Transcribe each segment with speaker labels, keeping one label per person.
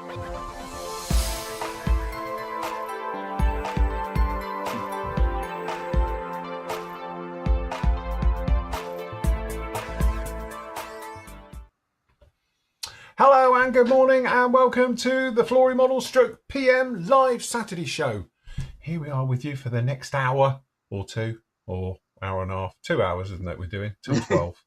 Speaker 1: Hello and good morning and welcome to the Flory Model Stroke PM live Saturday show. Here we are with you for the next hour or two, or hour and a half, 2 hours, isn't it? We're doing till 12.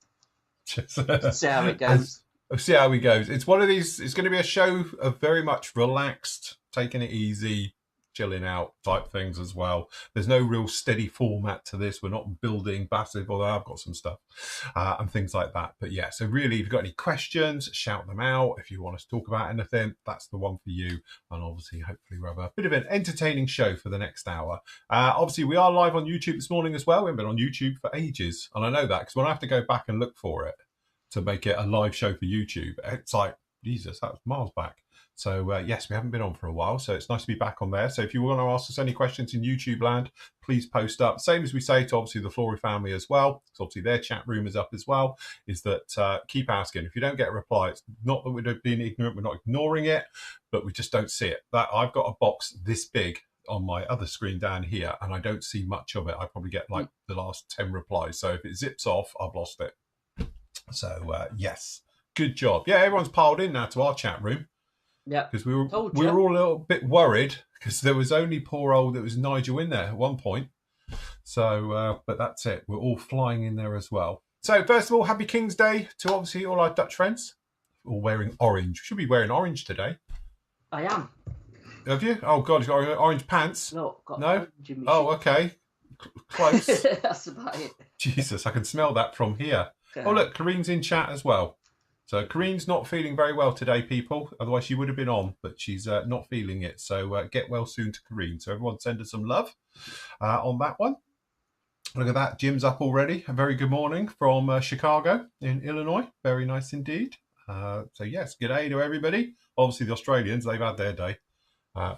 Speaker 2: See how it goes.
Speaker 1: See how it goes. It's one of these, it's going to be a show of very much relaxed, taking it easy, chilling out type things as well. There's no real steady format to this. We're not building massive, although I've got some stuff and things like that. But yeah, so really, if you've got any questions, shout them out. If you want us to talk about anything, that's the one for you. And obviously, hopefully we'll have a bit of an entertaining show for the next hour. Obviously, we are live on YouTube this morning as well. We haven't been on YouTube for ages. And I know that because when I have to go back and look for it to make it a live show for YouTube, it's like, Jesus, that was miles back. So yes, we haven't been on for a while, so it's nice to be back on there. So if you want to ask us any questions in YouTube land, please post up. Same as we say to obviously the Flory family as well, because obviously their chat room is up as well, is that keep asking. If you don't get a reply, it's not that we're being ignorant, we're not ignoring it, but we just don't see it. That I've got a box this big on my other screen down here, and I don't see much of it. I probably get like the last 10 replies. So if it zips off, I've lost it. So yes, good job. Yeah, everyone's piled in now to our chat room.
Speaker 2: Yeah,
Speaker 1: because we were all a little bit worried because there was only poor old it was Nigel in there at one point. So, but that's it. We're all flying in there as well. So first of all, happy King's Day to obviously all our Dutch friends. All wearing orange. Should be wearing orange today.
Speaker 2: I am.
Speaker 1: Have you? Oh God, you've got orange pants.
Speaker 2: No.
Speaker 1: Oh, okay. Close.
Speaker 2: That's about it.
Speaker 1: Jesus, I can smell that from here.
Speaker 2: Okay.
Speaker 1: Oh look, Kareen's in chat as well. So Kareen's not feeling very well today, people. Otherwise, she would have been on, but she's not feeling it. So get well soon to Kareen. So everyone send her some love on that one. Look at that. Jim's up already. A very good morning from Chicago in Illinois. Very nice indeed. So yes, good day to everybody. Obviously, the Australians, they've had their day.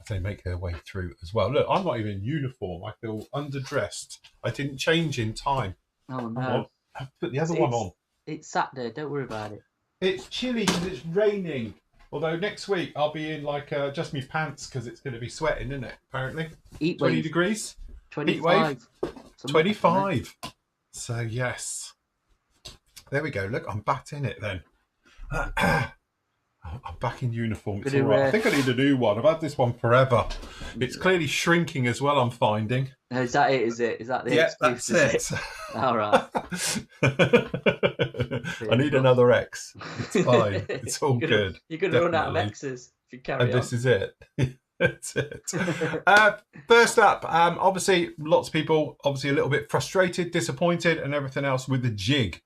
Speaker 1: They make their way through as well. Look, I'm not even in uniform. I feel underdressed. I didn't change in time.
Speaker 2: Oh, no.
Speaker 1: I'll put the other one on.
Speaker 2: It's Saturday. Don't worry about it.
Speaker 1: It's chilly because it's raining. Although next week I'll be in like just me pants because it's going to be sweating, isn't it? Apparently, 20 degrees.
Speaker 2: 25.
Speaker 1: 25. So yes, there we go. Look, I'm back in it then. I'm back in uniform. It's all right. I think I need a new one. I've had this one forever. It's clearly shrinking as well, I'm finding.
Speaker 2: Is that it? Is that the excuse?
Speaker 1: That's it.
Speaker 2: All right.
Speaker 1: I need another X. It's fine. It's all good.
Speaker 2: You're going to run out of X's if you carry on.
Speaker 1: This is it. That's it. First up, obviously, lots of people obviously a little bit frustrated, disappointed, and everything else with the jig.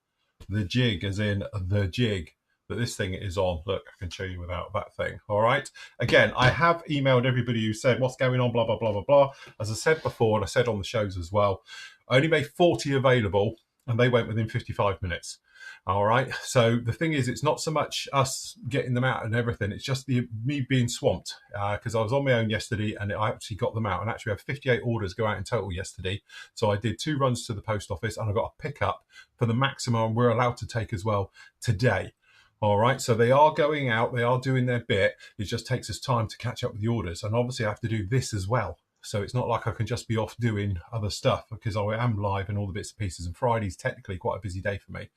Speaker 1: The jig, as in the jig that this thing is on. Look, I can show you without that thing. All right. Again, I have emailed everybody who said what's going on, blah, blah, blah, blah, blah. As I said before, and I said on the shows as well, I only made 40 available and they went within 55 minutes. All right. So the thing is, it's not so much us getting them out and everything. It's just me being swamped because I was on my own yesterday and I actually got them out. And actually, I have 58 orders go out in total yesterday. So I did 2 runs to the post office and I got a pickup for the maximum we're allowed to take as well today. All right, so they are going out, they are doing their bit. It just takes us time to catch up with the orders. And obviously I have to do this as well. So it's not like I can just be off doing other stuff because I am live and all the bits and pieces. And Friday's technically quite a busy day for me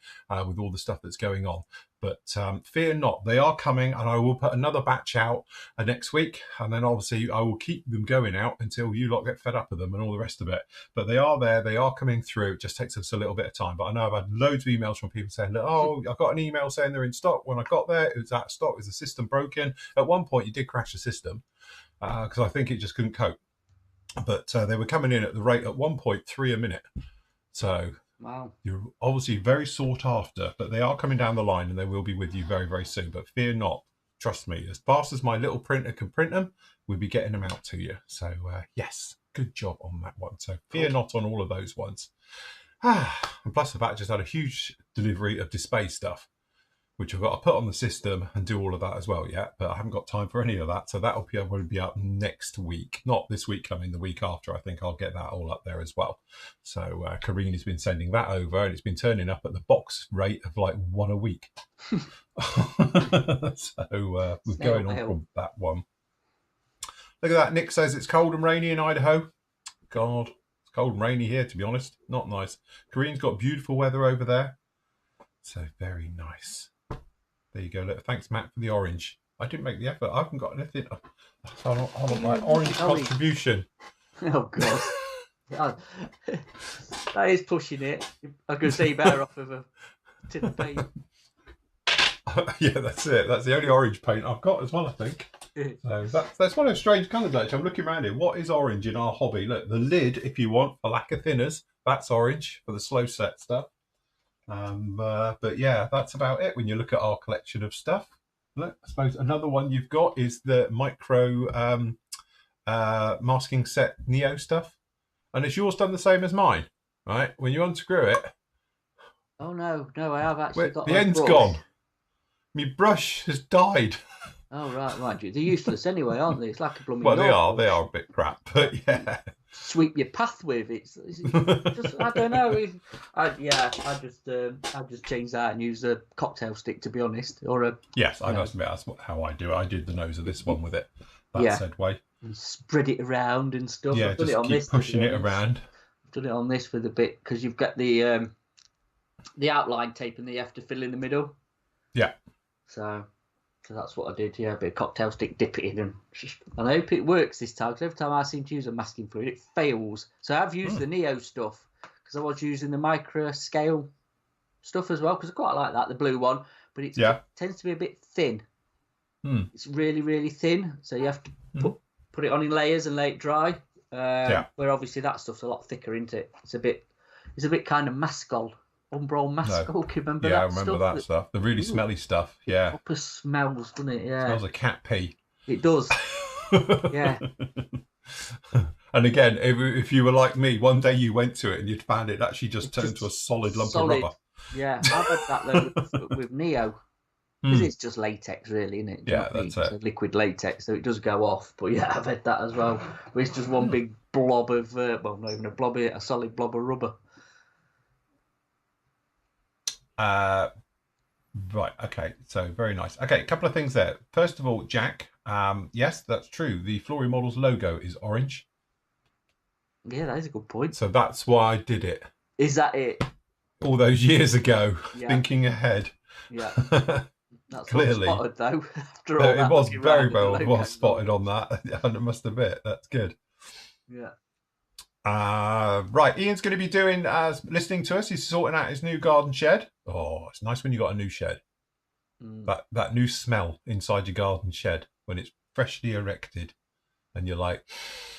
Speaker 1: with all the stuff that's going on. But fear not, they are coming and I will put another batch out next week. And then obviously I will keep them going out until you lot get fed up with them and all the rest of it. But they are there, they are coming through. It just takes us a little bit of time. But I know I've had loads of emails from people saying, oh, I got an email saying they're in stock. When I got there, it was out of stock. Is the system broken? At one point, you did crash the system because I think it just couldn't cope. But they were coming in at the rate at 1.3 a minute. So
Speaker 2: wow,
Speaker 1: you're obviously very sought after, but they are coming down the line and they will be with you very, very soon. But fear not. Trust me, as fast as my little printer can print them, we'll be getting them out to you. So yes, good job on that one. So fear not on all of those ones. And plus the fact I just had a huge delivery of Display stuff, which I've got to put on the system and do all of that as well yet, but I haven't got time for any of that. So that'll probably be up next week, not this week coming, the week after. I think I'll get that all up there as well. So Karine has been sending that over, and it's been turning up at the box rate of like one a week. So we're going on from that one. Look at that. Nick says it's cold and rainy in Idaho. God, it's cold and rainy here, to be honest. Not nice. Karine's got beautiful weather over there. So very nice. There you go. Look, thanks, Matt, for the orange. I didn't make the effort. I haven't got anything. Hold on, my orange contribution.
Speaker 2: Oh, God. That is pushing it. I could say better off of a tin of paint.
Speaker 1: Yeah, that's it. That's the only orange paint I've got as well, I think. So that's one of the strange colours, actually. I'm looking around here. What is orange in our hobby? Look, the lid, if you want, for lacquer thinners, that's orange for the slow set stuff. But yeah, that's about it when you look at our collection of stuff. Look, I suppose another one you've got is the micro masking set Neo stuff. And is yours done the same as mine? Right? When you unscrew it.
Speaker 2: Oh, no, I have actually got
Speaker 1: the end's brush. Gone. My brush has died.
Speaker 2: Oh, right. They're useless anyway, aren't they? It's like a blooming.
Speaker 1: Well, they are a bit crap, but yeah.
Speaker 2: Sweep your path with it's just, I don't know. I just change that and use a cocktail stick, to be honest, or a.
Speaker 1: Yes, I must admit that's how I do it. I did the nose of this one with it. That said way.
Speaker 2: And spread it around and stuff.
Speaker 1: Yeah, just keep pushing it around.
Speaker 2: I've done it on this with a bit because you've got the outline tape and you have to fill in the middle.
Speaker 1: Yeah.
Speaker 2: So that's what I did. Yeah, a bit of cocktail stick, dip it in, and I hope it works this time. Because every time I seem to use a masking fluid, it fails. So I've used the Neo stuff because I was using the micro scale stuff as well because I quite like that, the blue one, but it tends to be a bit thin. It's really, really thin, so you have to put it on in layers and let it dry. Where obviously that stuff's a lot thicker, isn't it? It's a bit kind of Maskol. Umbral Maskol, can you remember that?
Speaker 1: Yeah, I remember that stuff. The really smelly stuff, yeah.
Speaker 2: Proper smells, doesn't it? Yeah.
Speaker 1: It smells of cat pee.
Speaker 2: It does. Yeah.
Speaker 1: And again, if you were like me, one day you went to it and you'd found it actually just turned to a solid lump of rubber.
Speaker 2: Yeah, I've had that though with Neo. Because it's just latex, really, isn't it?
Speaker 1: Yeah, that's it.
Speaker 2: It's liquid latex, so it does go off. But yeah, I've had that as well. But it's just one big blob of, not even a blob, a solid blob of rubber.
Speaker 1: Right, okay, so very nice. Okay, a couple of things there. First of all, Jack, yes, that's true. The Flory Models logo is orange.
Speaker 2: Yeah, that is a good point.
Speaker 1: So that's why I did it.
Speaker 2: Is that it?
Speaker 1: All those years ago, thinking ahead.
Speaker 2: Yeah. That's
Speaker 1: clearly
Speaker 2: well spotted, though. After all
Speaker 1: it was very well spotted on that. I must admit, that's good.
Speaker 2: Yeah.
Speaker 1: Right, Ian's going to be doing listening to us. He's sorting out his new garden shed. Oh, it's nice when you got a new shed. That new smell inside your garden shed when it's freshly erected, and you're like,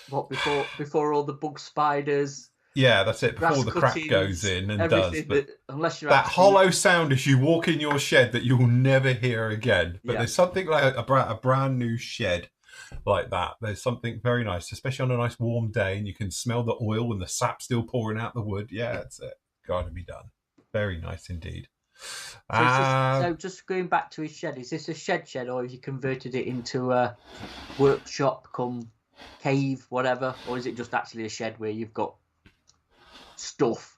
Speaker 2: what before all the bug spiders.
Speaker 1: Yeah, that's it. Before the crap goes in and does. But
Speaker 2: unless you're
Speaker 1: that hollow sound as you walk in your shed that you'll never hear again. But there's something like a brand new shed like that. There's something very nice, especially on a nice warm day, and you can smell the oil and the sap still pouring out the wood. Yeah, that's it. Got to be done. Very nice indeed.
Speaker 2: So just going back to his shed, is this a shed or have you converted it into a workshop, come cave, whatever, or is it just actually a shed where you've got stuff?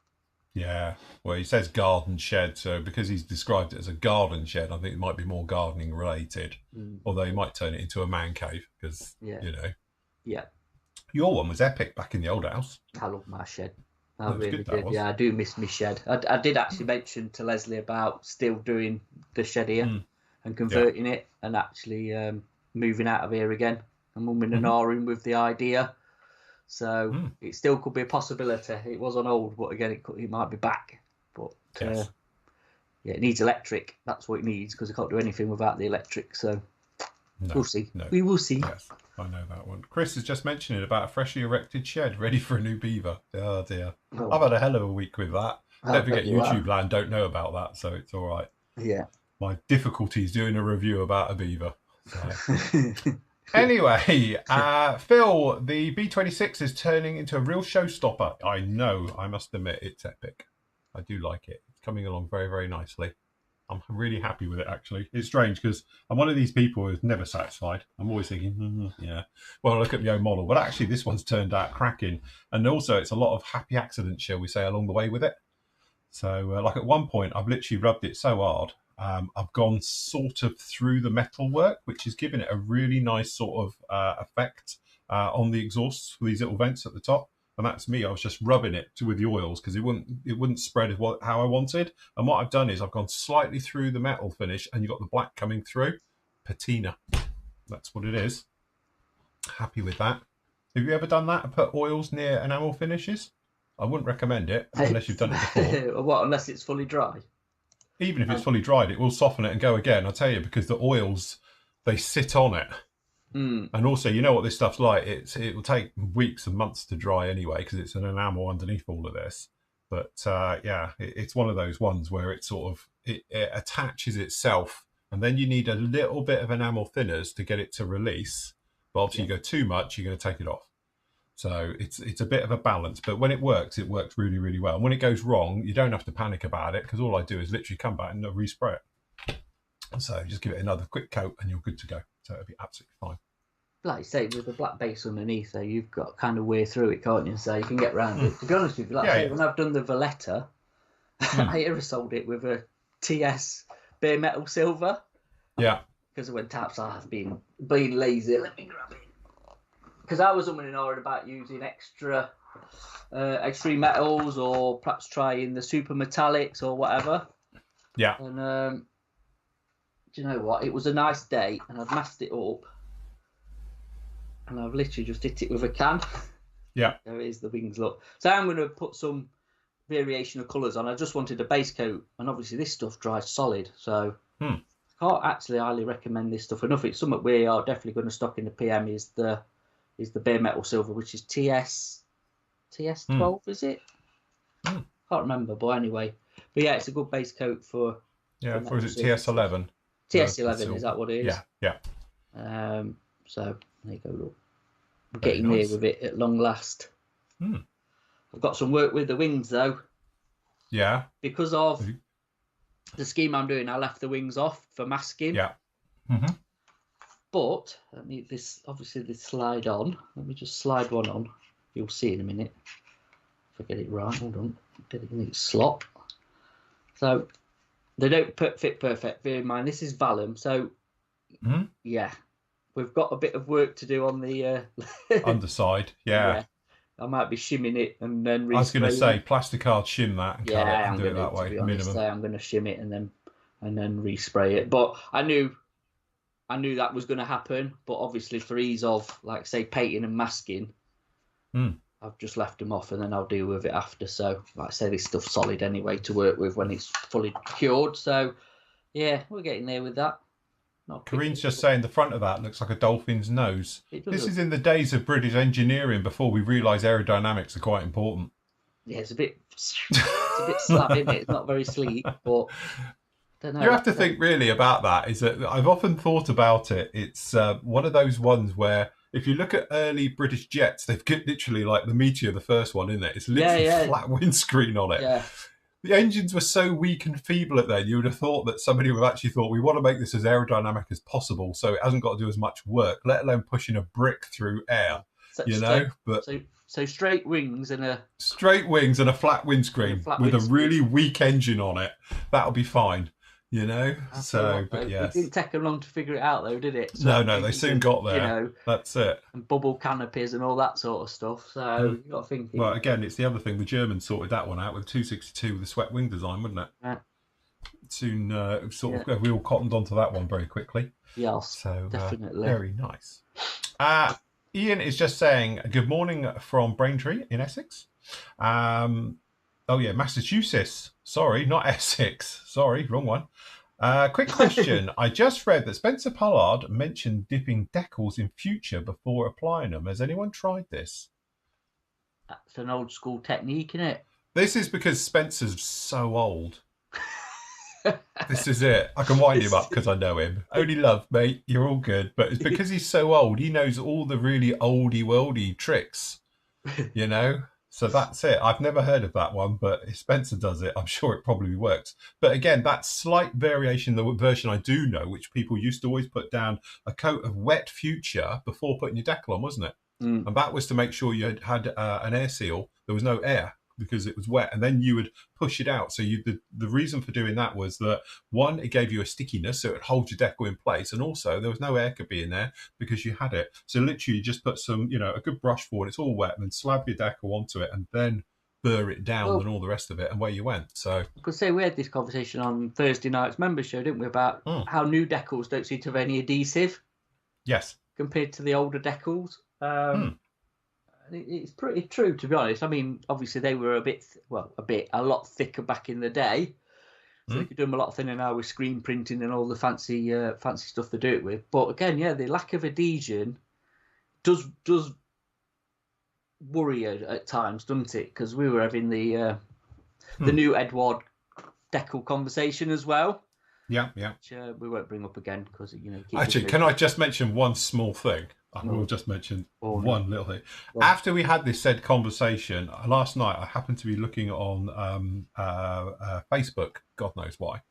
Speaker 1: Yeah, well, he says garden shed, so because he's described it as a garden shed, I think it might be more gardening related. Although he might turn it into a man cave because
Speaker 2: Yeah.
Speaker 1: Your one was epic back in the old house.
Speaker 2: I love my shed. I really did. Yeah, I do miss my shed. I did actually mention to Leslie about still doing the shed here and converting it and actually moving out of here again. I'm umming and ahhing with the idea. So it still could be a possibility. It was on hold, but again, it might be back. But it needs electric. That's what it needs because I can't do anything without the electric. So we'll see. We will see.
Speaker 1: Yes, I know that one. Chris is just mentioning about a freshly erected shed ready for a new beaver. Oh dear. I've had a hell of a week with that. Don't forget, YouTube land don't know about that, so it's all right.
Speaker 2: Yeah.
Speaker 1: My difficulty is doing a review about a beaver. So. Anyway, Phil, the B26 is turning into a real showstopper. I know, I must admit, it's epic. I do like it. It's coming along very, very nicely. I'm really happy with it, actually. It's strange because I'm one of these people who's never satisfied. I'm always thinking, yeah, well, look at my own model. But actually, this one's turned out cracking. And also, it's a lot of happy accidents, shall we say, along the way with it. So, like at one point, I've literally rubbed it so hard. I've gone sort of through the metal work, which is giving it a really nice sort of effect on the exhausts for these little vents at the top. And that's me. I was just rubbing it with the oils because it wouldn't spread how I wanted. And what I've done is I've gone slightly through the metal finish, and you've got the black coming through. Patina. That's what it is. Happy with that. Have you ever done that and put oils near enamel finishes? I wouldn't recommend it unless you've done it before.
Speaker 2: What, unless it's fully dry?
Speaker 1: Even if it's fully dried, it will soften it and go again. I'll tell you, because the oils, they sit on it. And also, you know what this stuff's like. It will take weeks and months to dry anyway because it's an enamel underneath all of this. But it's one of those ones where it sort of it attaches itself, and then you need a little bit of enamel thinners to get it to release. But obviously, you go too much, you're going to take it off. So it's a bit of a balance. But when it works really, really well. And when it goes wrong, you don't have to panic about it because all I do is literally come back and respray it. So just give it another quick coat and you're good to go. So it'll be absolutely fine.
Speaker 2: Like you say, with the black base underneath there, you've got kind of way through it, can't you? So you can get around it. To be honest with you, when I've done the Valletta, I aerosoled it with a TS bare metal silver.
Speaker 1: Yeah.
Speaker 2: Because when taps I've been lazy, let me grab it. Because I was umming and ahhing about using extra extreme metals or perhaps trying the super metallics or whatever.
Speaker 1: Yeah.
Speaker 2: And do you know what? It was a nice day, and I'd masked it up, and I've literally just hit it with a can.
Speaker 1: Yeah.
Speaker 2: There is the wings look. So I'm going to put some variation of colours on. I just wanted a base coat, and obviously this stuff dries solid, so I can't actually highly recommend this stuff enough. It's something we are definitely going to stock in the PM is the bare metal silver, which is TS12, is it? Can't remember, but anyway. But yeah, it's a good base coat for...
Speaker 1: Yeah, or is it TS11?
Speaker 2: TS11, is that what it is?
Speaker 1: Yeah.
Speaker 2: So there you go, look. I'm getting there with it at long last. I've got some work with the wings though.
Speaker 1: Yeah.
Speaker 2: Because of the scheme I'm doing, I left the wings off for masking.
Speaker 1: Yeah.
Speaker 2: But let me this slide on. Let me just slide one on. You'll see in a minute. If I get it right, hold on. Get it in its slot. So they don't fit perfect. Bear in mind, this is vellum, so yeah, we've got a bit of work to do on the
Speaker 1: underside. Yeah.
Speaker 2: I might be shimming it and then.
Speaker 1: I was going to say plasticard shim that and cut it and do it that way.
Speaker 2: Minimum. I'm going to shim it and then respray it. But I knew that was going to happen. But obviously, for ease of, like say, painting and masking, I've just left them off and then I'll deal with it after. So, like I say, this stuff's solid anyway to work with when it's fully cured. So, yeah, we're getting there with that.
Speaker 1: Kareen's just saying the front of that looks like a dolphin's nose. This is in the days of British engineering before we realised aerodynamics are quite important.
Speaker 2: Yeah, it's a bit slab, isn't it? It's not very sleek, but I don't know.
Speaker 1: You have to think really about that. Is that I've often thought about it. It's one of those ones where if you look at early British jets, they've got literally like the Meteor, the first one, isn't it? It's literally flat windscreen on it.
Speaker 2: Yeah.
Speaker 1: The engines were so weak and feeble at then, you would have thought that somebody would have actually thought, we want to make this as aerodynamic as possible so it hasn't got to do as much work, let alone pushing a brick through air,
Speaker 2: So straight wings and a
Speaker 1: flat windscreen with a really weak engine on it. That'll be fine,
Speaker 2: It didn't take them long to figure it out though, did it?
Speaker 1: So no, they soon got there. That's it.
Speaker 2: And bubble canopies and all that sort of stuff. So you got to think.
Speaker 1: Well, again, it's the other thing. The Germans sorted that one out with 262 with the swept wing design, wouldn't it?
Speaker 2: Yeah.
Speaker 1: Soon, we all cottoned onto that one very quickly.
Speaker 2: Yes,
Speaker 1: so
Speaker 2: definitely.
Speaker 1: Very nice. Ian is just saying good morning from Braintree in Essex. Massachusetts. Sorry, not Essex. Sorry, wrong one. Quick question. I just read that Spencer Pollard mentioned dipping decals in future before applying them. Has anyone tried this?
Speaker 2: That's an old school technique, isn't it?
Speaker 1: This is because Spencer's so old. This is it. I can wind him up because I know him. Only love, mate. You're all good. But it's because he's so old. He knows all the really oldie worldy tricks, So that's it. I've never heard of that one, but if Spencer does it, I'm sure it probably works. But again, that slight variation, the version I do know, which people used to always put down a coat of wet Future before putting your decal on, wasn't it?
Speaker 2: Mm.
Speaker 1: And that was to make sure you had an air seal. There was no air because it was wet, and then you would push it out. So the reason for doing that was that, one, it gave you a stickiness, so it would hold your decal in place, and also there was no air could be in there because you had it. So literally, you just put some, a good brush forward, it's all wet, and then slab your decal onto it, and then burr it down and all the rest of it, and away you went. So
Speaker 2: I could say we had this conversation on Thursday night's members show, didn't we, about how new decals don't seem to have any adhesive.
Speaker 1: Yes.
Speaker 2: Compared to the older decals. It's pretty true, to be honest. I mean, obviously they were a lot thicker back in the day, so they could do them a lot thinner now with screen printing and all the fancy stuff they do it with. But again, the lack of adhesion does worry at times, doesn't it? Because we were having the new Edward decal conversation as well.
Speaker 1: Yeah.
Speaker 2: Which we won't bring up again because
Speaker 1: Actually, can I just mention one small thing? I will just mention one little thing. After we had this said conversation last night, I happened to be looking on Facebook. God knows why.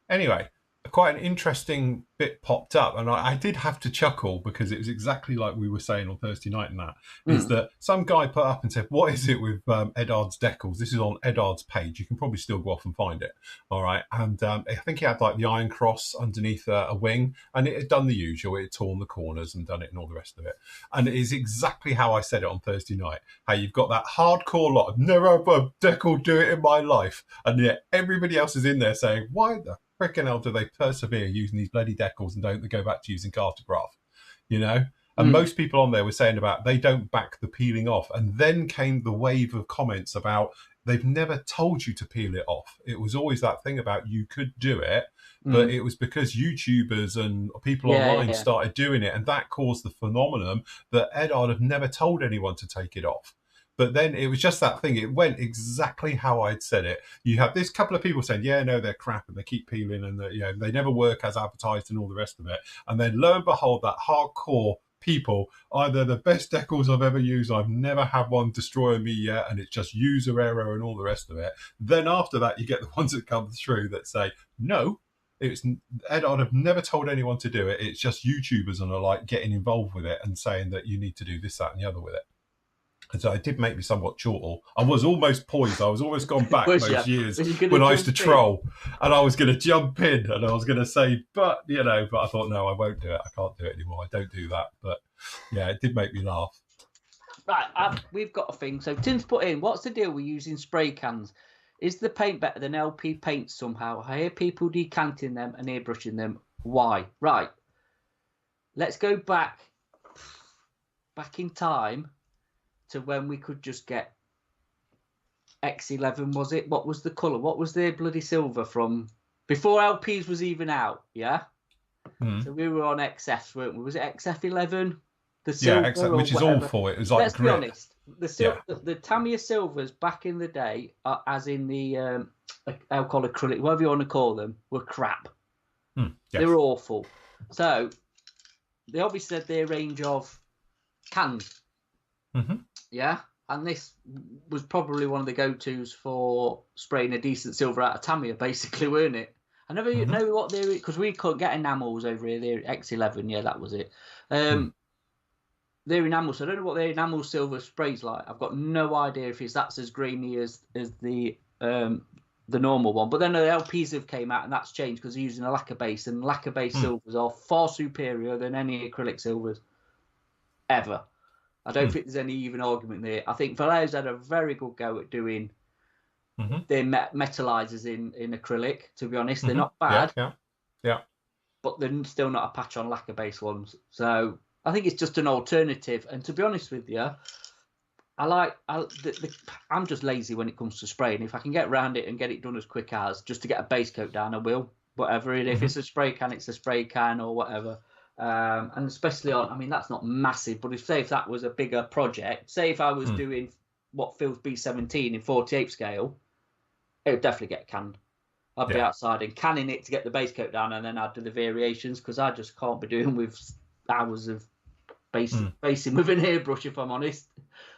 Speaker 1: Anyway, quite an interesting bit popped up, and I did have to chuckle because it was exactly like we were saying on Thursday night. And that is that some guy put up and said, "What is it with Edard's decals?" This is on Edard's page. You can probably still go off and find it. All right, and I think he had like the iron cross underneath a wing, and it had done the usual. It had torn the corners and done it and all the rest of it. And it is exactly how I said it on Thursday night. How you've got that hardcore lot. I've never had a decal do it in my life, and yet everybody else is in there saying, "Why the frickin' hell do they persevere using these bloody decals and don't they go back to using Cartograph?" And most people on there were saying about they don't back the peeling off. And then came the wave of comments about they've never told you to peel it off. It was always that thing about you could do it, but it was because YouTubers and people online started doing it, and that caused the phenomenon that Edard had never told anyone to take it off. But then it was just that thing. It went exactly how I'd said it. You have this couple of people saying, "Yeah, no, they're crap," and they keep peeling, and they never work as advertised, and all the rest of it. And then lo and behold, that hardcore people, either the best decals I've ever used, I've never had one destroy me yet, and it's just user error and all the rest of it. Then after that, you get the ones that come through that say, "No, it's Edard have never told anyone to do it. It's just YouTubers and the like getting involved with it and saying that you need to do this, that, and the other with it." And so it did make me somewhat chortle. I was almost poised. I was almost gone back those years when I used to troll, and I was going to jump in and I was going to say, but I thought, no, I won't do it. I can't do it anymore. I don't do that. But yeah, it did make me laugh.
Speaker 2: Right, we've got a thing. So Tim's put in, what's the deal with using spray cans? Is the paint better than LP paint somehow? I hear people decanting them and airbrushing them. Why? Right. Let's go back in time to when we could just get X11, was it? What was the colour? What was the bloody silver from before LPs was even out? Yeah. So we were on XF, weren't we? Was it XF11? The silver,
Speaker 1: XF, which is awful. It was like
Speaker 2: let's be honest. The Tamiya silvers back in the day, as in the I'll call acrylic, whatever you want to call them, were crap.
Speaker 1: Yes.
Speaker 2: They were awful. So they obviously had their range of cans. Yeah, and this was probably one of the go-tos for spraying a decent silver out of Tamiya, basically, weren't it? I never know what they're, because we couldn't get enamels over here. They're X11, yeah, that was it. They're enamel, so I don't know what their enamel silver sprays like. I've got no idea if that's as grainy as the normal one. But then the LPs have came out, and that's changed because they're using a lacquer base, and lacquer base silvers are far superior than any acrylic silvers ever. I don't think there's any even argument there. I think Vallejo's had a very good go at doing their metallizers in acrylic, to be honest. They're not bad.
Speaker 1: Yeah.
Speaker 2: But they're still not a patch on lacquer base ones. So I think it's just an alternative. And to be honest with you, I'm just lazy when it comes to spraying. If I can get around it and get it done as quick as just to get a base coat down, I will. Whatever. If it's a spray can, it's a spray can or whatever. And especially on, I mean, that's not massive, but if that was a bigger project, say if I was doing what Phil's B17 in 48 scale, it would definitely get canned. I'd be outside and canning it to get the base coat down, and then I'd do the variations, because I just can't be doing with hours of basing with an airbrush, if I'm honest.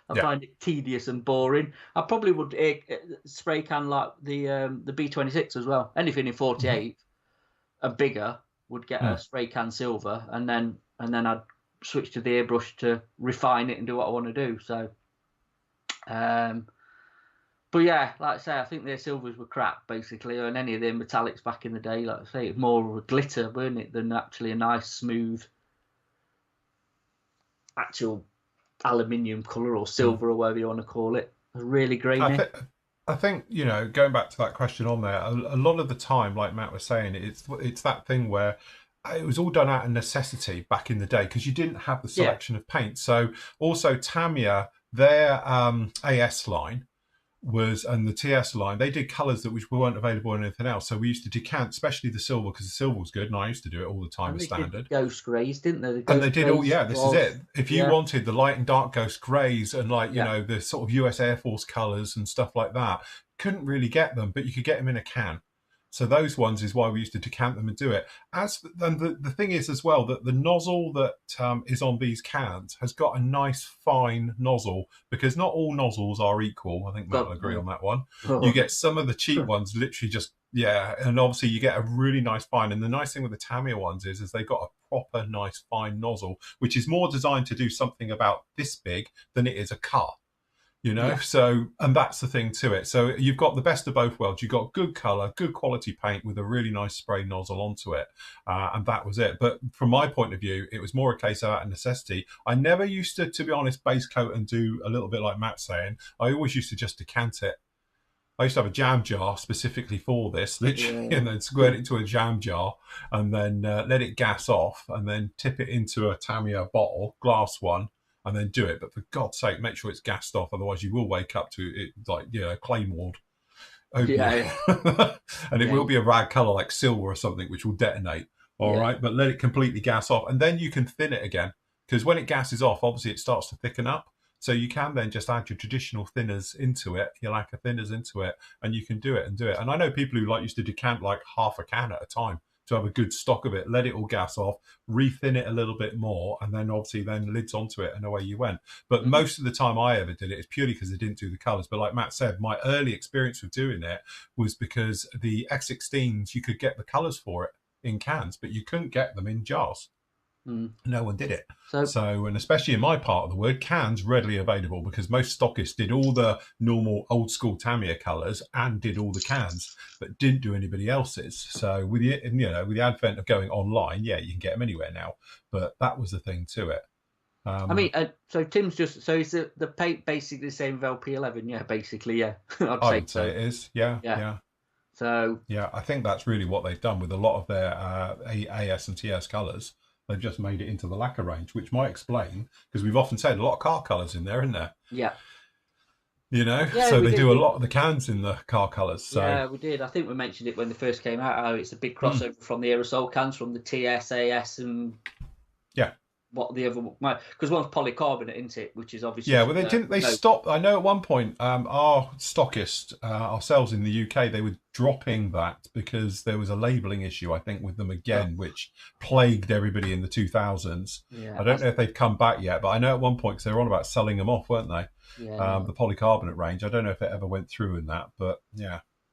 Speaker 2: I
Speaker 1: Yeah.
Speaker 2: find it tedious and boring. I probably would spray can like the B26 as well. Anything in 48 and bigger would get a spray can silver, and then I'd switch to the airbrush to refine it and do what I want to do. So, but yeah, like I say, I think their silvers were crap basically, and any of their metallics back in the day, like I say, it was more of a glitter, weren't it, than actually a nice smooth actual aluminium colour or silver or whatever you want to call it. It was really grainy.
Speaker 1: I think, you know, going back to that question on there, a lot of the time, like Matt was saying, it's that thing where it was all done out of necessity back in the day because you didn't have the selection of paint. So also Tamiya, their AS line and the TS line, they did colours that which weren't available in anything else. So we used to decant, especially the silver, because the silver was good, and I used to do it all the time as standard.
Speaker 2: Ghost greys, didn't they?
Speaker 1: And they did all, this is it. If you wanted the light and dark ghost greys and like, you know, the sort of US Air Force colours and stuff like that, couldn't really get them, but you could get them in a can. So those ones is why we used to decant them and do it. And the thing is as well that the nozzle that is on these cans has got a nice fine nozzle, because not all nozzles are equal. I think Matt will agree on that one. You get some of the cheap ones literally just, and obviously you get a really nice fine. And the nice thing with the Tamiya ones is they've got a proper nice fine nozzle, which is more designed to do something about this big than it is a car. You know, so, and that's the thing to it. So you've got the best of both worlds. You've got good colour, good quality paint with a really nice spray nozzle onto it. And that was it. But from my point of view, it was more a case of out of necessity. I never used to be honest, base coat and do a little bit like Matt's saying. I always used to just decant it. I used to have a jam jar specifically for this, literally, and then squirt it into a jam jar and then let it gas off and then tip it into a Tamiya bottle, glass one, and then do it. But for God's sake, make sure it's gassed off. Otherwise, you will wake up to it like, claymored. And it will be a rag colour like silver or something, which will detonate. All right. But let it completely gas off. And then you can thin it again. Because when it gasses off, obviously it starts to thicken up. So you can then just add your traditional thinners into it, your lacquer thinners into it, and you can do it. And I know people who used to decant like half a can at a time to have a good stock of it, let it all gas off, re-thin it a little bit more, and then obviously then lids onto it, and away you went. But most of the time I ever did it is purely because I didn't do the colours. But like Matt said, my early experience with doing it was because the X16s, you could get the colours for it in cans, but you couldn't get them in jars. No one did it. So, and especially in my part of the world, cans readily available because most stockists did all the normal old school Tamiya colours and did all the cans, but didn't do anybody else's. So with the advent of going online, you can get them anywhere now. But that was the thing to it.
Speaker 2: I mean, so Tim's is the paint basically the same with LP11? Yeah, basically, yeah.
Speaker 1: I would say it is. Yeah.
Speaker 2: So
Speaker 1: I think that's really what they've done with a lot of their AS and TS colours. They've just made it into the lacquer range, which might explain, because we've often said a lot of car colours in there, isn't there?
Speaker 2: Yeah.
Speaker 1: So they do a lot of the cans in the car colours. So.
Speaker 2: Yeah, we did. I think we mentioned it when they first came out, how it's a big crossover from the aerosol cans, from the TS, AS, and what the other, because one's polycarbonate, isn't it? Which is obviously
Speaker 1: they stopped. I know at one point our stockist ourselves in the UK, they were dropping that because there was a labelling issue, I think, with them again, which plagued everybody in the 2000s. I don't know if they've come back yet, but I know at one point, because they were on about selling them off, weren't they? The polycarbonate range. I don't know if it ever went through in that, but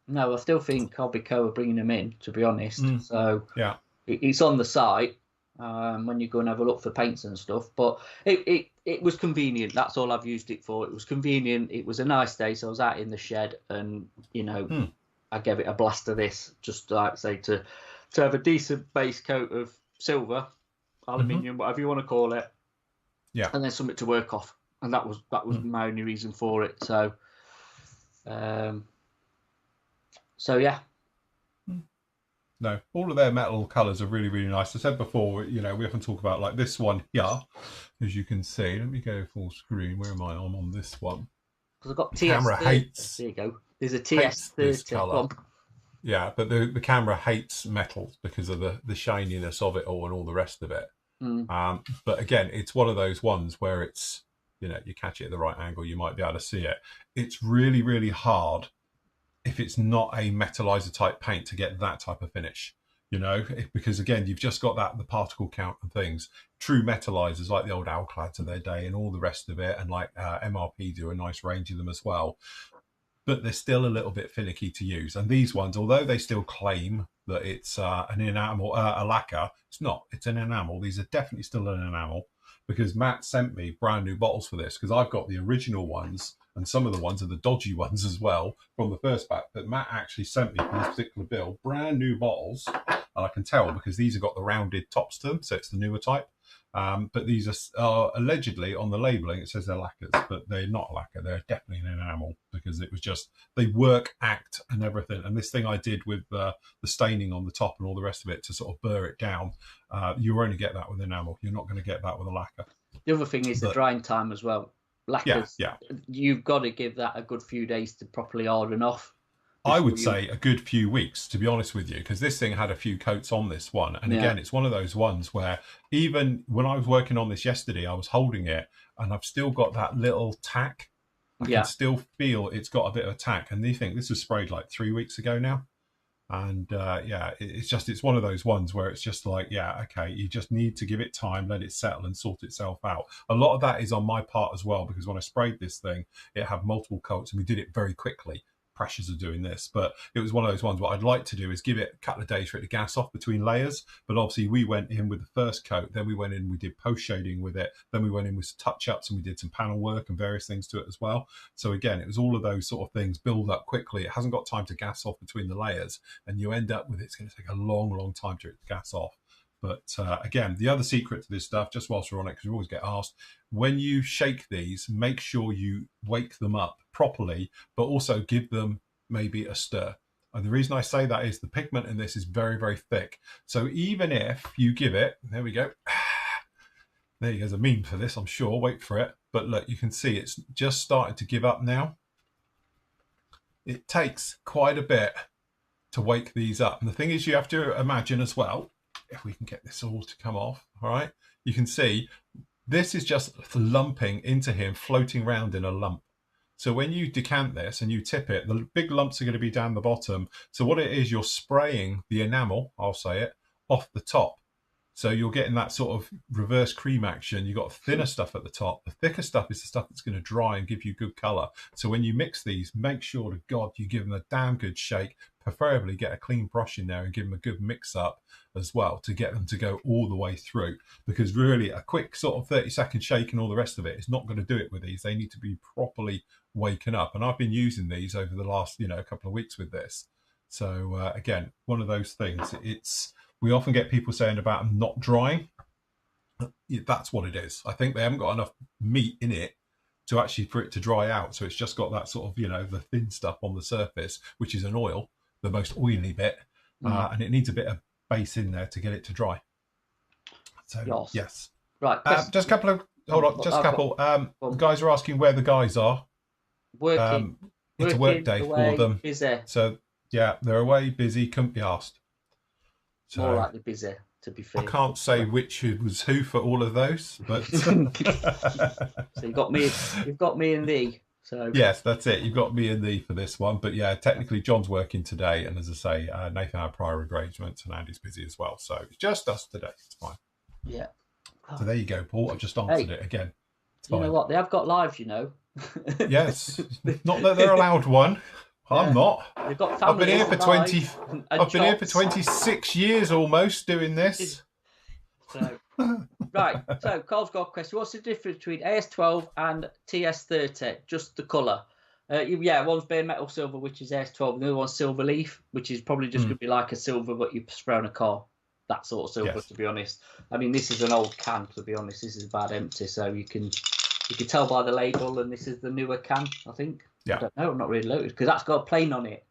Speaker 2: no, I still think Hobbico are bringing them in, to be honest. So it's on the site when you go and have a look for paints and stuff, but it was convenient. That's all I've used it for. It was convenient. It was a nice day, so I was out in the shed, and I gave it a blast of this, just like say to have a decent base coat of silver, aluminium, whatever you want to call it, and then something to work off. And that was my only reason for it. So, yeah.
Speaker 1: No, all of their metal colours are really, really nice. I said before, we often talk about like this one here, as you can see. Let me go full screen. Where am I? I'm on this one.
Speaker 2: Because I've got
Speaker 1: TS. Camera hates.
Speaker 2: There you go. There's a TS30.
Speaker 1: Yeah, but the camera hates metals because of the shininess of it all and all the rest of it. But again, it's one of those ones where it's, you catch it at the right angle, you might be able to see it. It's really, really hard if it's not a metallizer type paint to get that type of finish, you know, because again, you've just got the particle count and things. True metallizers like the old Alclads of their day and all the rest of it, and like MRP do a nice range of them as well. But they're still a little bit finicky to use. And these ones, although they still claim that it's an enamel, a lacquer, it's not. It's an enamel. These are definitely still an enamel, because Matt sent me brand new bottles for this, because I've got the original ones, and some of the ones are the dodgy ones as well from the first batch. But Matt actually sent me for this particular bill brand new bottles, and I can tell because these have got the rounded tops to them, so it's the newer type. But these are allegedly on the labelling, it says they're lacquers, but they're not lacquer. They're definitely an enamel, because it was just, they work, act, and everything. And this thing I did with the staining on the top and all the rest of it to sort of burr it down, you only get that with enamel. You're not going to get that with a lacquer.
Speaker 2: The other thing is the drying time as well. Lacquers, you've got to give that a good few days to properly harden off.
Speaker 1: I would say a good few weeks, to be honest with you, because this thing had a few coats on this one. And again, it's one of those ones where even when I was working on this yesterday, I was holding it and I've still got that little tack. I can still feel it's got a bit of a tack. And they think this was sprayed like 3 weeks ago now. And it's one of those ones where it's just like, okay, you just need to give it time, let it settle and sort itself out. A lot of that is on my part as well, because when I sprayed this thing, it had multiple coats and we did it very quickly. Pressures of doing this, but it was one of those ones. What I'd like to do is give it a couple of days for it to gas off between layers, but obviously we went in with the first coat, then we went in, we did post shading with it, then we went in with some touch ups and we did some panel work and various things to it as well. So again, it was all of those sort of things build up quickly. It hasn't got time to gas off between the layers, and you end up with it's going to take a long time to gas off. But again, the other secret to this stuff, just whilst we're on it, because we always get asked, when you shake these, make sure you wake them up properly, but also give them maybe a stir. And the reason I say that is the pigment in this is very thick. So even if you give it, there we go. There goes a meme for this, I'm sure. Wait for it. But look, you can see it's just starting to give up now. It takes quite a bit to wake these up. And the thing is, you have to imagine as well, if we can get this all to come off, all right, you can see this is just lumping into here and floating around in a lump. So when you decant this and you tip it, the big lumps are going to be down the bottom. So what it is, you're spraying the enamel, I'll say it, off the top. So you're getting that sort of reverse cream action. You've got thinner stuff at the top. The thicker stuff is the stuff that's going to dry and give you good colour. So when you mix these, make sure to God you give them a damn good shake. Preferably get a clean brush in there and give them a good mix up as well to get them to go all the way through. Because really a quick sort of 30-second shake and all the rest of it is not going to do it with these. They need to be properly waken up. And I've been using these over the last, couple of weeks with this. So again, one of those things. We often get people saying about them not drying. That's what it is. I think they haven't got enough meat in it to actually for it to dry out. So it's just got that sort of, the thin stuff on the surface, which is an oil, the most oily bit. And it needs a bit of base in there to get it to dry. So, yes.
Speaker 2: Right.
Speaker 1: Just a couple of, hold on, just a couple. Guys are asking where the guys are.
Speaker 2: Working.
Speaker 1: It's a work day for them.
Speaker 2: Busy.
Speaker 1: So, yeah, they're away, busy, couldn't be asked. So,
Speaker 2: more likely busy, to be fair.
Speaker 1: I can't say which was who for all of those, but
Speaker 2: so you've got me and thee. So
Speaker 1: yes, that's it. You've got me and thee for this one. But yeah, technically John's working today, and as I say, Nathan had prior engagements, and Andy's busy as well. So it's just us today. It's fine.
Speaker 2: Yeah.
Speaker 1: So there you go, Paul. I've just answered it again.
Speaker 2: You know what? They have got lives,
Speaker 1: Yes. Not that they're allowed one. I'm not.
Speaker 2: They've got
Speaker 1: I've been here for 20. I've been here for 26 years almost doing this.
Speaker 2: So, right. So Carl's got a question. What's the difference between AS12 and TS30? Just the colour. One's bare metal silver, which is AS12, and the other one's silver leaf, which is probably just going to be like a silver, but you spray on a car. That sort of silver, to be honest. I mean, this is an old can, to be honest. This is about empty, so you can tell by the label, and this is the newer can, I think.
Speaker 1: Yeah.
Speaker 2: I don't know. I'm not really loaded because that's got a plane on it.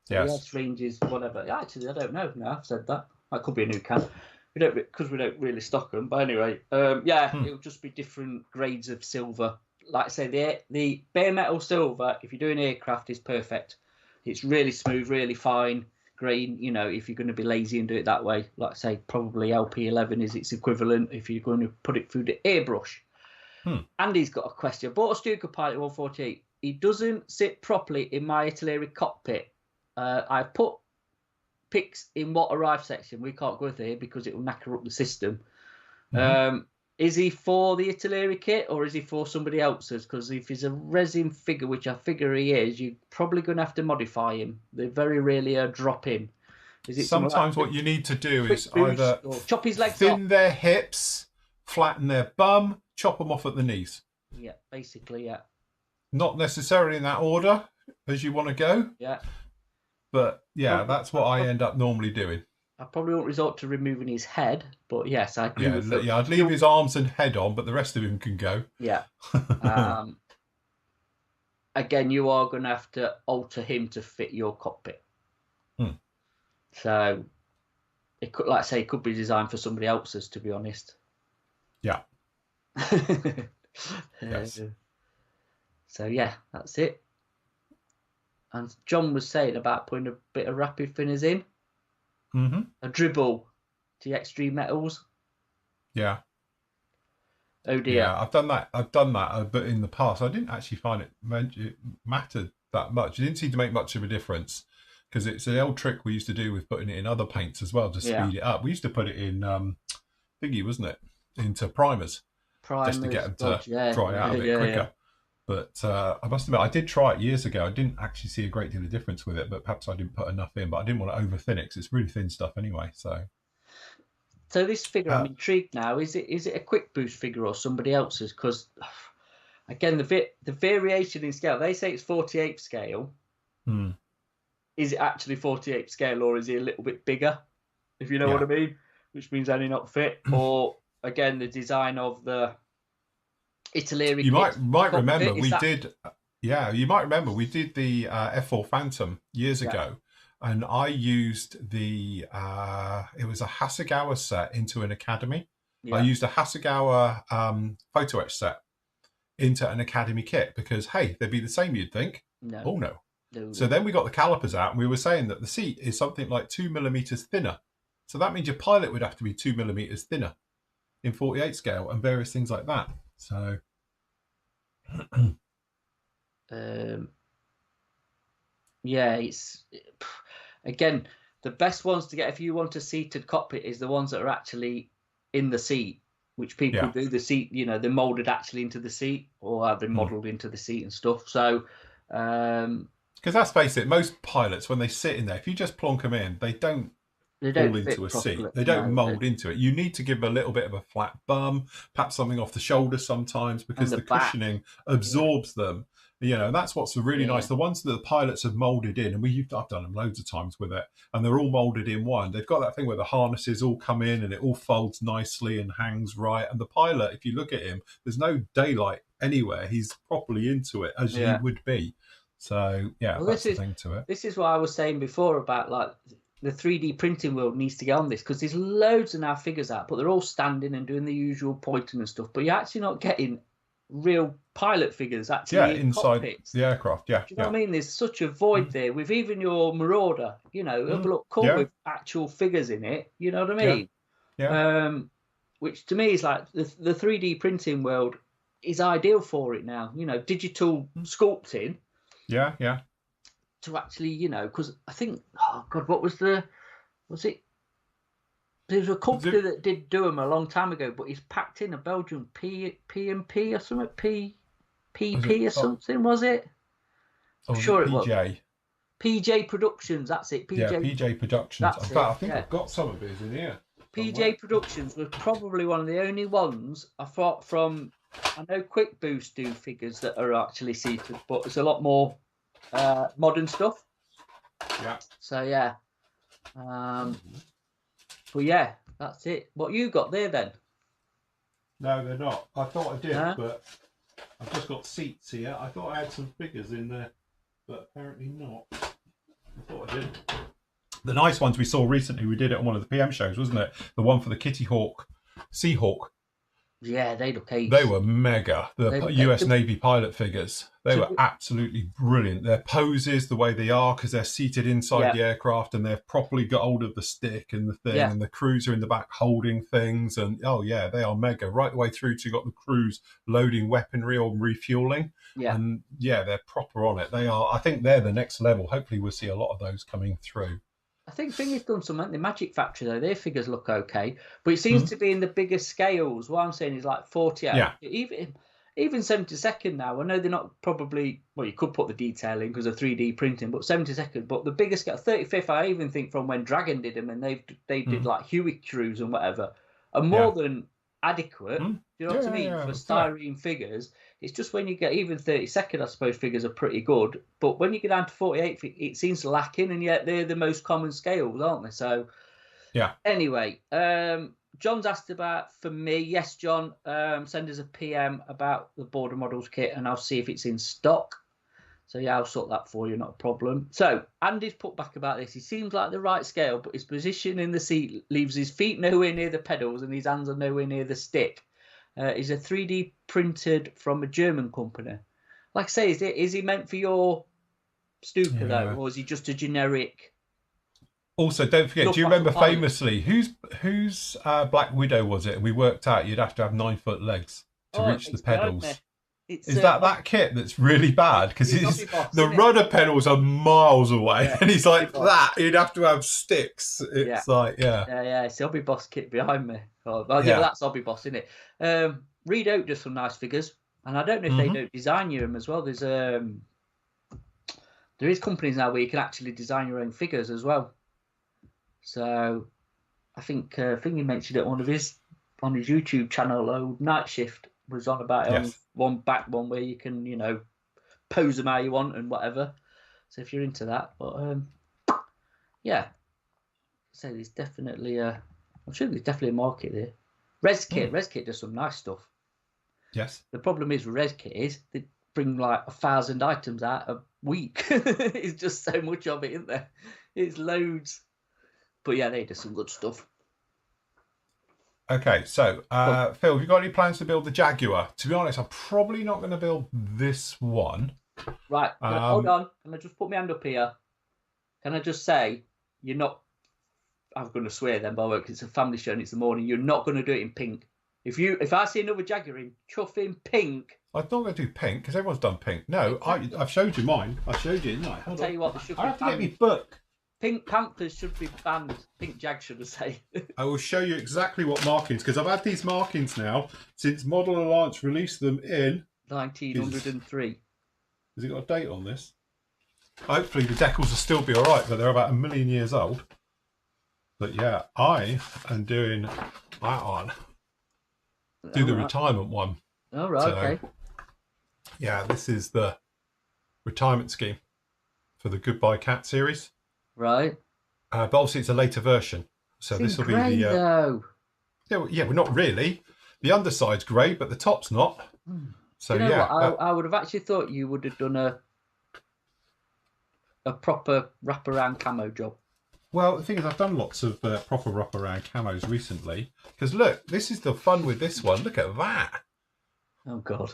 Speaker 2: So
Speaker 1: yes.
Speaker 2: The S range is whatever. Actually, I don't know. No, I've said that. That could be a new can. We don't really stock them. But anyway, it'll just be different grades of silver. Like I say, the bare metal silver, if you're doing aircraft, is perfect. It's really smooth, really fine grain. If you're going to be lazy and do it that way, like I say, probably LP11 is its equivalent if you're going to put it through the airbrush. Andy's got a question. I bought a Stuka Pilot 148. He doesn't sit properly in my artillery cockpit. I put picks in what arrive section. We can't go there because it will knacker up the system.
Speaker 1: Mhm.
Speaker 2: Is he for the Italeri kit or is he for somebody else's? Because if he's a resin figure, which I figure he is, you're probably going to have to modify him. They very rarely drop in. Is it something
Speaker 1: Sometimes
Speaker 2: like
Speaker 1: what you need to do
Speaker 2: quick
Speaker 1: is
Speaker 2: boost
Speaker 1: either
Speaker 2: or chop his legs
Speaker 1: thin
Speaker 2: off?
Speaker 1: their hips, flatten their bum, chop them off at the knees.
Speaker 2: Yeah, basically, yeah.
Speaker 1: Not necessarily in that order as you want to go,
Speaker 2: Yeah.
Speaker 1: but yeah,
Speaker 2: Probably-
Speaker 1: that's what I end up normally doing.
Speaker 2: I probably won't resort to removing his head, but yes, I agree
Speaker 1: Yeah,
Speaker 2: with that.
Speaker 1: yeah, I'd leave his arms and head on, but the rest of him can go.
Speaker 2: Yeah. Again, you are going to have to alter him to fit your cockpit.
Speaker 1: Hmm.
Speaker 2: So it could, like I say, it could be designed for somebody else's, to be honest.
Speaker 1: Yeah. Yes.
Speaker 2: So yeah, that's it. And John was saying about putting a bit of rapid thinners in,
Speaker 1: Mm-hmm.
Speaker 2: a dribble to the extreme metals.
Speaker 1: Yeah.
Speaker 2: Oh dear.
Speaker 1: Yeah, I've done that, but in the past I didn't actually find it mattered that much. It didn't seem to make much of a difference because it's an old trick we used to do with putting it in other paints as well to speed it up. We used to put it in thingy, wasn't it, into primers just to get them to dry out a bit quicker. Yeah. But I must admit, I did try it years ago. I didn't actually see a great deal of difference with it, but perhaps I didn't put enough in. But I didn't want to over thin it because it's really thin stuff anyway.
Speaker 2: So this figure, I'm intrigued now. Is it a quick boost figure or somebody else's? Because again, the variation in scale. They say it's 48 scale.
Speaker 1: Hmm.
Speaker 2: Is it actually 48 scale, or is he a little bit bigger? If you know what I mean, which means only not fit. Or again, the design of the Italeri.
Speaker 1: You might remember we did. Yeah, you might remember we did the F4 Phantom years ago. And I used it was a Hasegawa set into an Academy. Yeah. I used a Hasegawa photo etch set into an Academy kit because, hey, they'd be the same, you'd think.
Speaker 2: No.
Speaker 1: Oh, no. So then we got the calipers out and we were saying that the seat is something like 2 millimeters thinner. So that means your pilot would have to be 2 millimeters thinner in 48 scale and various things like that. So...
Speaker 2: yeah, it's... Again, the best ones to get if you want a seated cockpit is the ones that are actually in the seat, which people do. The seat, they're molded actually into the seat or have been modeled into the seat and stuff. So,
Speaker 1: because let's face it, most pilots, when they sit in there, if you just plonk them in, they don't fall into a seat. They don't mold into it. You need to give them a little bit of a flat bum, perhaps something off the shoulder sometimes, because the cushioning absorbs them. And that's what's really nice. The ones that the pilots have molded in, and I've done them loads of times with it, and they're all molded in one. They've got that thing where the harnesses all come in and it all folds nicely and hangs right. And the pilot, if you look at him, there's no daylight anywhere. He's properly into it as he would be. So that's the thing to it.
Speaker 2: This is what I was saying before about like the 3D printing world needs to get on this because there's loads of now figures out, but they're all standing and doing the usual pointing and stuff. But you're actually not getting real pilot figures actually
Speaker 1: inside
Speaker 2: cockpits.
Speaker 1: the aircraft. Do
Speaker 2: you know what I mean? There's such a void there with even your Marauder. It'll look cool with actual figures in it. You know what I mean?
Speaker 1: Yeah.
Speaker 2: Which to me is like the 3D printing world is ideal for it now. Digital sculpting.
Speaker 1: Yeah.
Speaker 2: To actually, because I think, oh God, was it? There was a company that did do them a long time ago, but he's packed in a Belgian P&P or something, PP or something, was it? I'm sure it was. PJ Productions, that's it.
Speaker 1: PJ Productions. I think I've got some of these in here.
Speaker 2: PJ Productions was probably one of the only ones I thought from. I know Quick Boost do figures that are actually seated, but it's a lot more modern stuff.
Speaker 1: Yeah.
Speaker 2: So yeah. But yeah, that's it. What you got there then?
Speaker 1: No, they're not. I thought I did, but I've just got seats here. I thought I had some figures in there, but apparently not. I thought I did. The nice ones we saw recently, we did it on one of the PM shows, wasn't it? The one for the Kitty Hawk, Seahawk.
Speaker 2: Yeah, they look ace.
Speaker 1: They were mega. The US Navy pilot figures. They were absolutely brilliant. Their poses, the way they are, because they're seated inside the aircraft and they've properly got hold of the stick and the thing, and the crews are in the back holding things. And they are mega. Right the way through to got the crews loading weaponry or refueling. Yeah. And they're proper on it. They are. I think they're the next level. Hopefully we'll see a lot of those coming through.
Speaker 2: I think Thingy's done something. The Magic Factory, though, their figures look okay, but it seems to be in the bigger scales. What I'm saying is like 48.
Speaker 1: Yeah.
Speaker 2: Even 72nd now. I know they're not probably. Well, you could put the detail in because of 3D printing, but 72nd. But the bigger scale, 35th, I even think from when Dragon did them, and they did like Huey crews and whatever, are more than adequate. Do you know what I mean? For styrene figures, it's just when you get even 32nd, I suppose figures are pretty good. But when you get down to 48, it seems lacking, and yet they're the most common scales, aren't they? So,
Speaker 1: yeah.
Speaker 2: Anyway, John's asked about for me. Yes, John, send us a PM about the Border Models kit, and I'll see if it's in stock. So yeah, I'll sort that for you, not a problem. So Andy's put back about this. He seems like the right scale, but his position in the seat leaves his feet nowhere near the pedals and his hands are nowhere near the stick. He's a 3D printed from a German company. Like I say, is he meant for your Stuka though, or is he just a generic?
Speaker 1: Also, don't forget. Do you remember famously whose Black Widow was it? We worked out you'd have to have 9-foot legs to reach the pedals. Is that kit that's really bad? Because the rudder pedals are miles away, and he's like that. You'd have to have sticks. It's
Speaker 2: it's the Hobby Boss kit behind me. But that's Hobby Boss, isn't it? Reed Oak does some nice figures, and I don't know if they don't design them as well. There is companies now where you can actually design your own figures as well. So I think Thingy mentioned it on his YouTube channel. Old Night Shift was on about it on one where you can, pose them how you want and whatever. So if you're into that, but so there's definitely I'm sure there's definitely a market there. ResKit does some nice stuff.
Speaker 1: Yes.
Speaker 2: The problem is with ResKit is they bring like 1,000 items out a week. It's just so much of it, isn't there? It's loads. But yeah, they do some good stuff.
Speaker 1: Okay, so Phil, have you got any plans to build the Jaguar? To be honest, I'm probably not going to build this one.
Speaker 2: Right, hold on. Can I just put my hand up here? Can I just say, you're not... I'm going to swear then, by the way, because it's a family show and it's the morning. You're not going to do it in pink. If I see another Jaguar in chuffing pink...
Speaker 1: I'm not going to do pink, because everyone's done pink. No, I've showed you mine. I showed you, didn't I?
Speaker 2: I'll tell you what,
Speaker 1: I have to get me book.
Speaker 2: Pink Panthers should be banned. Pink Jag, should I say.
Speaker 1: I will show you exactly what markings, because I've had these markings now since Model Alliance released them in...
Speaker 2: 1903.
Speaker 1: Has it got a date on this? Hopefully the decals will still be all right, but they're about 1 million years old. But yeah, I am doing that one. Do the retirement one.
Speaker 2: All right, okay.
Speaker 1: Yeah, this is the retirement scheme for the Goodbye Cat series.
Speaker 2: Right.
Speaker 1: But obviously it's a later version. So this will be the...
Speaker 2: though.
Speaker 1: Yeah, well, not really. The underside's grey, but the top's not. So
Speaker 2: you know what? I would have actually thought you would have done a proper wraparound camo job.
Speaker 1: Well, the thing is, I've done lots of proper wraparound camos recently. Because look, this is the fun with this one. Look at that.
Speaker 2: Oh, God.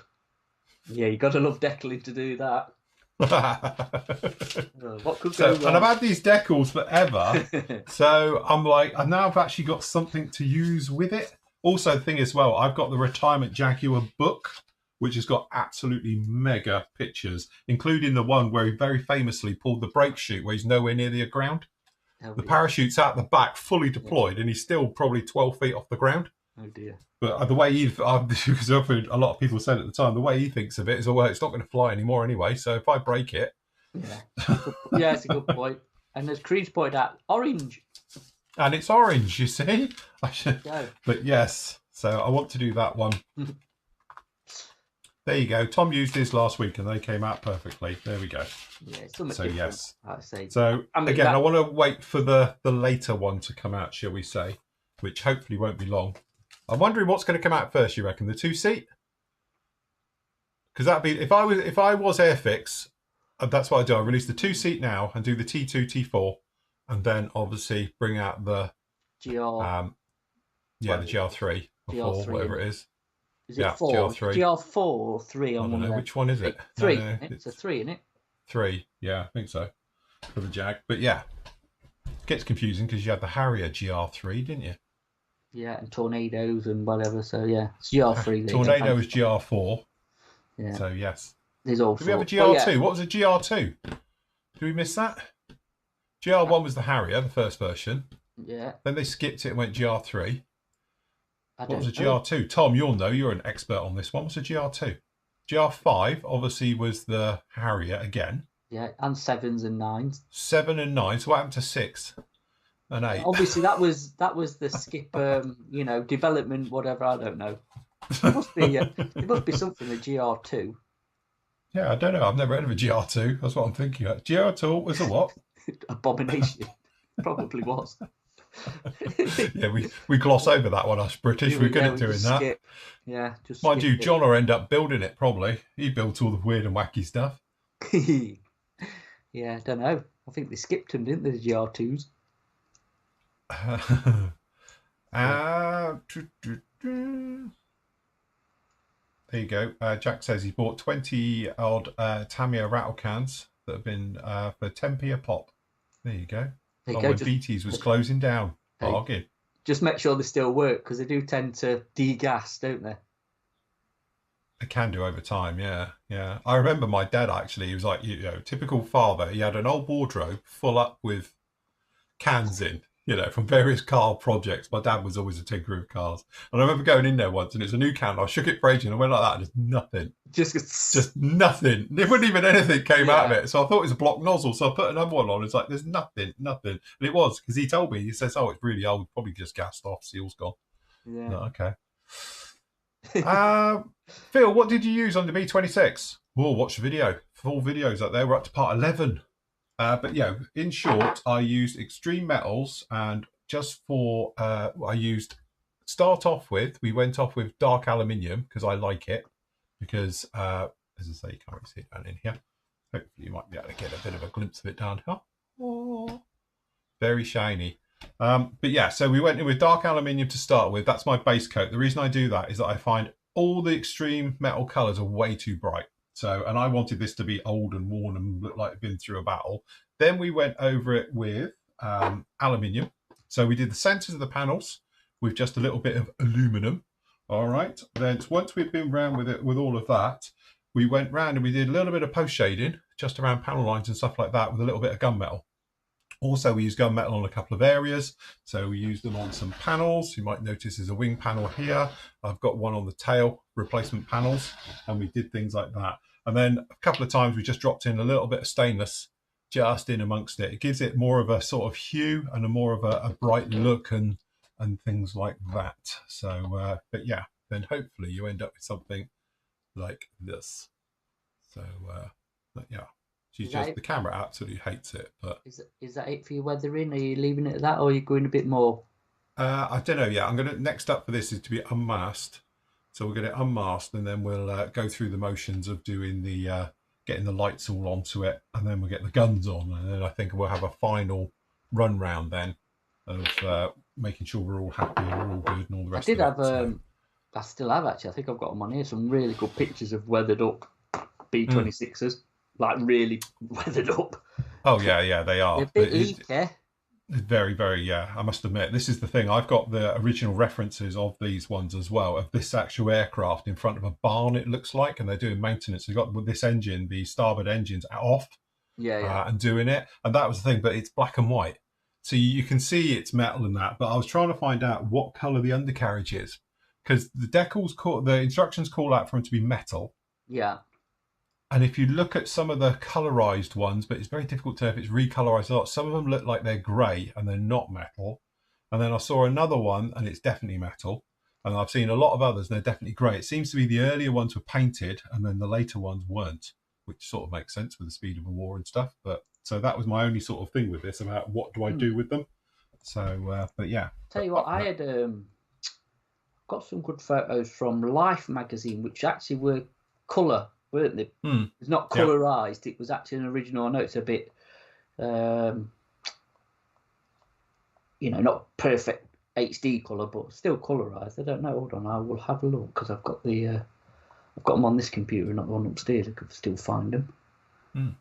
Speaker 2: Yeah, you got to love decaling to do that. What could go wrong?
Speaker 1: And I've had these decals forever. So I'm like, and now I've actually got something to use with it. Also, the thing as well, I've got the Retirement Jaguar book, which has got absolutely mega pictures, including the one where he very famously pulled the brake chute where he's nowhere near the ground. The parachute's out the back, fully deployed, and he's still probably 12 feet off the ground.
Speaker 2: Oh, dear.
Speaker 1: But the way because a lot of people said at the time, the way he thinks of it is, well, it's not going to fly anymore anyway, so if I break it...
Speaker 2: Yeah, it's a good point. And as Creed's pointed out, orange.
Speaker 1: And it's orange, you see? But yes, so I want to do that one. There you go. Tom used his last week and they came out perfectly. There we go.
Speaker 2: Yeah, it's so
Speaker 1: yes.
Speaker 2: I say.
Speaker 1: So again, I want to wait for the later one to come out, shall we say, which hopefully won't be long. I'm wondering what's going to come out first, you reckon? The 2-seat? Because that'd be if I was Airfix, that's what I do. I release the 2-seat now and do the T2, T4, and then obviously bring out the
Speaker 2: GR.
Speaker 1: The GR3 or
Speaker 2: GR3,
Speaker 1: 4, whatever it is.
Speaker 2: Is it 4?
Speaker 1: GR3.
Speaker 2: GR4 or 3 on one of them?
Speaker 1: Which one is it?
Speaker 2: 3. No, it's a 3, isn't it?
Speaker 1: 3. Yeah, I think so. For the Jag. But yeah, it gets confusing because you had the Harrier GR3, didn't you?
Speaker 2: Yeah, and Tornadoes and whatever. So yeah, it's GR3.
Speaker 1: Tornado was GR4.
Speaker 2: Yeah.
Speaker 1: So yes.
Speaker 2: There's all.
Speaker 1: Did we have a GR2? What was a GR2? Did we miss that? GR1 was the Harrier, the first version.
Speaker 2: Yeah.
Speaker 1: Then they skipped it and went GR3. What was a
Speaker 2: know.
Speaker 1: GR2? Tom, you'll know. You're an expert on this one. What's a GR2? GR5 obviously was the Harrier again.
Speaker 2: Yeah, and 7s and 9s.
Speaker 1: 7 and 9. So what happened to 6 and 8?
Speaker 2: Obviously, that was the skip. Development, whatever. I don't know. There must be something a GR2.
Speaker 1: Yeah, I don't know. I've never heard of a GR2. That's what I'm thinking of. GR2 was a what?
Speaker 2: Abomination. Probably was.
Speaker 1: Yeah, we gloss over that one, us British. We're good at doing that.
Speaker 2: Skip. Yeah, just
Speaker 1: mind you, John will end up building it probably. He built all the weird and wacky stuff.
Speaker 2: Yeah, I don't know. I think they skipped them, didn't they, the GR2s?
Speaker 1: There you go. Jack says he bought 20 odd Tamiya rattle cans that have been for 10p a pop. There you go. When BT's was closing down. Bargain.
Speaker 2: Just make sure they still work, because they do tend to degas, don't they?
Speaker 1: They can do over time, yeah. I remember my dad actually, he was like, typical father. He had an old wardrobe full up with cans in, from various car projects. My dad was always a tinkerer of cars. And I remember going in there once and it's a new can. I shook it for ages and I went like that and just nothing. Just nothing. There wasn't even anything came out of it. So I thought it was a block nozzle. So I put another one on. It's like, there's nothing. And it was, because he told me, he says, oh, it's really old. Probably just gassed off. Seal's gone.
Speaker 2: Yeah.
Speaker 1: No, okay. Phil, what did you use on the B26? Well, watch the video. Full videos up there. We're up to part 11. But in short, I used Extreme Metals, and just for we went off with dark aluminium because I like it. Because as I say, you can't really see it down in here. Hopefully, you might be able to get a bit of a glimpse of it down here. Oh, very shiny. So we went in with dark aluminium to start with. That's my base coat. The reason I do that is that I find all the extreme metal colours are way too bright. And I wanted this to be old and worn and look like it'd been through a battle. Then we went over it with aluminium. So we did the centres of the panels with just a little bit of aluminum. All right. Then once we've been round with it, with all of that, we went round and we did a little bit of post shading just around panel lines and stuff like that with a little bit of gunmetal. Also, we used gunmetal on a couple of areas. So we used them on some panels. You might notice there's a wing panel here. I've got one on the tail, replacement panels, and we did things like that. And then a couple of times we just dropped in a little bit of stainless just in amongst it. It gives it more of a sort of hue and a more of a bright look and things like that. So, then hopefully you end up with something like this. So, the camera absolutely hates it. But
Speaker 2: is that it for your weathering? Are you leaving it at that, or are you going a bit more?
Speaker 1: I don't know. Yeah, I'm gonna. Next up for this is to be unmasked. So we'll get it unmasked, and then we'll go through the motions of doing the getting the lights all onto it, and then we'll get the guns on, and then I think we'll have a final run round then of making sure we're all happy and we're all good and all the rest.
Speaker 2: I still have actually. I think I've got them on here. Some really good pictures of weathered up B26s. Like really weathered up.
Speaker 1: Oh yeah, they are.
Speaker 2: They're a bit leaky.
Speaker 1: Very, very, yeah. I must admit, this is the thing. I've got the original references of these ones as well, of this actual aircraft in front of a barn, it looks like, and they're doing maintenance. They've got this engine, the starboard engine's off, and doing it. And that was the thing, but it's black and white. So you can see it's metal and that, but I was trying to find out what colour the undercarriage is, because the instructions call out for them to be metal.
Speaker 2: Yeah.
Speaker 1: And if you look at some of the colorized ones, but it's very difficult to know if it's recolorized or not. Some of them look like they're grey and they're not metal. And then I saw another one and it's definitely metal. And I've seen a lot of others and they're definitely grey. It seems to be the earlier ones were painted and then the later ones weren't, which sort of makes sense with the speed of a war and stuff. But so that was my only sort of thing with this about what do I do with them. So, but yeah.
Speaker 2: Tell you what, I had got some good photos from Life magazine, which actually were colour. Weren't they? It's not colorized. It was actually an original. I know it's a bit, not perfect HD color, but still colorized. I don't know. Hold on, I will have a look because I've got them on this computer, not the one upstairs. I could still find them.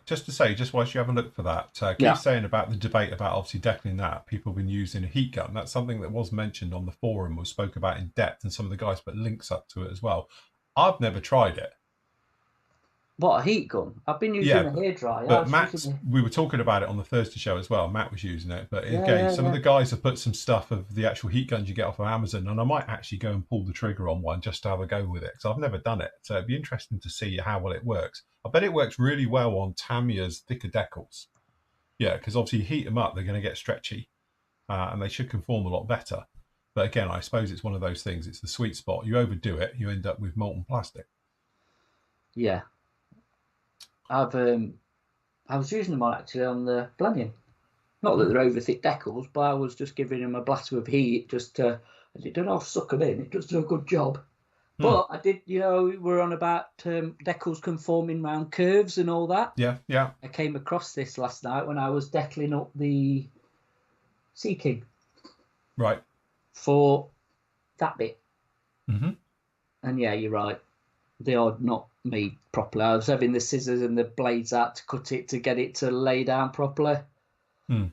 Speaker 1: Just to say, just whilst you have a look for that, keep saying about the debate about obviously deafening that people have been using a heat gun. That's something that was mentioned on the forum, was spoke about in depth, and some of the guys put links up to it as well. I've never tried it.
Speaker 2: What, a heat gun? I've been using
Speaker 1: Yeah,
Speaker 2: a hairdryer.
Speaker 1: but Matt's, we were talking about it on the Thursday show as well. Matt was using it, but again, some of the guys have put some stuff of the actual heat guns you get off of Amazon, and I might actually go and pull the trigger on one just to have a go with it, because I've never done it. So it'd be interesting to see how well it works. I bet it works really well on Tamiya's thicker decals. Yeah, because obviously you heat them up, they're going to get stretchy, and they should conform a lot better. But again, I suppose it's one of those things. It's the sweet spot. You overdo it, you end up with molten plastic.
Speaker 2: Yeah. I was using them actually on the Blenheim. Not that they're over thick decals, but I was just giving them a blast with heat just to, and it don't half suck them in. It does do a good job. But I did, we're on about decals conforming round curves and all that.
Speaker 1: Yeah, yeah.
Speaker 2: I came across this last night when I was decaling up the Sea King.
Speaker 1: Right.
Speaker 2: For that bit.
Speaker 1: Mm-hmm.
Speaker 2: And yeah, you're right. They are not made properly. I was having the scissors and the blades out to cut it to get it to lay down properly. It's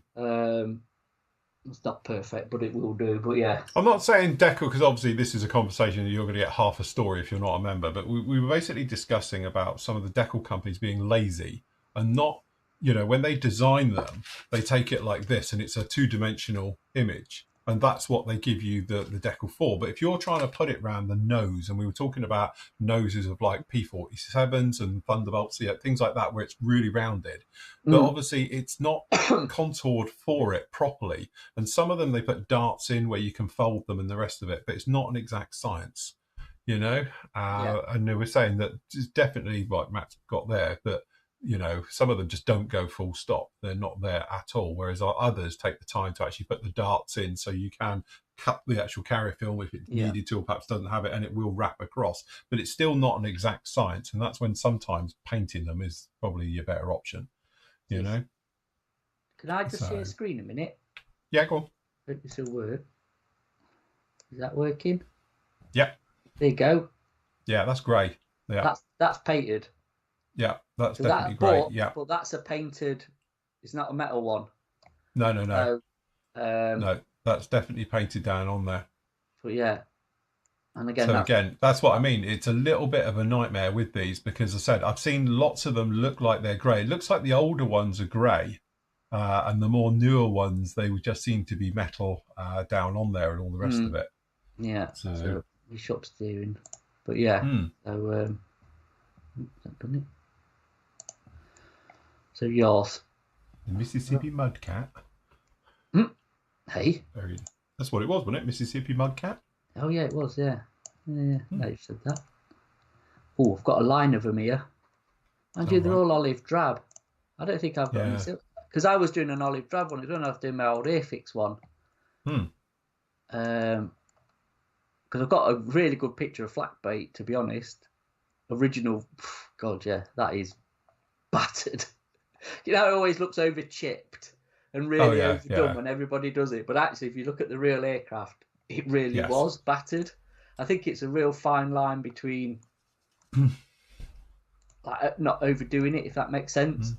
Speaker 2: not perfect, but it will do. But yeah,
Speaker 1: I'm not saying decal because obviously this is a conversation that you're going to get half a story if you're not a member. But we were basically discussing about some of the decal companies being lazy and not, when they design them, they take it like this and it's a two-dimensional image. And that's what they give you the decal for. But if you're trying to put it around the nose, and we were talking about noses of like P47s and Thunderbolts, things like that, where it's really rounded. But obviously it's not contoured for it properly. And some of them, they put darts in where you can fold them and the rest of it. But it's not an exact science, And they were saying that it's definitely, like Matt's got there, that some of them just don't go full stop. They're not there at all. Whereas others take the time to actually put the darts in so you can cut the actual carrier film if it's needed to, or perhaps doesn't have it, and it will wrap across. But it's still not an exact science. And that's when sometimes painting them is probably your better option, Can
Speaker 2: I just share screen a minute?
Speaker 1: Yeah, go on.
Speaker 2: Hope this will work. Is that working?
Speaker 1: Yeah.
Speaker 2: There you go.
Speaker 1: Yeah, that's grey. Yeah.
Speaker 2: That's painted.
Speaker 1: Yeah, that's definitely great. Yeah,
Speaker 2: but that's a painted. It's not a metal one.
Speaker 1: No.
Speaker 2: No,
Speaker 1: that's definitely painted down on there.
Speaker 2: But yeah, and again,
Speaker 1: that's what I mean. It's a little bit of a nightmare with these because, as I said, I've seen lots of them look like they're grey. It looks like the older ones are grey, and the more newer ones they would just seem to be metal down on there and all the rest of it.
Speaker 2: Yeah. So we shop steering, but yeah. So that done it. So yours.
Speaker 1: The Mississippi Mudcat.
Speaker 2: Hey.
Speaker 1: That's what it was, wasn't it? Mississippi Mudcat?
Speaker 2: Oh, yeah, it was, yeah. Yeah, no, you said that. Oh, I've got a line of them here. And they're all olive drab. I don't think I've got any silk. Because I was doing an olive drab one. I don't have to do my old Airfix one. Because I've got a really good picture of Flatbait, to be honest. Original. God, yeah, that is battered. It always looks over chipped and really overdone when everybody does it. But actually, if you look at the real aircraft, it really was battered. I think it's a real fine line between not overdoing it, if that makes sense.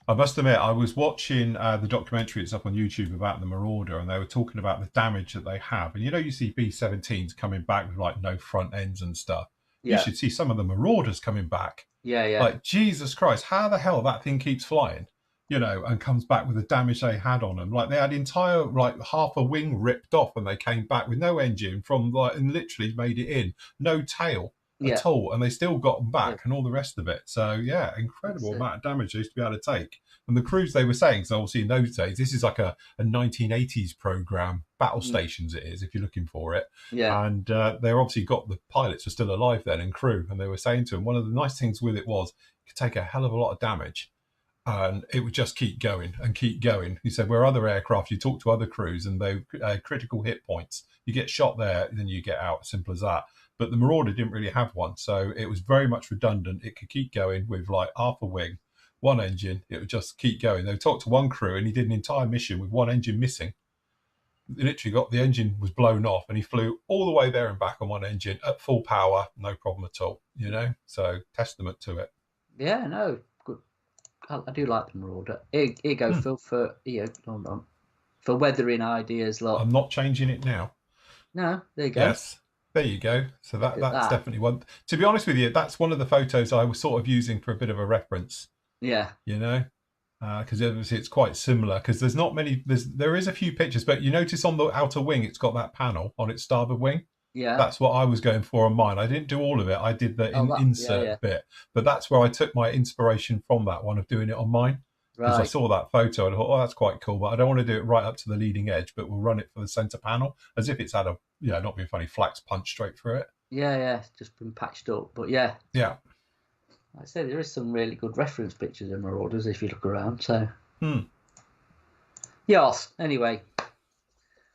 Speaker 1: I must admit, I was watching the documentary that's up on YouTube about the Marauder, and they were talking about the damage that they have. And you see B-17s coming back with like no front ends and stuff. You should see some of the Marauders coming back.
Speaker 2: Yeah.
Speaker 1: Like, Jesus Christ, how the hell that thing keeps flying, and comes back with the damage they had on them. Like, they had entire, half a wing ripped off when they came back with no engine and literally made it in. No tail at all. And they still got them back and all the rest of it. So, yeah, incredible amount of damage they used to be able to take. And the crews they were saying, so obviously in those days, this is like a 1980s program, Battle Stations it is, if you're looking for it.
Speaker 2: Yeah.
Speaker 1: And they're obviously the pilots were still alive then and crew. And they were saying to him, one of the nice things with it was it could take a hell of a lot of damage. And it would just keep going and keep going. He said, where other aircraft, you talk to other crews and they critical hit points. You get shot there, then you get out, simple as that. But the Marauder didn't really have one. So it was very much redundant. It could keep going with half a wing, one engine. It would just keep going. They talked to one crew and he did an entire mission with one engine missing. He literally the engine was blown off and he flew all the way there and back on one engine at full power, no problem at all, So testament to it.
Speaker 2: Yeah, no, good. I do like the Marauder. Here you go, Phil, for hold on. For weathering ideas, lot.
Speaker 1: I'm not changing it now.
Speaker 2: No, there you go.
Speaker 1: Yes. There you go. So
Speaker 2: Look at
Speaker 1: that's
Speaker 2: that.
Speaker 1: definitely one. To be honest with you, that's one of the photos I was sort of using for a bit of a reference.
Speaker 2: Yeah,
Speaker 1: You know, because obviously it's quite similar. Because there's not many. There is a few pictures, but you notice on the outer wing, it's got that panel on its starboard wing.
Speaker 2: yeah.
Speaker 1: That's what I was going for on mine. I didn't do all of it. I did the
Speaker 2: Oh, that. Yeah, yeah.
Speaker 1: insert bit, but that's where I took my inspiration from that one of doing it on mine. Because I
Speaker 2: Right.
Speaker 1: saw that photo and I thought, oh, that's quite cool, but I don't want to do it right up to the leading edge, but we'll run it for the center panel as if it's had a, not being funny, flax punch straight through it.
Speaker 2: Yeah, yeah. It's just been patched up, but yeah.
Speaker 1: Yeah.
Speaker 2: Like I say, there is some really good reference pictures in Marauders if you look around. So. Yes. Anyway.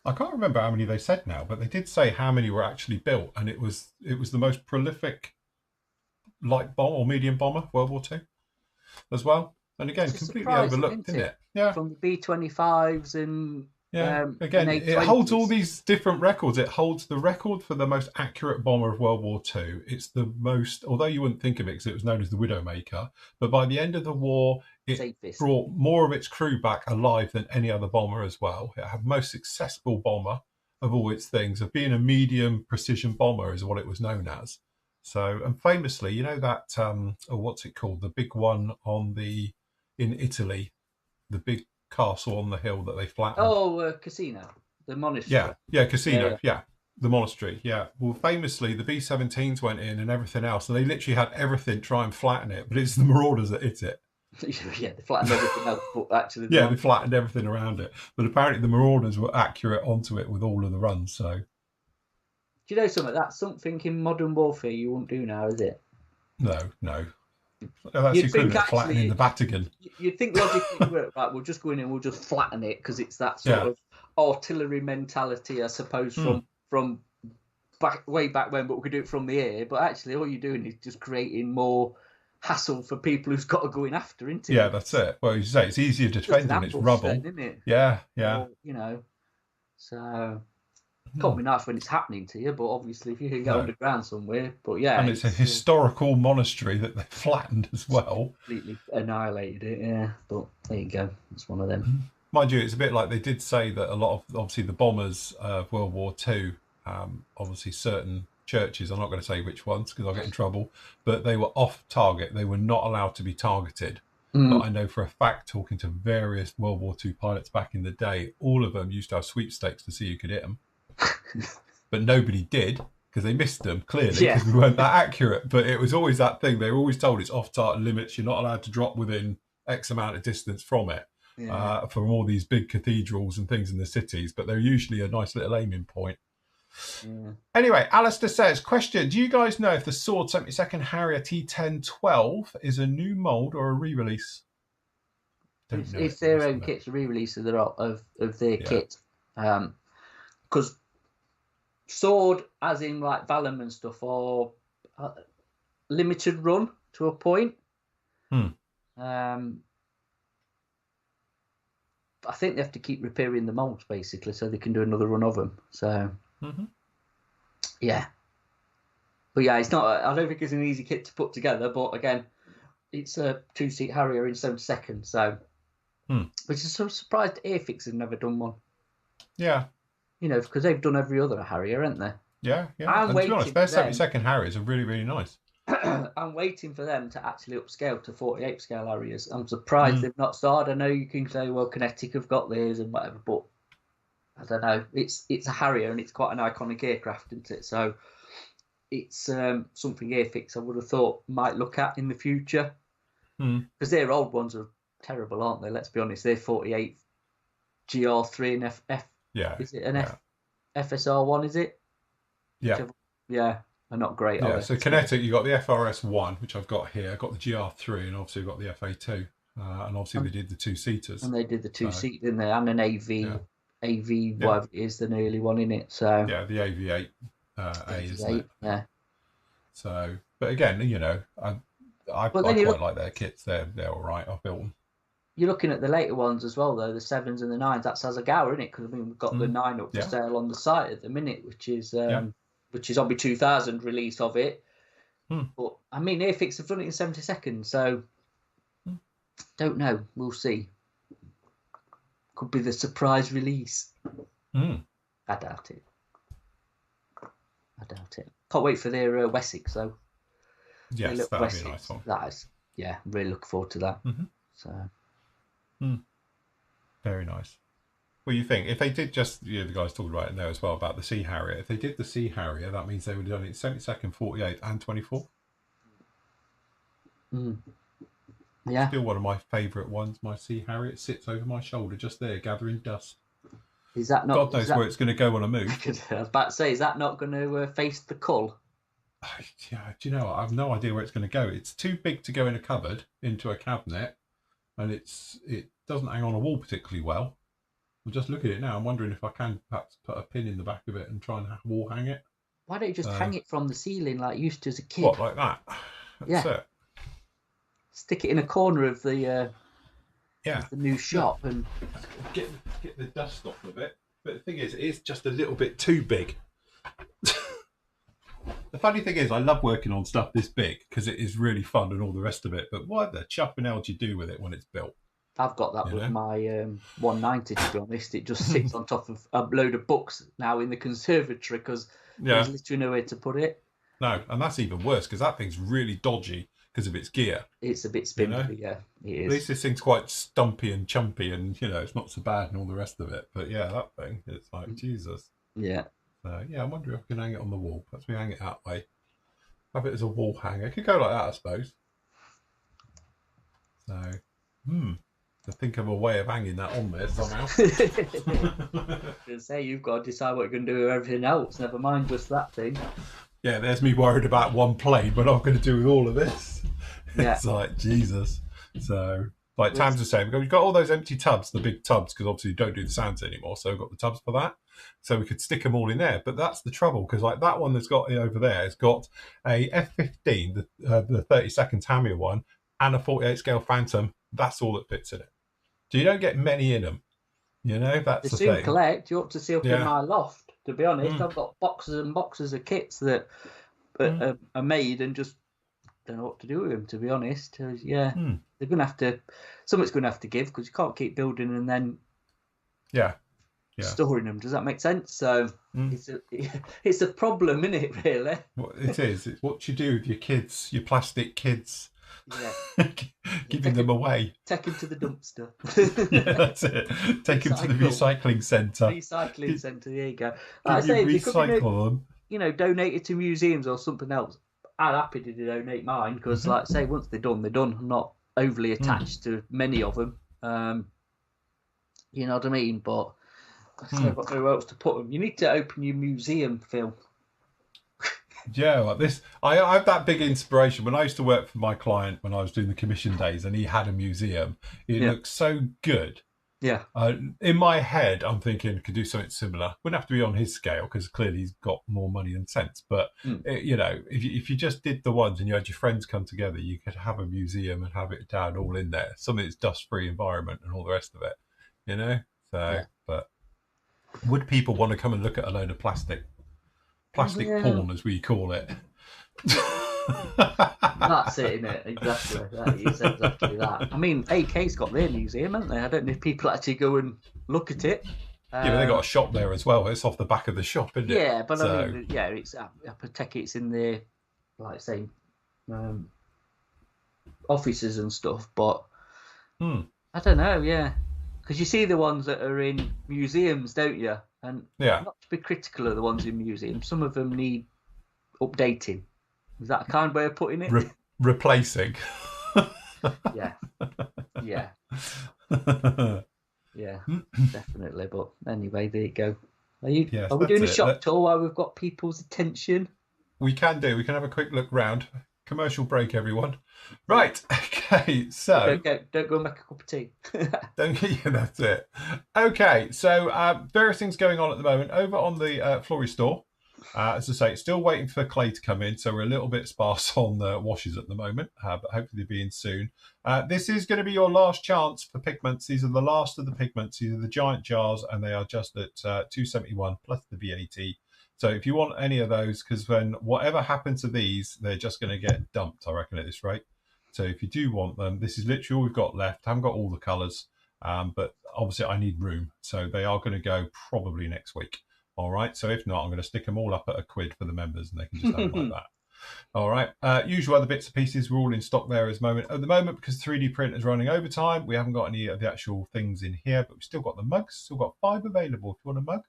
Speaker 1: I can't remember how many they said now, but they did say how many were actually built, and it was the most prolific light bomb or medium bomber World War II as well. And again, completely overlooked, isn't it? Yeah.
Speaker 2: From the B-25s and
Speaker 1: again,
Speaker 2: and
Speaker 1: it holds all these different records. It holds the record for the most accurate bomber of World War II. It's the most, although you wouldn't think of it because it was known as the Widowmaker, but by the end of the war, it
Speaker 2: safest.
Speaker 1: Brought more of its crew back alive than any other bomber as well. It had the most successful bomber of all its things, of being a medium precision bomber is what it was known as. So, and famously, you know that, what's it called? The big one in Italy, the big castle on the hill that they flattened.
Speaker 2: Oh, Casino, the monastery.
Speaker 1: Yeah, Casino, yeah. The monastery, yeah. Well, famously, the B-17s went in and everything else, and they literally had everything try and flatten it, but it's the Marauders that hit it.
Speaker 2: Yeah, they flattened everything else, but actually...
Speaker 1: Yeah, they flattened everything around it. But apparently the Marauders were accurate onto it with all of the runs, so...
Speaker 2: Do you know something? That's something in modern warfare you won't do now, is it?
Speaker 1: No. That's equivalent to flattening the Vatican.
Speaker 2: You'd think logically, right, we'll just go in and we'll just flatten it, because it's that sort of artillery mentality, I suppose, from way back when, but we could do it from the air. But actually, all you're doing is just creating more hassle for people who's got to go in after, isn't it?
Speaker 1: Yeah, that's it. Well, you say it's easier to defend when it's rubble.
Speaker 2: Isn't it?
Speaker 1: Yeah.
Speaker 2: Or, so it can't be nice when it's happening to you, but obviously if you can go underground somewhere, but yeah.
Speaker 1: And it's a historical monastery that they flattened as well.
Speaker 2: Completely annihilated it, yeah. But there you go. It's one of them.
Speaker 1: Mind you, it's a bit like they did say that a lot of, obviously, the bombers of World War II, obviously certain churches, I'm not going to say which ones because I'll get in trouble, but they were off target. They were not allowed to be targeted. But I know for a fact, talking to various World War II pilots back in the day, all of them used to have sweepstakes to see who could hit them. But nobody did because they missed them, clearly, because we weren't that accurate. But it was always that thing. They were always told it's off target limits. You're not allowed to drop within X amount of distance from it. From all these big cathedrals and things in the cities. But they're usually a nice little aiming point. Yeah. Anyway, Alistair says, question, do you guys know if the Sword 72nd Harrier T1012 is a new mould or a re-release?
Speaker 2: It's their own kit's a re-release of their kit. Because Sword, as in like Vallum and stuff, are limited run to a point. I think they have to keep repairing the moulds, basically, so they can do another run of them. So... Yeah, but yeah, it's not. I don't think it's an easy kit to put together. But again, it's a 2-seat Harrier in 72nd, so which is so surprised Airfix have never done one.
Speaker 1: Yeah,
Speaker 2: because they've done every other Harrier, haven't they?
Speaker 1: Yeah. And to be honest, their 72nd Harriers are really, really nice.
Speaker 2: I'm waiting for them to actually upscale to 48 scale Harriers. I'm surprised they've not started. I know you can say, well, Kinetic have got theirs and whatever, but I don't know. It's a Harrier and it's quite an iconic aircraft, isn't it? So it's something Airfix I would have thought might look at in the future. Because their old ones are terrible, aren't they? Let's be honest. They're 48 GR3 and FF. Yeah. Is it an FSR1? Is it?
Speaker 1: Yeah.
Speaker 2: Yeah. They're not great.
Speaker 1: Yeah. So Kinetic, you got the FRS1, which I've got here. I've got the GR3, and obviously I've got the FA2, and obviously they did the 2-seaters.
Speaker 2: And they did the 2-seat, didn't they? And an AV. Yeah. AV, whatever it is, the early one in it. So
Speaker 1: yeah, the AV8 A, isn't it?
Speaker 2: Yeah.
Speaker 1: So, but again, I quite like their kits. They're all right. I've built them.
Speaker 2: You're looking at the later ones as well, though, the 7s and the 9s. That's Sasagawa, isn't it? Because we've got the 9 up for sale on the site at the minute, which is Zombie 2000 release of it. But I mean, Airfix have done it in 72nd, so don't know. We'll see. Could be the surprise release. I doubt it. I doubt it. Can't wait for their Wessex though. Their
Speaker 1: Yes,
Speaker 2: little
Speaker 1: that'll be a
Speaker 2: Wessex.
Speaker 1: nice one.
Speaker 2: That is, yeah, really looking forward to that.
Speaker 1: Mm-hmm.
Speaker 2: So.
Speaker 1: Very nice. What do you think? If they did just, the guys talked about it now as well about the Sea Harrier. If they did the Sea Harrier, that means they would have done it 72nd, 48, and 24.
Speaker 2: Yeah.
Speaker 1: Still one of my favourite ones. My Sea Harrier, it sits over my shoulder just there, gathering dust.
Speaker 2: Is that not?
Speaker 1: God knows where it's going to go on a move.
Speaker 2: I was about to say, is that not going to face the cull?
Speaker 1: Yeah, do you know what? I have no idea where it's going to go. It's too big to go in a cupboard, into a cabinet, and it doesn't hang on a wall particularly well. I'm just looking at it now. I'm wondering if I can perhaps put a pin in the back of it and try and wall hang it.
Speaker 2: Why don't you just hang it from the ceiling like you used to as a kid?
Speaker 1: What, like that? That's it.
Speaker 2: Stick it in a corner of the
Speaker 1: of
Speaker 2: the new shop and
Speaker 1: get the dust off of it. But the thing is, it is just a little bit too big. The funny thing is, I love working on stuff this big because it is really fun and all the rest of it. But what the chuffing hell do you do with it when it's built?
Speaker 2: I've got that with my 190, to be honest. It just sits on top of a load of books now in the conservatory because there's literally nowhere to put it.
Speaker 1: No, and that's even worse because that thing's really dodgy because of its gear.
Speaker 2: It's a bit spindly, yeah, it is.
Speaker 1: At least this thing's quite stumpy and chumpy and, it's not so bad and all the rest of it. But yeah, that thing, it's like, Jesus.
Speaker 2: Yeah.
Speaker 1: So, yeah, I'm wondering if I can hang it on the wall. Perhaps we hang it that way. Have it as a wall hanger. It could go like that, I suppose. So, to think of a way of hanging that on there somehow.
Speaker 2: I was going to say, you've got to decide what you're going to do with everything else. Never mind just that thing.
Speaker 1: Yeah, there's me worried about one plane, but I'm going to do with all of this.
Speaker 2: Yeah.
Speaker 1: It's like, Jesus. So, like Tam's the same. We've got all those empty tubs, the big tubs, because obviously you don't do the sounds anymore. So we've got the tubs for that. So we could stick them all in there. But that's the trouble, because like that one that's got over there has got a F-15, the 32nd Tamiya one, and a 48 scale Phantom. That's all that fits in it. So you don't get many in them. That's the thing.
Speaker 2: Collect. You ought to see up in my loft. To be honest, I've got boxes and boxes of kits that are made and just don't know what to do with them. To be honest, they're going to have to. Something's going to have to give because you can't keep building and then storing them. Does that make sense? So it's a problem, isn't it? Really.
Speaker 1: Well, it is. It's what you do with your kids, your plastic kids.
Speaker 2: Yeah.
Speaker 1: Giving them away.
Speaker 2: Take them to the dumpster.
Speaker 1: Yeah, that's it. Take them to the recycling centre.
Speaker 2: Recycling centre, there you go.
Speaker 1: Like I say, if you recycle them.
Speaker 2: Donate it to museums or something else. I'm happy to donate mine because, like I say, once they're done, they're done. I'm not overly attached to many of them. You know what I mean? But I've got nowhere else to put them. You need to open your museum, Phil.
Speaker 1: Yeah, like this. I have that big inspiration. When I used to work for my client, when I was doing the commission days, and he had a museum, it looked so good.
Speaker 2: Yeah.
Speaker 1: In my head, I'm thinking could do something similar. Wouldn't have to be on his scale because clearly he's got more money than sense. But if you just did the ones and you had your friends come together, you could have a museum and have it down all in there. Something that's dust-free environment and all the rest of it. So, but would people want to come and look at a load of plastic porn, as we call it?
Speaker 2: That's it, isn't it? Exactly. That is exactly that. I mean, AK's got their museum, haven't they? I don't know if people actually go and look at it.
Speaker 1: Yeah, but they got a shop there as well. It's off the back of the shop, isn't it?
Speaker 2: Yeah, but I mean, it's I take it's in their, like say, offices and stuff. But I don't know. Yeah, because you see the ones that are in museums, don't you? And not to be critical of the ones in museums, some of them need updating. Is that a kind way of putting it?
Speaker 1: Replacing.
Speaker 2: Yeah, definitely. But anyway, there you go. Are we doing a shop tour while we've got people's attention?
Speaker 1: We can do. We can have a quick look round. Commercial break, everyone. Right. Okay. So
Speaker 2: don't go and make a cup of tea.
Speaker 1: That's it. Okay. So various things going on at the moment over on the Flory store. As I say, it's still waiting for clay to come in, so we're a little bit sparse on the washes at the moment, but hopefully they'll be in soon. This is going to be your last chance for pigments. These are the last of the pigments. These are the giant jars, and they are just at $271 plus the VAT. So if you want any of those, because when whatever happens to these, they're just going to get dumped, I reckon, at this rate. So if you do want them, this is literally all we've got left. I haven't got all the colours, but obviously I need room. So they are going to go probably next week. All right. So if not, I'm going to stick them all up at £1 for the members, and they can just have them like that. All right. Usual other bits and pieces were all in stock there at the moment, because 3D print is running overtime. We haven't got any of the actual things in here, but we've still got the mugs. Still got 5 available if you want a mug.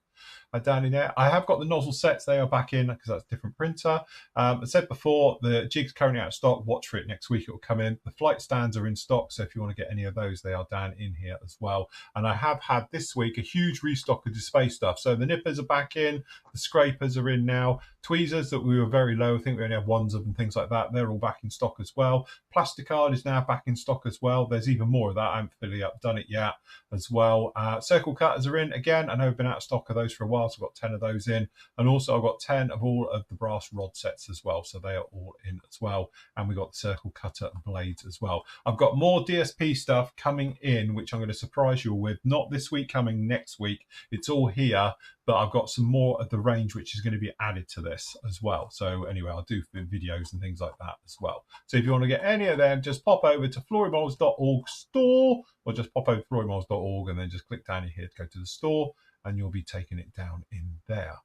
Speaker 1: Down in there. I have got the nozzle sets. They are back in because that's a different printer. I said before, the jig's currently out of stock. Watch for it next week. It will come in. The flight stands are in stock, so if you want to get any of those, they are down in here as well. And I have had this week a huge restock of display stuff. So the nippers are back in. The scrapers are in now. Tweezers that we were very low. I think we only have ones of them, things like that. They're all back in stock as well. Plasticard is now back in stock as well. There's even more of that. I haven't fully done it yet as well. Circle cutters are in again. I know we've been out of stock of those for a while, so I've got 10 of those in. And also I've got 10 of all of the brass rod sets as well, so they are all in as well. And we've got the circle cutter blades as well. I've got more DSP stuff coming in, which I'm going to surprise you all with. Not this week, coming next week. It's all here, but I've got some more of the range which is going to be added to this as well. So anyway, I'll do videos and things like that as well. So if you want to get any of them, just pop over to florymodels.org store, or just pop over to florymodels.org and then just click down here to go to the store, and you'll be taking it down in there.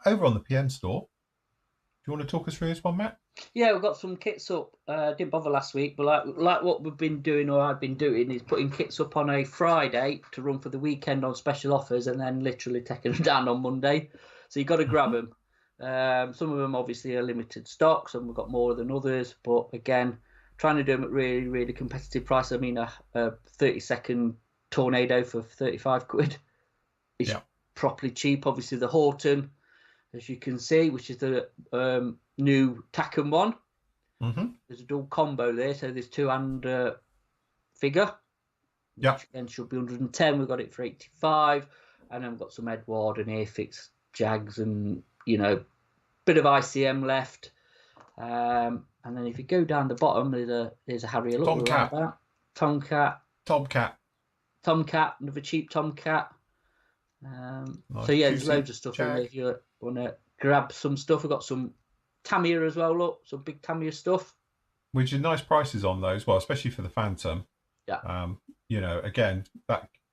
Speaker 1: Over on the PM store, do you want to talk us through this one, Matt?
Speaker 2: Yeah, we've got some kits up. Didn't bother last week, but like what we've been doing, or I've been doing, is putting kits up on a Friday to run for the weekend on special offers, and then literally taking them down on Monday. So you've got to grab them. Some of them obviously are limited stock, some we've got more than others, but again, trying to do them at really, really competitive price. I mean, a 30-second Tornado for £35 is properly cheap. Obviously, the Horton, as you can see, which is the new Taken one. There's a dual combo there, so there's 2-hand figure.
Speaker 1: Yeah.
Speaker 2: Which again should be 110. We've got it for 85, and then we've got some Edward and Airfix Jags, and bit of ICM left. And then if you go down the bottom, there's a Harrier. Tomcat, another cheap Tomcat.
Speaker 1: Nice.
Speaker 2: So yeah, there's loads of stuff in there if you want to grab some stuff. We've got some Tamiya as well, look, some big Tamiya stuff.
Speaker 1: Which are nice prices on those, well, especially for the Phantom.
Speaker 2: Yeah.
Speaker 1: Again,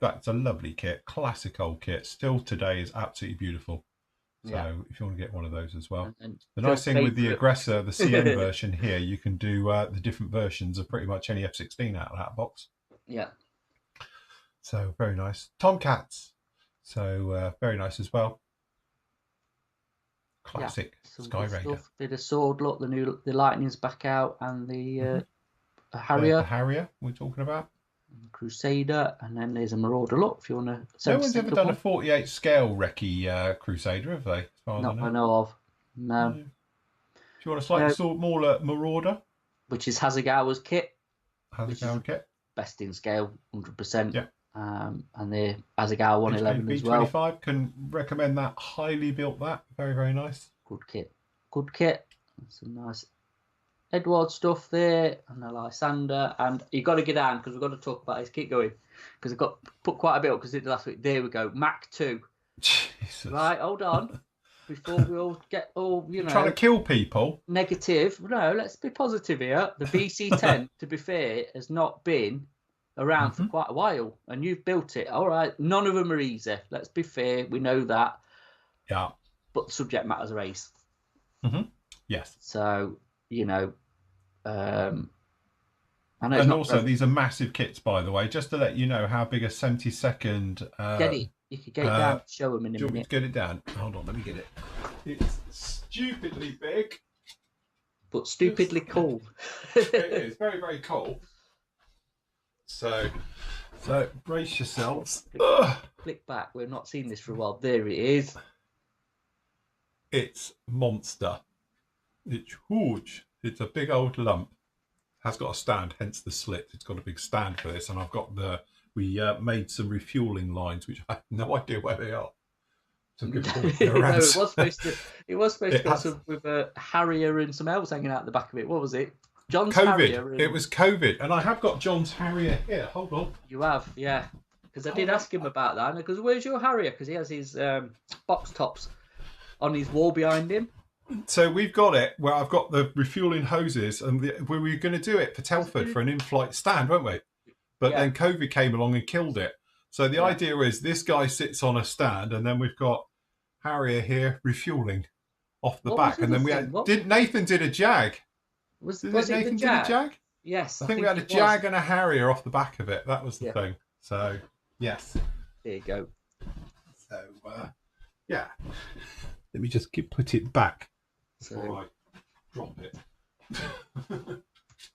Speaker 1: that's a lovely kit, classic old kit. Still today is absolutely beautiful. So if you want to get one of those as well. And the nice thing with the Aggressor, the CN version here, you can do the different versions of pretty much any F-16 out of that box. Yeah. So very nice. Tomcats. So very nice as well. Classic Sky Raider.
Speaker 2: Bit of sword, look, the Lightning's back out, and the Harrier.
Speaker 1: The Harrier we're talking about.
Speaker 2: Crusader, and then there's a Marauder. Look, if you want to.
Speaker 1: No one's ever done a 48 scale recce Crusader, have they?
Speaker 2: Not I know of. No.
Speaker 1: Do you want a slightly smaller Marauder?
Speaker 2: Which is Hasegawa's kit.
Speaker 1: Hasegawa kit.
Speaker 2: Best in scale, 100%.
Speaker 1: Yeah.
Speaker 2: And the Hasegawa 111 as well.
Speaker 1: B25, can recommend that. Highly built that. Very, very nice.
Speaker 2: Good kit. Some nice Edward stuff there, and a Lysander, and you've got to get down because we've got to talk about this. Keep going because I've got put quite a bit up because it did last week. There we go, Mach 2.
Speaker 1: Jesus.
Speaker 2: Right, hold on. Before we all get all
Speaker 1: trying to kill people.
Speaker 2: Negative. No, let's be positive here. The BC10, to be fair, has not been around for quite a while, and you've built it. All right, none of them are easy. Let's be fair. We know that.
Speaker 1: Yeah.
Speaker 2: But the subject matter's a race.
Speaker 1: Yes.
Speaker 2: So.
Speaker 1: And also these are massive kits, by the way, just to let you know how big a 72nd
Speaker 2: get it. You could get it down, show them in a minute.
Speaker 1: Want to get it down? Hold on, let me get it. It's stupidly big,
Speaker 2: but stupidly cool.
Speaker 1: It is very, very cool. So brace yourselves.
Speaker 2: Click back. We've not seen this for a while. There it is.
Speaker 1: It's monster. It's huge. It's a big old lump. Has got a stand, hence the slit. It's got a big stand for this, and I've got we made some refueling lines, which I have no idea where they are. So
Speaker 2: no, it was supposed to go with a Harrier and some else hanging out the back of it. What was it? John's
Speaker 1: COVID.
Speaker 2: Harrier.
Speaker 1: It was COVID, and I have got John's Harrier here. Hold on.
Speaker 2: You have, yeah. Because I did ask him about that, and I goes, "Where's your Harrier?" Because he has his box tops on his wall behind him.
Speaker 1: So we've got it where I've got the refueling hoses, and we were going to do it for Telford for an in-flight stand, weren't we? But then COVID came along and killed it. So the idea is this guy sits on a stand, and then we've got Harrier here refueling off the
Speaker 2: What was
Speaker 1: back,
Speaker 2: the
Speaker 1: and then
Speaker 2: other
Speaker 1: we
Speaker 2: thing?
Speaker 1: had
Speaker 2: What
Speaker 1: Nathan did a Jag.
Speaker 2: was
Speaker 1: Did
Speaker 2: it? The
Speaker 1: Nathan did a
Speaker 2: Jag?
Speaker 1: Jag?
Speaker 2: Yes,
Speaker 1: I think we had a
Speaker 2: it was.
Speaker 1: Jag and a Harrier off the back of it. That was the
Speaker 2: Yeah.
Speaker 1: thing. So yes.
Speaker 2: There you go.
Speaker 1: So yeah. Let me just put it back before
Speaker 2: So,
Speaker 1: I drop it.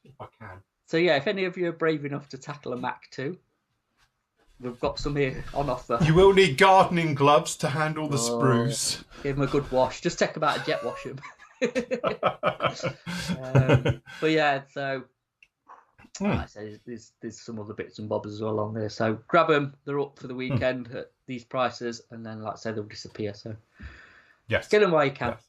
Speaker 1: If I can.
Speaker 2: so yeah, if any of you are brave enough to tackle a Mac 2, we've got some here on offer.
Speaker 1: You will need gardening gloves to handle the
Speaker 2: Oh.
Speaker 1: sprues.
Speaker 2: Give them a good wash. Just take them out and jet wash them. But yeah, so like I say, there's some other bits and bobs as well on there. So grab them. They're up for the weekend at these prices, and then, like I say, they'll disappear. So
Speaker 1: Yes.
Speaker 2: get them while you can.
Speaker 1: Yes,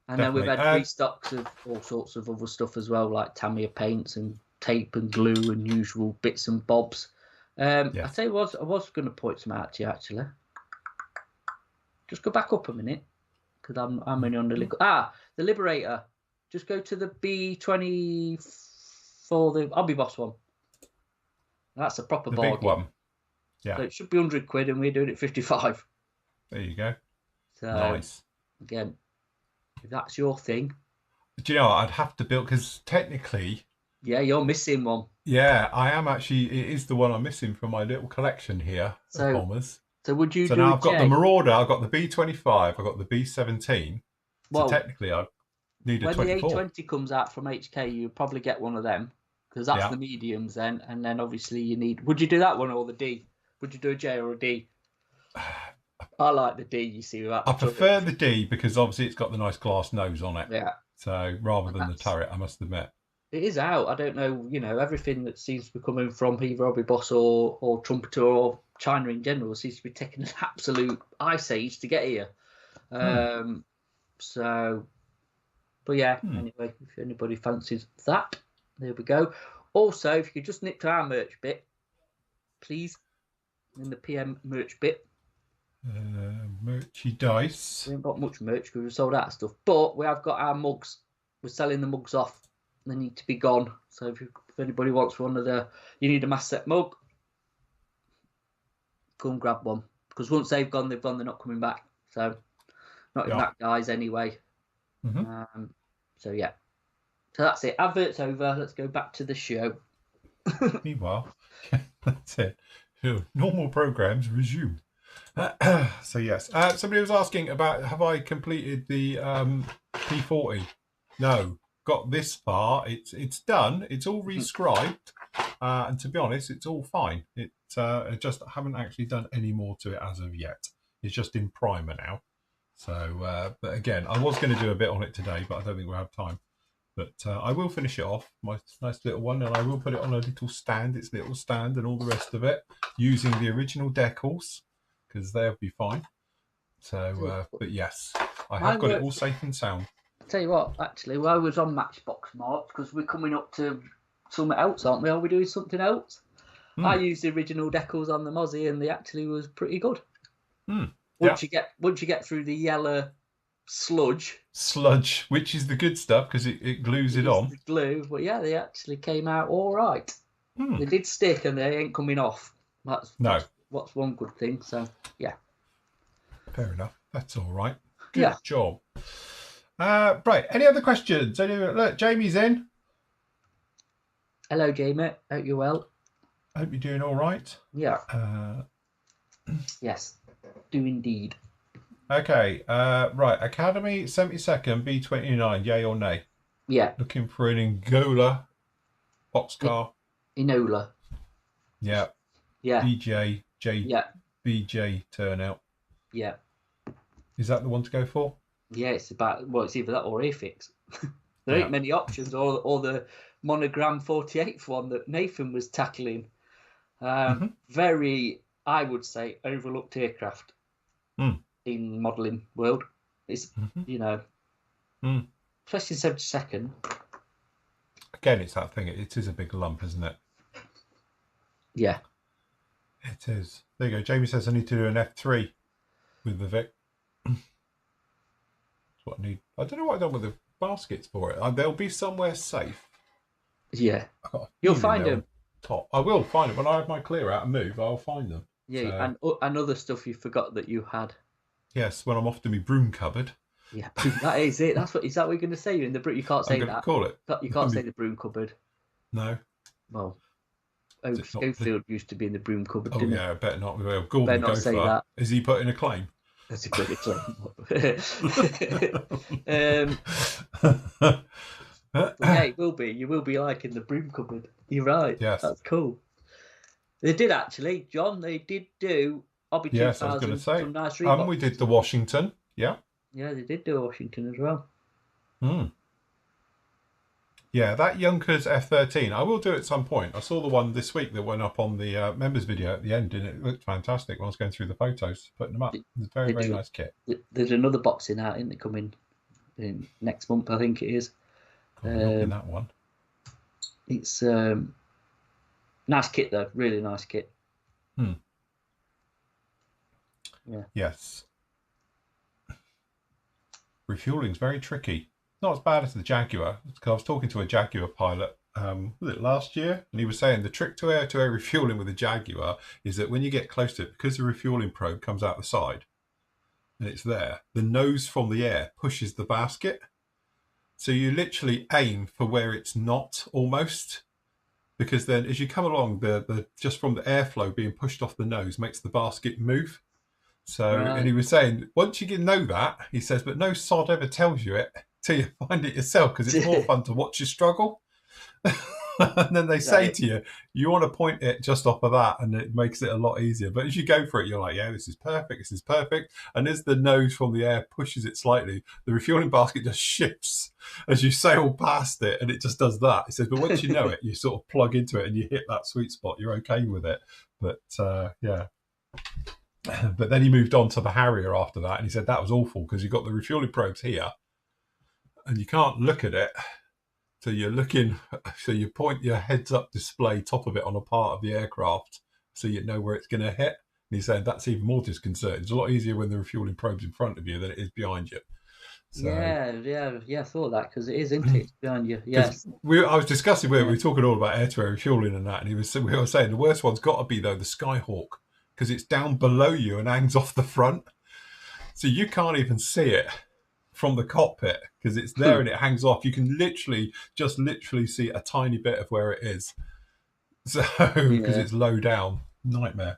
Speaker 2: and then we've had
Speaker 1: definitely.
Speaker 2: restocks of all sorts of other stuff as well, like Tamiya paints and tape and glue and usual bits and bobs. I tell you what, I was going to point some out to you actually. Just go back up a minute, because I'm only on the the Liberator. Just go to the B24, the Hobby Boss one. That's a proper
Speaker 1: The
Speaker 2: bargain.
Speaker 1: big one. Yeah.
Speaker 2: So it should be 100 quid, and we're doing it 55.
Speaker 1: There you go.
Speaker 2: So
Speaker 1: Nice.
Speaker 2: again, if that's your thing,
Speaker 1: Do you know what? I'd have to build, because technically,
Speaker 2: yeah, you're missing one.
Speaker 1: yeah, I am actually. It is the one I'm missing from my little collection here
Speaker 2: So-
Speaker 1: of bombers.
Speaker 2: So would you
Speaker 1: So
Speaker 2: do
Speaker 1: now
Speaker 2: a
Speaker 1: I've got
Speaker 2: J?
Speaker 1: the Marauder, I've got the B25, I've got the B17.
Speaker 2: Well,
Speaker 1: So technically, I need a
Speaker 2: when
Speaker 1: 24.
Speaker 2: the A20 comes out from HK, you'll probably get one of them, because that's
Speaker 1: Yeah.
Speaker 2: the mediums then. And then obviously you need. Would you do that one or the D? Would you do a J or a D? I like the D. You see, without
Speaker 1: I
Speaker 2: the
Speaker 1: prefer
Speaker 2: turret.
Speaker 1: the D because obviously it's got the nice glass nose on it.
Speaker 2: Yeah,
Speaker 1: So rather than the
Speaker 2: That's-
Speaker 1: turret, I must admit.
Speaker 2: it is out. I don't know. Everything that seems to be coming from either Hobby Boss or Trumpeter or China in general seems to be taking an absolute ice age to get here. So, but yeah. Anyway, if anybody fancies that, there we go. Also, if you could just nip to our merch bit, please, in the PM merch bit.
Speaker 1: Merchandise.
Speaker 2: We haven't got much merch because we've sold out of stuff, but we have got our mugs. We're selling the mugs off. They need to be gone. So if anybody wants one of you need a mass set mug, go and grab one. Because once they've gone, they're not coming back. So not even that, guys, anyway. So yeah. So that's it. Adverts over. Let's go back to the show.
Speaker 1: Meanwhile, that's it. Normal programs resume. So yes, somebody was asking about have I completed the P40? No, got this far. It's done. It's all rescribed, and to be honest, it's all fine. I just haven't actually done any more to it as of yet. It's just in primer now. So, but again, I was going to do a bit on it today, but I don't think we'll have time. But I will finish it off, my nice little one, and I will put it on a little stand, its little stand and all the rest of it, using the original decals, because they'll be fine. So, but yes, I have got it all safe and sound.
Speaker 2: Tell you what, actually, I was on Matchbox Mark, because we're coming up to something else, aren't we? Are we doing something else? I used the original decals on the Mozzie, and they actually was pretty good. Once you get through the yellow sludge,
Speaker 1: which is the good stuff because it glues it on.
Speaker 2: The glue, but yeah, they actually came out all right. They did stick, and they ain't coming off. That's one good thing. So yeah,
Speaker 1: fair enough. That's all right. Good
Speaker 2: Yeah.
Speaker 1: job. Right. Any other questions? Look, Jamie's in.
Speaker 2: Hello, Jamie. Hope you're well.
Speaker 1: I hope you're doing all right.
Speaker 2: Yeah. Yes, do indeed.
Speaker 1: Okay. Right. Academy 72nd B29. Yay or nay?
Speaker 2: Yeah.
Speaker 1: Looking for an Angola boxcar.
Speaker 2: Enola.
Speaker 1: Yeah.
Speaker 2: Yeah.
Speaker 1: BJ
Speaker 2: Yeah.
Speaker 1: BJ turnout.
Speaker 2: Yeah.
Speaker 1: Is that the one to go for?
Speaker 2: Yeah, it's either that or Afix. There ain't many options, or the Monogram 48th one that Nathan was tackling. Very, I would say, overlooked aircraft in modelling world. It's especially 72nd.
Speaker 1: Again, it's that thing. It is a big lump, isn't it?
Speaker 2: Yeah.
Speaker 1: It is. There you go. Jamie says I need to do an F3 with the Vic. That's what I need. I don't know what I've done with the baskets for it. They'll be somewhere safe.
Speaker 2: Yeah. You'll find them.
Speaker 1: Top. I will find them. When I have my clear out and move, I'll find them.
Speaker 2: Yeah, so... and other stuff you forgot that you had.
Speaker 1: Yes, when I'm off to my broom cupboard.
Speaker 2: Yeah, that is it. Is that what you're going to say? You're in the you can't
Speaker 1: I'm
Speaker 2: say
Speaker 1: going to
Speaker 2: that.
Speaker 1: call it.
Speaker 2: You can't say the broom cupboard.
Speaker 1: No.
Speaker 2: Well,
Speaker 1: Is it not
Speaker 2: Schofield used to be in the broom cupboard,
Speaker 1: Oh
Speaker 2: didn't
Speaker 1: yeah, I better not. Well,
Speaker 2: he?
Speaker 1: Gordon
Speaker 2: Better
Speaker 1: will
Speaker 2: not
Speaker 1: go
Speaker 2: say
Speaker 1: for
Speaker 2: that.
Speaker 1: Is he putting a claim?
Speaker 2: That's a good yeah, it will be. You will be like in the broom cupboard. You're right.
Speaker 1: Yes.
Speaker 2: That's cool. They did actually, John. They did do Hobby
Speaker 1: Yes, I was
Speaker 2: 2000.
Speaker 1: going to say.
Speaker 2: Some nice Reebok.
Speaker 1: We did the Washington. Yeah.
Speaker 2: Yeah, they did do Washington as well.
Speaker 1: Yeah, that Junkers F13. I will do it at some point. I saw the one this week that went up on the members video at the end, and it looked fantastic when I was going through the photos, putting them up. It's a very, very nice kit.
Speaker 2: There's another boxing out in it coming in next month, I think it is.
Speaker 1: In that one.
Speaker 2: It's nice kit though, really nice kit. Yeah.
Speaker 1: Yes. Refueling's very tricky. Not as bad as the Jaguar. Because I was talking to a Jaguar pilot, was it last year? And he was saying the trick to air refueling with a Jaguar is that when you get close to it, because the refueling probe comes out the side and it's there, the nose from the air pushes the basket. So you literally aim for where it's not almost. Because then as you come along, the just from the airflow being pushed off the nose makes the basket move. So, right. And he was saying, once you know that, he says, but no sod ever tells you it till you find it yourself, because it's more fun to watch you struggle. And then they say to you, you want to point it just off of that, and it makes it a lot easier. But as you go for it, you're like, yeah, this is perfect, this is perfect. And as the nose from the air pushes it slightly, the refueling basket just shifts as you sail past it, and it just does that. He says, but once you know it, you sort of plug into it and you hit that sweet spot, you're okay with it. But yeah. But then he moved on to the Harrier after that, and he said that was awful because you've got the refueling probes here and you can't look at it. So you're looking, so you point your heads-up display top of it on a part of the aircraft so you know where it's going to hit. And he said that's even more disconcerting. It's a lot easier when the refueling probe's in front of you than it is behind you.
Speaker 2: So, yeah, I thought that because it is, isn't it? It's behind you. Yes.
Speaker 1: I was discussing with him, we were talking all about air-to-air refueling and that, and we were saying the worst one's got to be, though, the Skyhawk, because it's down below you and hangs off the front. So you can't even see it from the cockpit because it's there and it hangs off. You can literally see a tiny bit of where it is. So, because it's low down. Nightmare.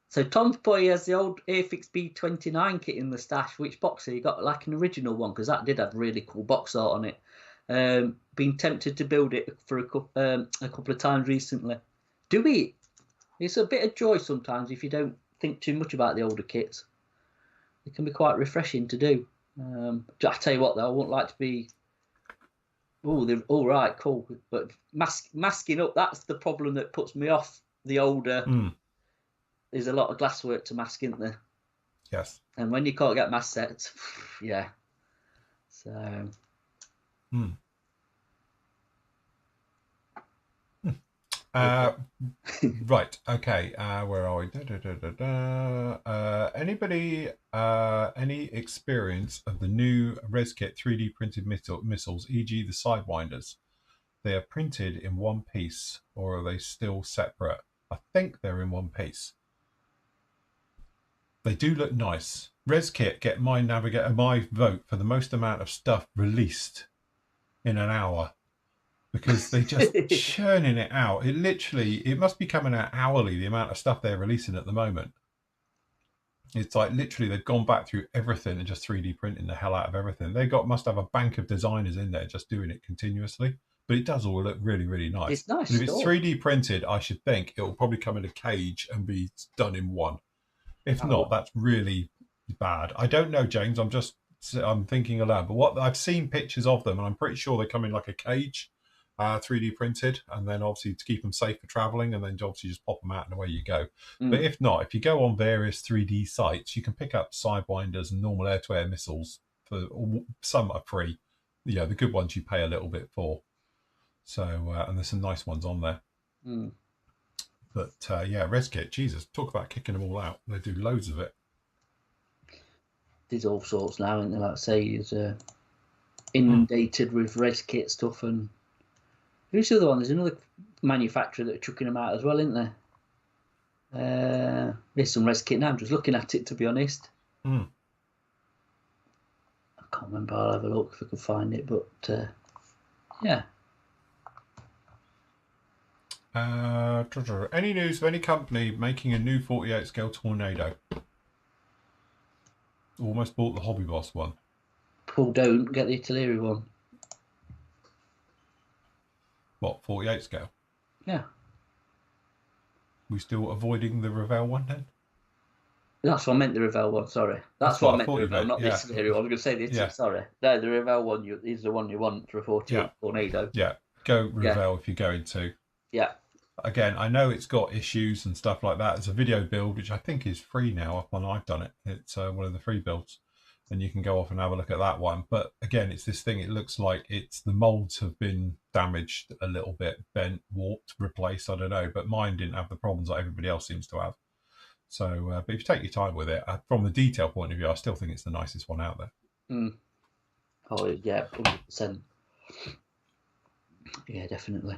Speaker 2: So Tom's boy has the old Airfix B29 kit in the stash. Which boxer? You got like an original one, because that did have really cool box art on it. Been tempted to build it for a couple of times recently. Do we? It's a bit of joy sometimes if you don't think too much about the older kits. It can be quite refreshing to do. I tell you what, though, I wouldn't like to be. Oh, they're all right, cool, but masking up. That's the problem that puts me off the older. There's a lot of glasswork to mask, isn't there?
Speaker 1: Yes.
Speaker 2: And when you can't get mask sets, yeah. So.
Speaker 1: Right. Okay. Where are we? Anybody? Any experience of the new ResKit 3D printed missiles, e.g., the Sidewinders? They are printed in one piece, or are they still separate? I think they're in one piece. They do look nice. ResKit get my vote for the most amount of stuff released in an hour. Because they just churning it out. It must be coming out hourly, the amount of stuff they're releasing at the moment. It's like literally they've gone back through everything and just 3D printing the hell out of everything. They must have a bank of designers in there just doing it continuously. But it does all look really, really nice.
Speaker 2: It's nice.
Speaker 1: And if it's 3D printed, I should think it will probably come in a cage and be done in one. If not, that's really bad. I don't know, James. I'm thinking aloud. But what I've seen pictures of them, and I'm pretty sure they come in like a cage. 3D printed, and then obviously to keep them safe for traveling, and then obviously just pop them out and away you go. But if not, if you go on various 3D sites, you can pick up Sidewinders and normal air-to-air missiles. Some are free. Yeah, the good ones you pay a little bit for. So, and there's some nice ones on there. But yeah, ResKit, Jesus, talk about kicking them all out. They do loads of it.
Speaker 2: There's all sorts now, and like I say, is inundated with ResKit stuff. And who's the other one? There's another manufacturer that are chucking them out as well, isn't there? There's some res kit now. I'm just looking at it, to be honest.
Speaker 1: Mm.
Speaker 2: I can't remember. I'll have a look if I can find it. But yeah.
Speaker 1: Any news of any company making a new 48 scale Tornado? Almost bought the Hobby Boss one.
Speaker 2: Paul, don't get the artillery one.
Speaker 1: What, 48 scale?
Speaker 2: Yeah.
Speaker 1: We still avoiding the Revell one then?
Speaker 2: That's what I meant, the Revell one, sorry. That's what I meant, the Revell, not the artillery one. I was going to say the artillery, sorry. No, the Revell one is the one you want for a 48 Tornado.
Speaker 1: Yeah, go Revell if you're going to.
Speaker 2: Yeah.
Speaker 1: Again, I know it's got issues and stuff like that. It's a video build, which I think is free now up on I've done it. It's one of the free builds. And you can go off and have a look at that one. But again, it's this thing, it looks like the molds have been damaged a little bit, bent, warped, replaced, I don't know. But mine didn't have the problems that everybody else seems to have. So, but if you take your time with it, from the detail point of view, I still think it's the nicest one out there.
Speaker 2: Mm. Oh, yeah, 100%. Yeah, definitely.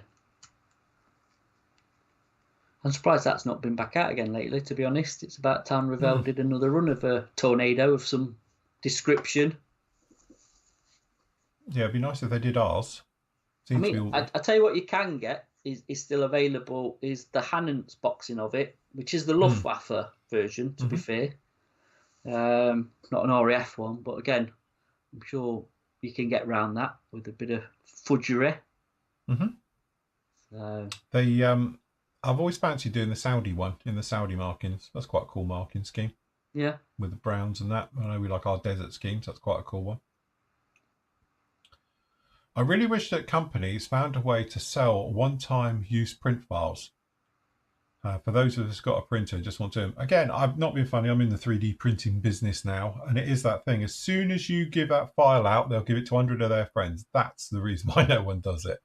Speaker 2: I'm surprised that's not been back out again lately, to be honest. It's about time Revell did another run of a Tornado of some description.
Speaker 1: Yeah, it'd be nice if they did ours.
Speaker 2: I tell you what you can get is still available is the Hannant's boxing of it, which is the Luftwaffe version, to be fair. Not an RAF one, but again, I'm sure you can get around that with a bit of fudgery. So.
Speaker 1: I've always fancied doing the Saudi one in the Saudi markings. That's quite a cool marking scheme.
Speaker 2: Yeah.
Speaker 1: With the browns and that. I know we like our desert schemes. That's quite a cool one. I really wish that companies found a way to sell one-time use print files. For those of us who've got a printer and just want to... Again, I've not been funny. I'm in the 3D printing business now. And it is that thing. As soon as you give that file out, they'll give it to 100 of their friends. That's the reason why no one does it.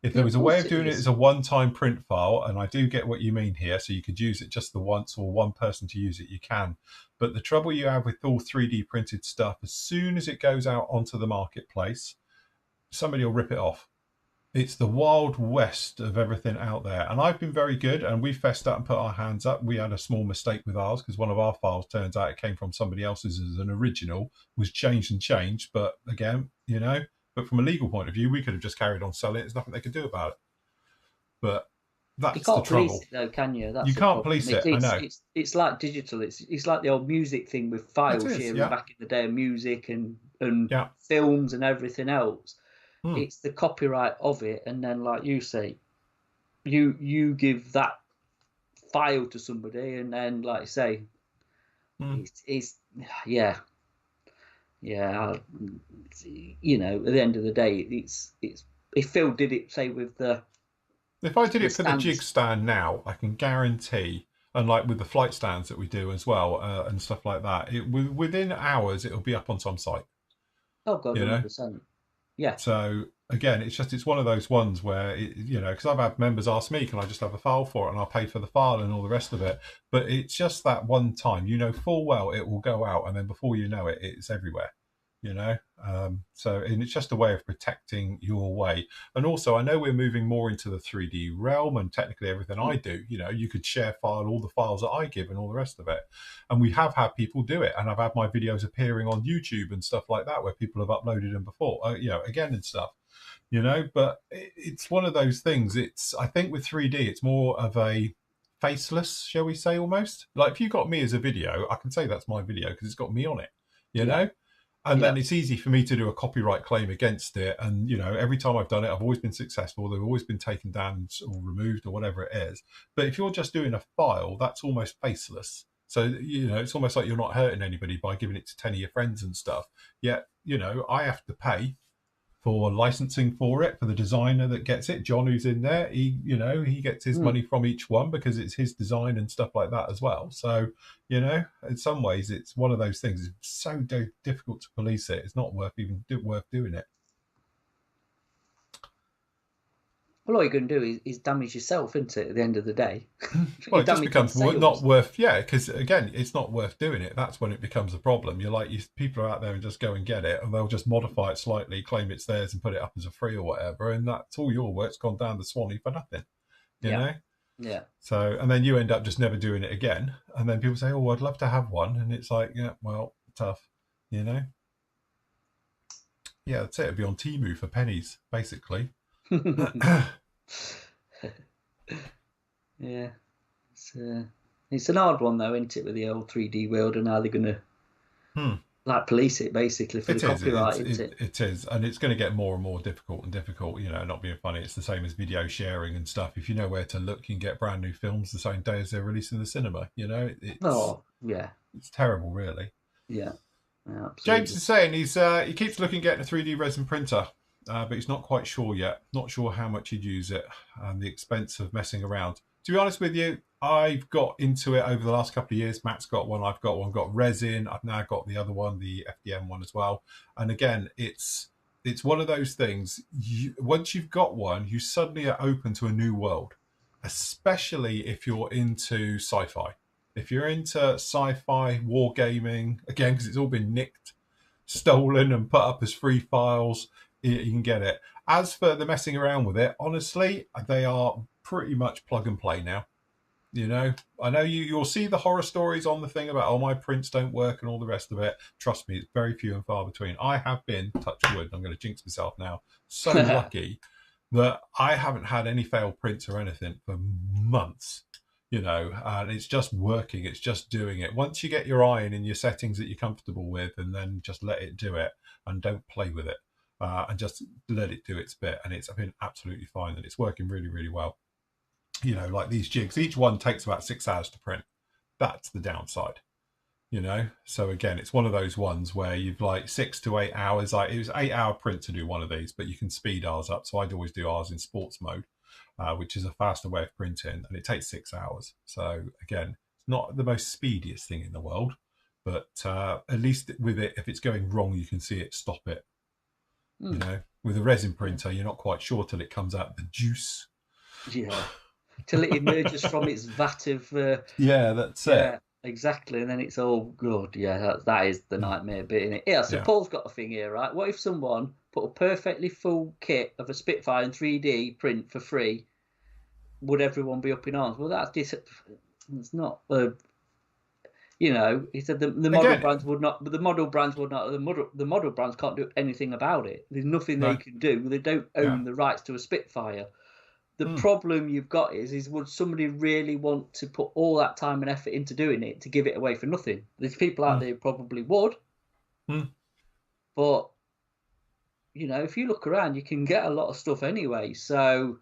Speaker 1: If there was a way of doing it as a one-time print file, and I do get what you mean here, so you could use it just the once or one person to use it, you can. But the trouble you have with all 3D printed stuff, as soon as it goes out onto the marketplace, somebody will rip it off. It's the wild west of everything out there. And I've been very good, and we fessed up and put our hands up. We had a small mistake with ours because one of our files, turns out it came from somebody else's as an original, was changed. But again, you know, but from a legal point of view, we could have just carried on selling it. There's nothing they could do about it. But that's the trouble.
Speaker 2: You can't police it, though, can you?
Speaker 1: You can't police it, I know.
Speaker 2: It's like digital. It's like the old music thing with file sharing back in the day of music and films and everything else. It's the copyright of it, and then, like you say, you give that file to somebody, and then, like I say, it's you know, at the end of the day, it's if Phil did it, say with the,
Speaker 1: if I did it for the jig stand now, I can guarantee, and like with the flight stands that we do as well and stuff like that, within hours it'll be up on some site.
Speaker 2: Oh God, 100%. Yeah.
Speaker 1: So again, it's one of those ones where you know, because I've had members ask me, can I just have a file for it, and I'll pay for the file and all the rest of it. But it's just that one time, you know full well it will go out, and then before you know it, it's everywhere. You know, so and it's just a way of protecting your way. And also, I know we're moving more into the 3D realm, and technically everything I do, you know, you could share file all the files that I give and all the rest of it. And we have had people do it, and I've had my videos appearing on YouTube and stuff like that, where people have uploaded them before, you know, again and stuff. You know, but it's one of those things. I think with 3D, it's more of a faceless, shall we say, almost. Like if you got me as a video, I can say that's my video because it's got me on it. You know. And then it's easy for me to do a copyright claim against it. And, you know, every time I've done it, I've always been successful. They've always been taken down or removed or whatever it is. But if you're just doing a file, that's almost faceless. So, you know, it's almost like you're not hurting anybody by giving it to 10 of your friends and stuff. Yet, you know, I have to pay for licensing for it, for the designer that gets it. John, who's in there, he gets his money from each one because it's his design and stuff like that as well. So, you know, in some ways, it's one of those things. It's so difficult to police it. It's not worth doing it.
Speaker 2: Well, all you're going to do is damage yourself, isn't it, at the end of the day?
Speaker 1: Well, it just becomes not worth, because, again, it's not worth doing it. That's when it becomes a problem. You're like, people are out there and just go and get it, and they'll just modify it slightly, claim it's theirs and put it up as a free or whatever, and that's all your work's gone down the Swanee for nothing, you know?
Speaker 2: Yeah.
Speaker 1: So, and then you end up just never doing it again. And then people say, "Oh, I'd love to have one," and it's like, yeah, well, tough, you know. Yeah, that's it. It'd be on Temu for pennies, basically.
Speaker 2: Yeah. It's an odd one though, isn't it, with the old 3D world and how they're gonna like police it basically for the copyright, isn't it?
Speaker 1: It is, and it's going to get more and more difficult and difficult. You know, not being funny, it's the same as video sharing and stuff. If you know where to look, you can get brand new films the same day as they're released in the cinema. You know, it's terrible, really.
Speaker 2: Yeah, absolutely.
Speaker 1: James is saying he keeps looking at getting a 3D resin printer, but he's not quite sure yet. Not sure how much he'd use it and the expense of messing around. To be honest with you, I've got into it over the last couple of years. Matt's got one, I've got one, got resin. I've now got the other one, the FDM one as well. And again, it's one of those things. Once you've got one, you suddenly are open to a new world, especially if you're into sci-fi. If you're into sci-fi, wargaming, again, because it's all been nicked, stolen, and put up as free files, you can get it. As for the messing around with it, honestly, they are pretty much plug and play now. You know, I know you'll see the horror stories on the thing about, oh, my prints don't work and all the rest of it. Trust me, it's very few and far between. I have been, touch wood, I'm going to jinx myself now, so lucky that I haven't had any failed prints or anything for months. You know, and it's just working. It's just doing it. Once you get your eye in your settings that you're comfortable with, and then just let it do it and don't play with it, and just let it do its bit. And it's been absolutely fine, and it's working really, really well. You know, like these jigs, each one takes about 6 hours to print. That's the downside, you know. So again, it's one of those ones where you've like 6 to 8 hours. Like it was 8-hour print to do one of these, but you can speed ours up. So I'd always do ours in sports mode. Which is a faster way of printing, and it takes 6 hours. So again, it's not the most speediest thing in the world, but at least with it, if it's going wrong, you can see it, stop it. You know, with a resin printer, you're not quite sure till it comes out the juice.
Speaker 2: Yeah, till it emerges from its vat of.
Speaker 1: That's it.
Speaker 2: Exactly, and then it's all good. Yeah, that is the nightmare bit in it. Yeah, so Paul's got a thing here, right? What if someone put a perfectly full kit of a Spitfire in 3D print for free? Would everyone be up in arms? Well, it's not. You know, he said the model brands would not. The model brands would not. The model brands can't do anything about it. There's nothing they can do. They don't own the rights to a Spitfire. The problem you've got is would somebody really want to put all that time and effort into doing it to give it away for nothing? There's people out there who probably would. But, you know, if you look around, you can get a lot of stuff anyway. So,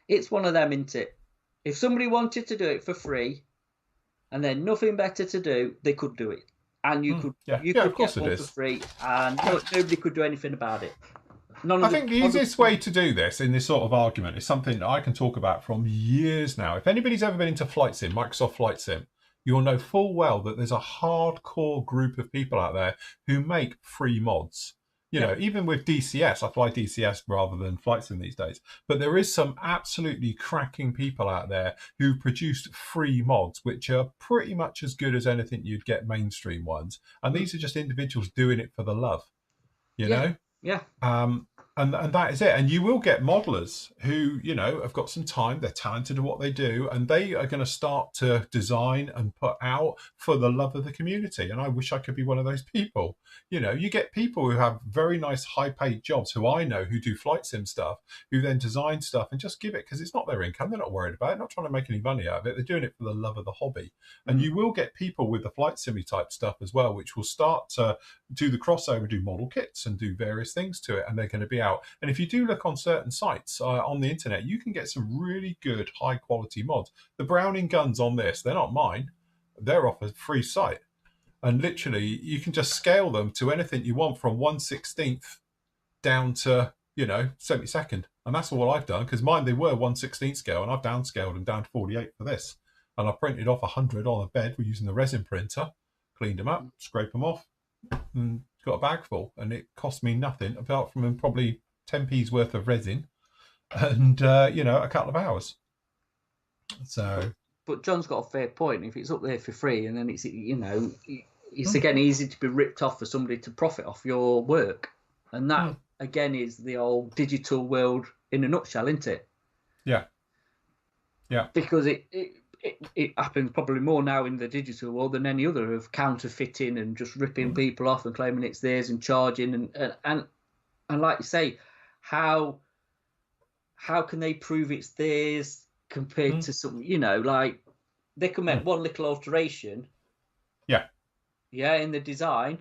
Speaker 2: it's one of them, isn't it? If somebody wanted to do it for free and then nothing better to do, they could do it. And you could get one for free and nobody could do anything about it.
Speaker 1: I think the easiest way to do this in this sort of argument is something that I can talk about from years now. If anybody's ever been into Flight Sim, Microsoft Flight Sim, you'll know full well that there's a hardcore group of people out there who make free mods. You know, even with DCS, I fly DCS rather than Flight Sim these days. But there is some absolutely cracking people out there who produce free mods, which are pretty much as good as anything you'd get mainstream ones. And these are just individuals doing it for the love, you know?
Speaker 2: Yeah.
Speaker 1: And that is it. And you will get modelers who, you know, have got some time, they're talented at what they do, and they are going to start to design and put out for the love of the community. And I wish I could be one of those people. You know, you get people who have very nice high-paid jobs who I know who do Flight Sim stuff, who then design stuff and just give it because it's not their income. They're not worried about it, not trying to make any money out of it. They're doing it for the love of the hobby. And you will get people with the Flight Sim type stuff as well, which will start to do the crossover, do model kits and do various things to it. And they're going to be out. And if you do look on certain sites on the internet, you can get some really good high quality mods. The Browning guns on this, they're not mine. They're off a free site. And literally you can just scale them to anything you want from 1/16 down to, you know, 72nd. And that's all I've done because mine, they were 1/16 scale and I've downscaled them down to 48 for this. And I printed off 100 on a bed. We're using the resin printer, cleaned them up, scraped them off and got a bag full. And it cost me nothing apart from probably 10p's worth of resin and you know, a couple of hours. So
Speaker 2: but John's got a fair point. If it's up there for free and then it's, you know, it's again easy to be ripped off for somebody to profit off your work. And that again is the old digital world in a nutshell, isn't it?
Speaker 1: Yeah.
Speaker 2: Because it happens probably more now in the digital world than any other, of counterfeiting and just ripping people off and claiming it's theirs and charging and like you say, how can they prove it's theirs compared to some, like they can make one little alteration, in the design,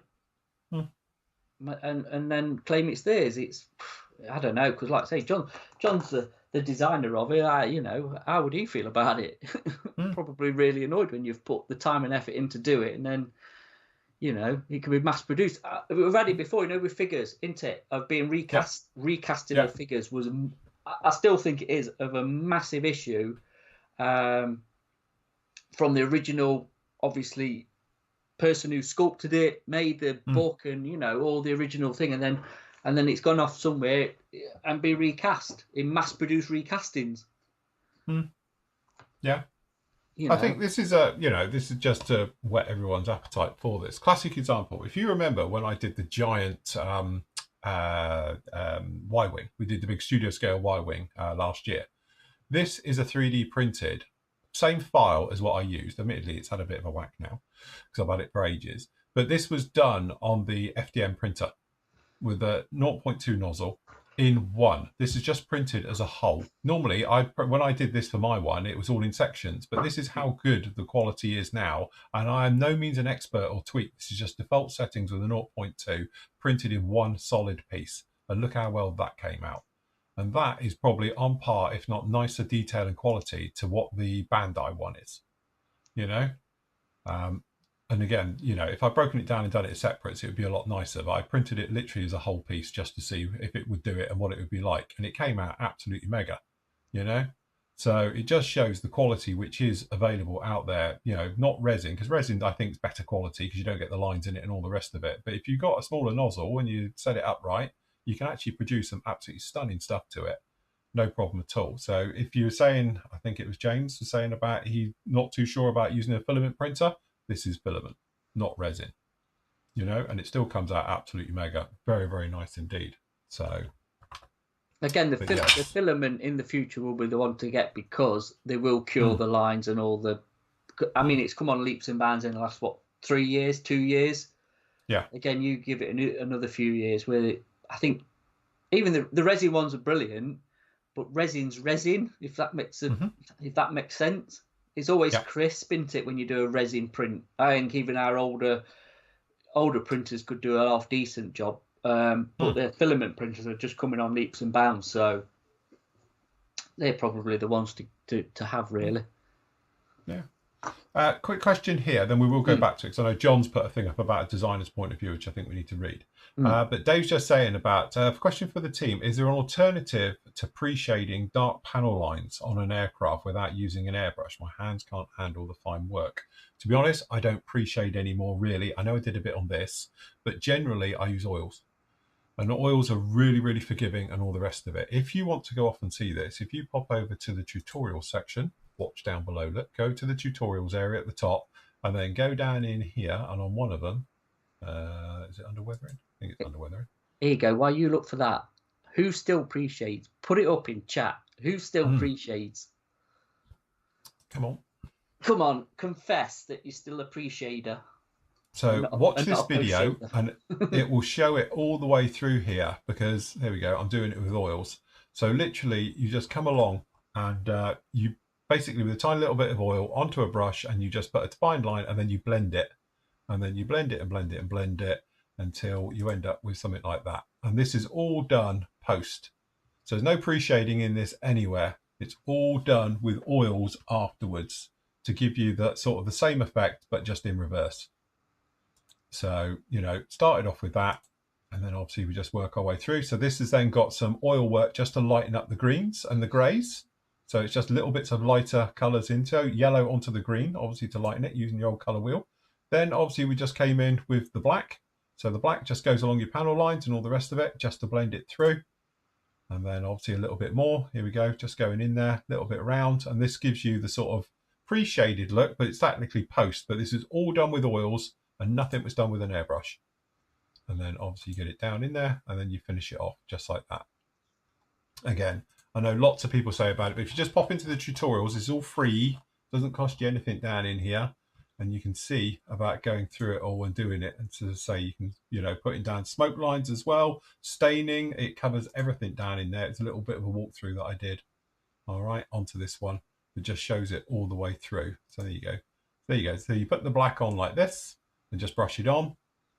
Speaker 2: and then claim it's theirs. It's, I don't know, because like I say, John's the designer of it. How would he feel about it? Probably really annoyed when you've put the time and effort in to do it, and then it can be mass produced. We've had it before, with figures, isn't it? Of being recasting of figures was, I still think it is of a massive issue. From the original, obviously, person who sculpted it, made the book, and all the original thing, and then it's gone off somewhere and be recast in mass-produced recastings.
Speaker 1: Yeah. I think this is this is just to whet everyone's appetite for this. Classic example. If you remember when I did the giant Y-wing, we did the big studio scale Y-wing last year. This is a 3D printed, same file as what I used. Admittedly, it's had a bit of a whack now because I've had it for ages. But this was done on the FDM printer with a 0.2 nozzle in one. This is just printed as a whole. Normally, when I did this for my one, it was all in sections, but this is how good the quality is now. And I am no means an expert or tweak. This is just default settings with a 0.2 printed in one solid piece. And look how well that came out. And that is probably on par, if not nicer detail and quality to what the Bandai one is, and again, if I'd broken it down and done it as separates, it would be a lot nicer. But I printed it literally as a whole piece just to see if it would do it and what it would be like. And it came out absolutely mega, So it just shows the quality which is available out there, not resin, because resin I think is better quality because you don't get the lines in it and all the rest of it. But if you've got a smaller nozzle and you set it up right, you can actually produce some absolutely stunning stuff to it. No problem at all. So if you were saying, I think it was James was saying about he not too sure about using a filament printer, this is filament, not resin, and it still comes out absolutely mega. Very, very nice indeed. So
Speaker 2: again, the filament in the future will be the one to get because they will cure the lines and all the, it's come on leaps and bounds in the last, 3 years, 2 years?
Speaker 1: Yeah.
Speaker 2: Again, you give it another few years where I think even the resin ones are brilliant, but resin's resin, if that makes sense. It's always crisp, isn't it, when you do a resin print? I think even our older printers could do a half decent job, but their filament printers are just coming on leaps and bounds. So they're probably the ones to have, really.
Speaker 1: Yeah. Quick question here, then we will go back to it, because I know John's put a thing up about a designer's point of view, which I think we need to read. But Dave's just saying about, question for the team, is there an alternative to pre-shading dark panel lines on an aircraft without using an airbrush? My hands can't handle the fine work. To be honest, I don't pre-shade anymore, really. I know I did a bit on this, but generally I use oils. And oils are really, really forgiving and all the rest of it. If you want to go off and see this, if you pop over to the tutorial section, watch down below, look, go to the tutorials area at the top, and then go down in here, and on one of them, is it under weathering? I think it's under weathering.
Speaker 2: Here you go. While you look for that, who still pre-shades? Put it up in chat. Who still pre-shades? Come on, confess that you're still a pre-shader.
Speaker 1: So watch this video and it will show it all the way through here, because there we go, I'm doing it with oils. So literally you just come along and you basically, with a tiny little bit of oil onto a brush, and you just put a defined line, and then you blend it, and then you blend it and blend it and blend it until you end up with something like that. And this is all done post. So there's no pre-shading in this anywhere. It's all done with oils afterwards to give you that sort of the same effect, but just in reverse. So, started off with that, and then obviously we just work our way through. So this has then got some oil work just to lighten up the greens and the greys. So it's just little bits of lighter colours into yellow onto the green, obviously to lighten it using the old colour wheel. Then obviously we just came in with the black. So the black just goes along your panel lines and all the rest of it, just to blend it through. And then obviously a little bit more. Here we go, just going in there, a little bit around. And this gives you the sort of pre-shaded look, but it's technically post. But this is all done with oils and nothing was done with an airbrush. And then obviously you get it down in there and then you finish it off just like that. Again, I know lots of people say about it, but if you just pop into the tutorials, it's all free. Doesn't cost you anything down in here. And you can see about going through it all and doing it. And to say you can, putting down smoke lines as well, staining, it covers everything down in there. It's a little bit of a walkthrough that I did. All right, onto this one. It just shows it all the way through. So there you go. There you go. So you put the black on like this and just brush it on.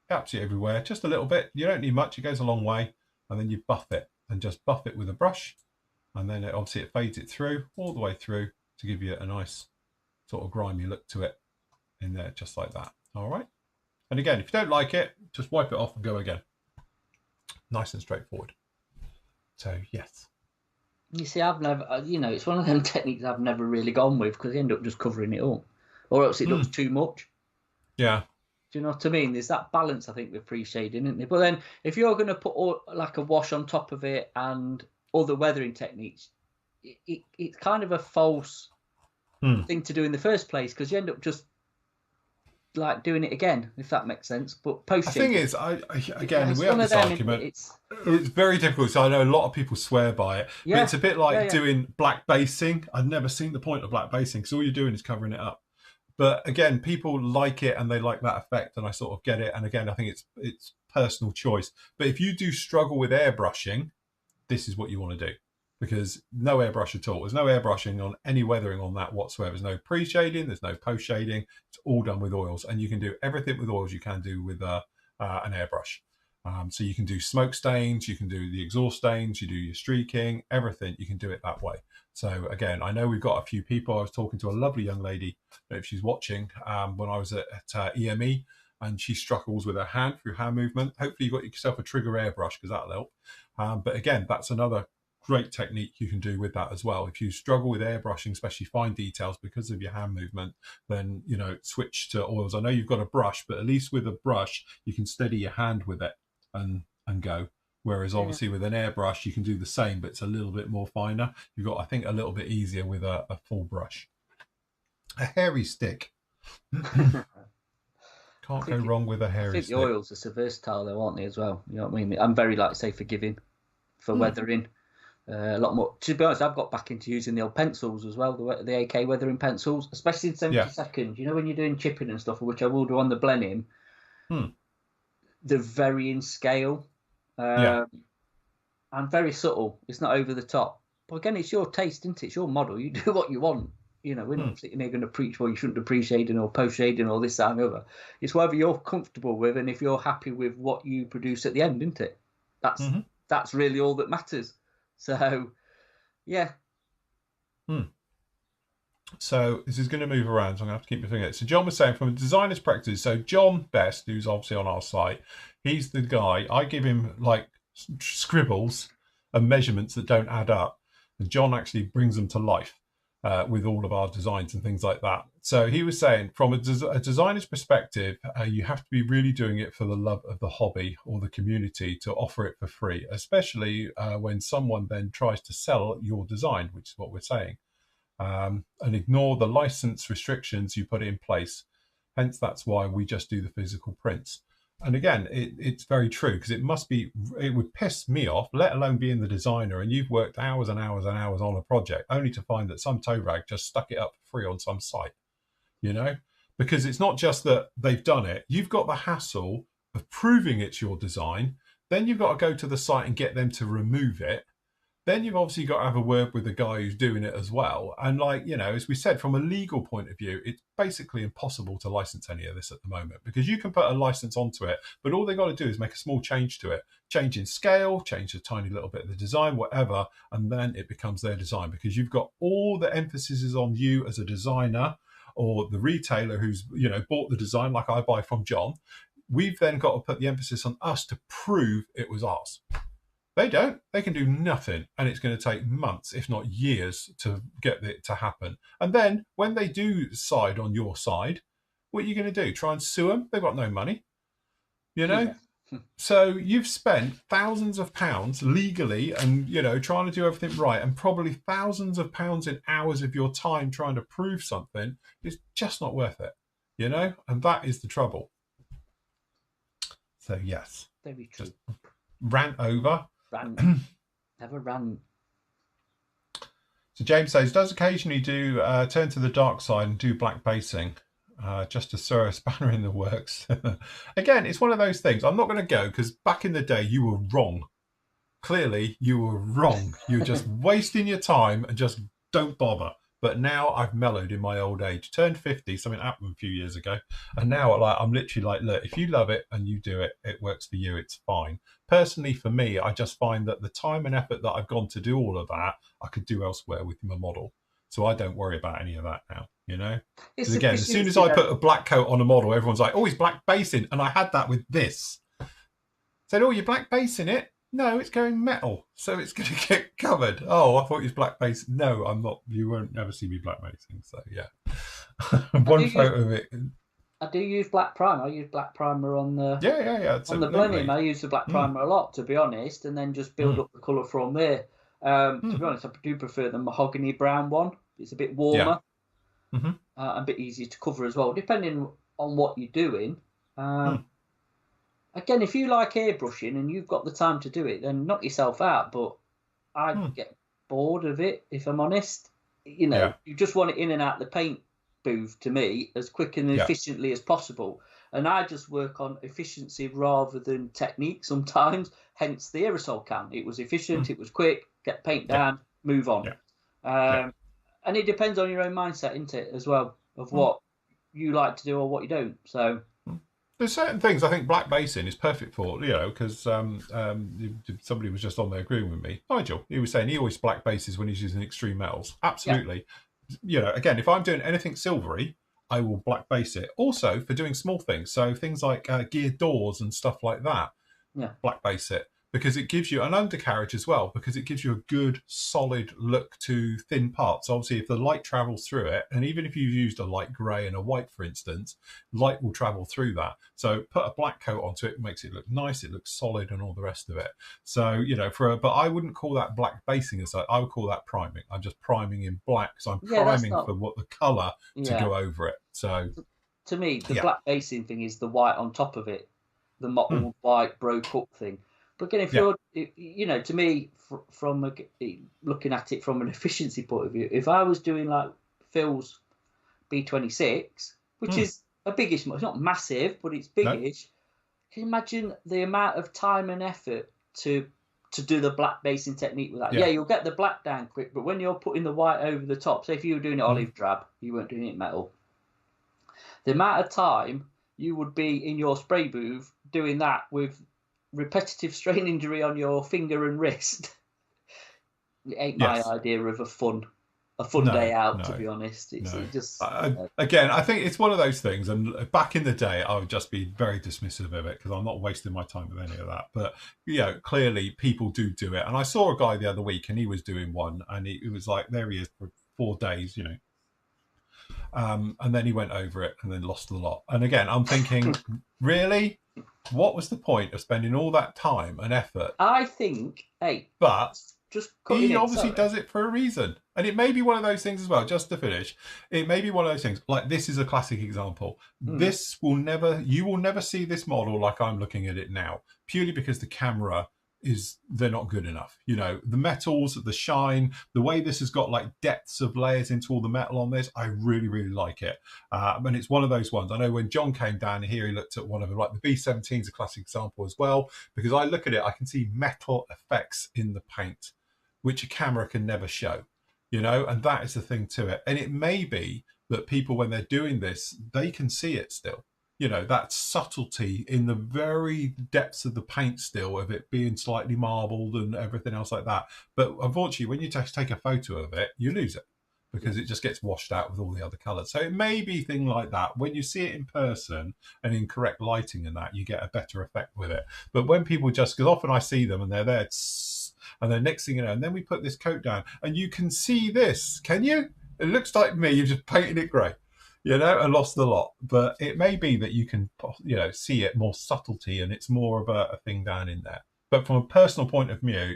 Speaker 1: Absolutely everywhere, just a little bit. You don't need much, it goes a long way. And then you buff it and just buff it with a brush. And then obviously it fades it through, all the way through to give you a nice sort of grimy look to it in there, just like that. All right. And again, if you don't like it, just wipe it off and go again. Nice and straightforward. So, yes.
Speaker 2: You see, I've never, it's one of them techniques I've never really gone with because you end up just covering it up. Or else it looks too much.
Speaker 1: Yeah.
Speaker 2: Do you know what I mean? There's that balance, I think, with pre-shading, isn't there? But then if you're going to put like a wash on top of it and other weathering techniques, it's kind of a false thing to do in the first place because you end up just like doing it again, if that makes sense. But post
Speaker 1: the thing is, again, we have this argument. It's very difficult. So I know a lot of people swear by it. Yeah. But it's a bit like doing black basing. I've never seen the point of black basing because all you're doing is covering it up. But again, people like it and they like that effect, and I sort of get it. And again, I think it's personal choice. But if you do struggle with airbrushing, this is what you want to do. Because no airbrush at all. There's no airbrushing on any weathering on that whatsoever. There's no pre-shading. There's no post-shading. It's all done with oils. And you can do everything with oils you can do with an airbrush. So you can do smoke stains. You can do the exhaust stains. You do your streaking. Everything. You can do it that way. So again, I know we've got a few people. I was talking to a lovely young lady, I don't know if she's watching, when I was at EME. And she struggles with her hand through hand movement. Hopefully you got yourself a trigger airbrush because that'll help. But again, that's another great technique you can do with that as well. If you struggle with airbrushing, especially fine details because of your hand movement, then switch to oils. I know you've got a brush, but at least with a brush you can steady your hand with it and go. Whereas obviously with an airbrush you can do the same, but it's a little bit more finer. You've got, I think, a little bit easier with a full brush. A hairy stick. Can't go wrong with a hairy stick.
Speaker 2: I think the oils are so versatile though, aren't they, as well? You know what I mean? I'm very, forgiving for weathering. A lot more. To be honest, I've got back into using the old pencils as well, the AK weathering pencils, especially in 70 seconds. You know, when you're doing chipping and stuff, which I will do on the Blenheim, they're very in scale and very subtle. It's not over the top. But again, it's your taste, isn't it? It's your model. You do what you want. We're not sitting here going to preach, well, you shouldn't have pre-shading or post-shading or this, that, and the other. It's whatever you're comfortable with, and if you're happy with what you produce at the end, isn't it? That's really all that matters. So, yeah.
Speaker 1: So this is going to move around, so I'm going to have to keep my finger. So John was saying from a designer's practice. So John Best, who's obviously on our site, he's the guy. I give him like scribbles and measurements that don't add up, and John actually brings them to life with all of our designs and things like that. So he was saying from a designer's perspective, you have to be really doing it for the love of the hobby or the community to offer it for free, especially when someone then tries to sell your design, which is what we're saying, and ignore the license restrictions you put in place. Hence, that's why we just do the physical prints. And again, it's very true because it would piss me off, let alone being the designer, and you've worked hours and hours and hours on a project only to find that some tow rag just stuck it up for free on some site, because it's not just that they've done it. You've got the hassle of proving it's your design. Then you've got to go to the site and get them to remove it. Then you've obviously got to have a word with the guy who's doing it as well. And as we said, from a legal point of view, it's basically impossible to license any of this at the moment because you can put a license onto it, but all they got to do is make a small change to it, change in scale, change a tiny little bit of the design, whatever, and then it becomes their design because you've got all the emphasis is on you as a designer or the retailer who's, bought the design like I buy from John. We've then got to put the emphasis on us to prove it was ours. They don't. They can do nothing. And it's going to take months, if not years, to get it to happen. And then when they do side on your side, what are you going to do? Try and sue them? They've got no money. So you've spent thousands of pounds legally and, trying to do everything right, and probably thousands of pounds in hours of your time trying to prove something. It's just not worth it, and that is the trouble. So, yes.
Speaker 2: Very true.
Speaker 1: Just rant over.
Speaker 2: Never ran.
Speaker 1: So James says, does occasionally do turn to the dark side and do black basing, just to throw a spanner in the works. Again, it's one of those things. I'm not going to go because back in the day you were wrong. Clearly, you were wrong. You're just wasting your time and just don't bother. But now I've mellowed in my old age. Turned 50, something happened a few years ago. And now I'm literally like, look, if you love it and you do it, it works for you, it's fine. Personally, for me, I just find that the time and effort that I've gone to do all of that, I could do elsewhere with my model. So I don't worry about any of that now, you know? Because again, as soon as I put a black coat on a model, everyone's like, oh, he's black basing. And I had that with this. Said, oh, you're black basing it? No, it's going metal, so it's going to get covered. Oh, I thought you was black base. No, I'm not. You won't ever see me black basing. So yeah, one photo of it.
Speaker 2: I do use black primer. I use black primer on the
Speaker 1: on
Speaker 2: the Blenheim. I use the black primer a lot, to be honest, and then just build up the colour from there. To be honest, I do prefer the mahogany brown one. It's a bit warmer, a bit easier to cover as well, depending on what you're doing. Again, if you like airbrushing and you've got the time to do it, then knock yourself out. But I get bored of it, if I'm honest. You know, you just want it in and out the paint booth, to me, as quick and efficiently as possible. And I just work on efficiency rather than technique sometimes, hence the aerosol can. It was efficient, it was quick, get paint down, move on. And it depends on your own mindset, isn't it, as well, of what you like to do or what you don't. So...
Speaker 1: There's certain things I think black basing is perfect for, you know, because somebody was just on there agreeing with me. Nigel, he was saying he always black bases when he's using extreme metals. Absolutely. You know, again, if I'm doing anything silvery, I will black base it. Also for doing small things. So things like geared doors and stuff like that, black base it. Because it gives you an undercarriage as well, because it gives you a good, solid look to thin parts. Obviously, if the light travels through it, and even if you've used a light grey and a white, for instance, light will travel through that. So put a black coat onto it, makes it look nice, it looks solid and all the rest of it. So, you know, but I wouldn't call that black basing as such. I would call that priming. I'm just priming in black, so I'm priming for what the colour to go over it. So
Speaker 2: to me, the black basing thing is the white on top of it, the mottled white broke up thing. But again, if you're, you know, to me, from looking at it from an efficiency point of view, if I was doing like Phil's B26, which is a biggish, it's not massive, but it's biggish. Can you imagine the amount of time and effort to do the black basing technique with that? Yeah, you'll get the black down quick, but when you're putting the white over the top, say if you were doing it olive drab, you weren't doing it metal. The amount of time you would be in your spray booth doing that with repetitive strain injury on your finger and wrist. It ain't my idea of a fun day out, to be honest. It's just
Speaker 1: again, I think it's one of those things, and back in the day I would just be very dismissive of it because I'm not wasting my time with any of that. But you know, clearly people do it, and I saw a guy the other week and he was doing one, and it was like, there he is for 4 days, you know. And then he went over it and then lost a lot. And again, I'm thinking, really? What was the point of spending all that time and effort?
Speaker 2: I think,
Speaker 1: but just he obviously does it for a reason. And it may be one of those things as well, just to finish. It may be one of those things, like this is a classic example. This will never, you will never see this model like I'm looking at it now, purely because the camera they're not good enough. You know, the metals, the shine, the way this has got like depths of layers into all the metal on this, I really, really like it. And it's one of those ones. I know when John came down here, he looked at one of them, like the B17 is a classic example as well, because I look at it, I can see metal effects in the paint, which a camera can never show, you know, and that is the thing to it. And it may be that people, when they're doing this, they can see it still. You know, that subtlety in the very depths of the paint still, of it being slightly marbled and everything else like that. But unfortunately, when you just take a photo of it, you lose it because it just gets washed out with all the other colours. So it may be a thing like that. When you see it in person and in correct lighting and that, you get a better effect with it. But when people just, because often I see them and they're there, and then next thing you know, and then we put this coat down and you can see this, can you? It looks like me, you've just painted it grey. You know, and lost the lot. But it may be that you can, you know, see it more subtlety and it's more of a thing down in there. But from a personal point of view,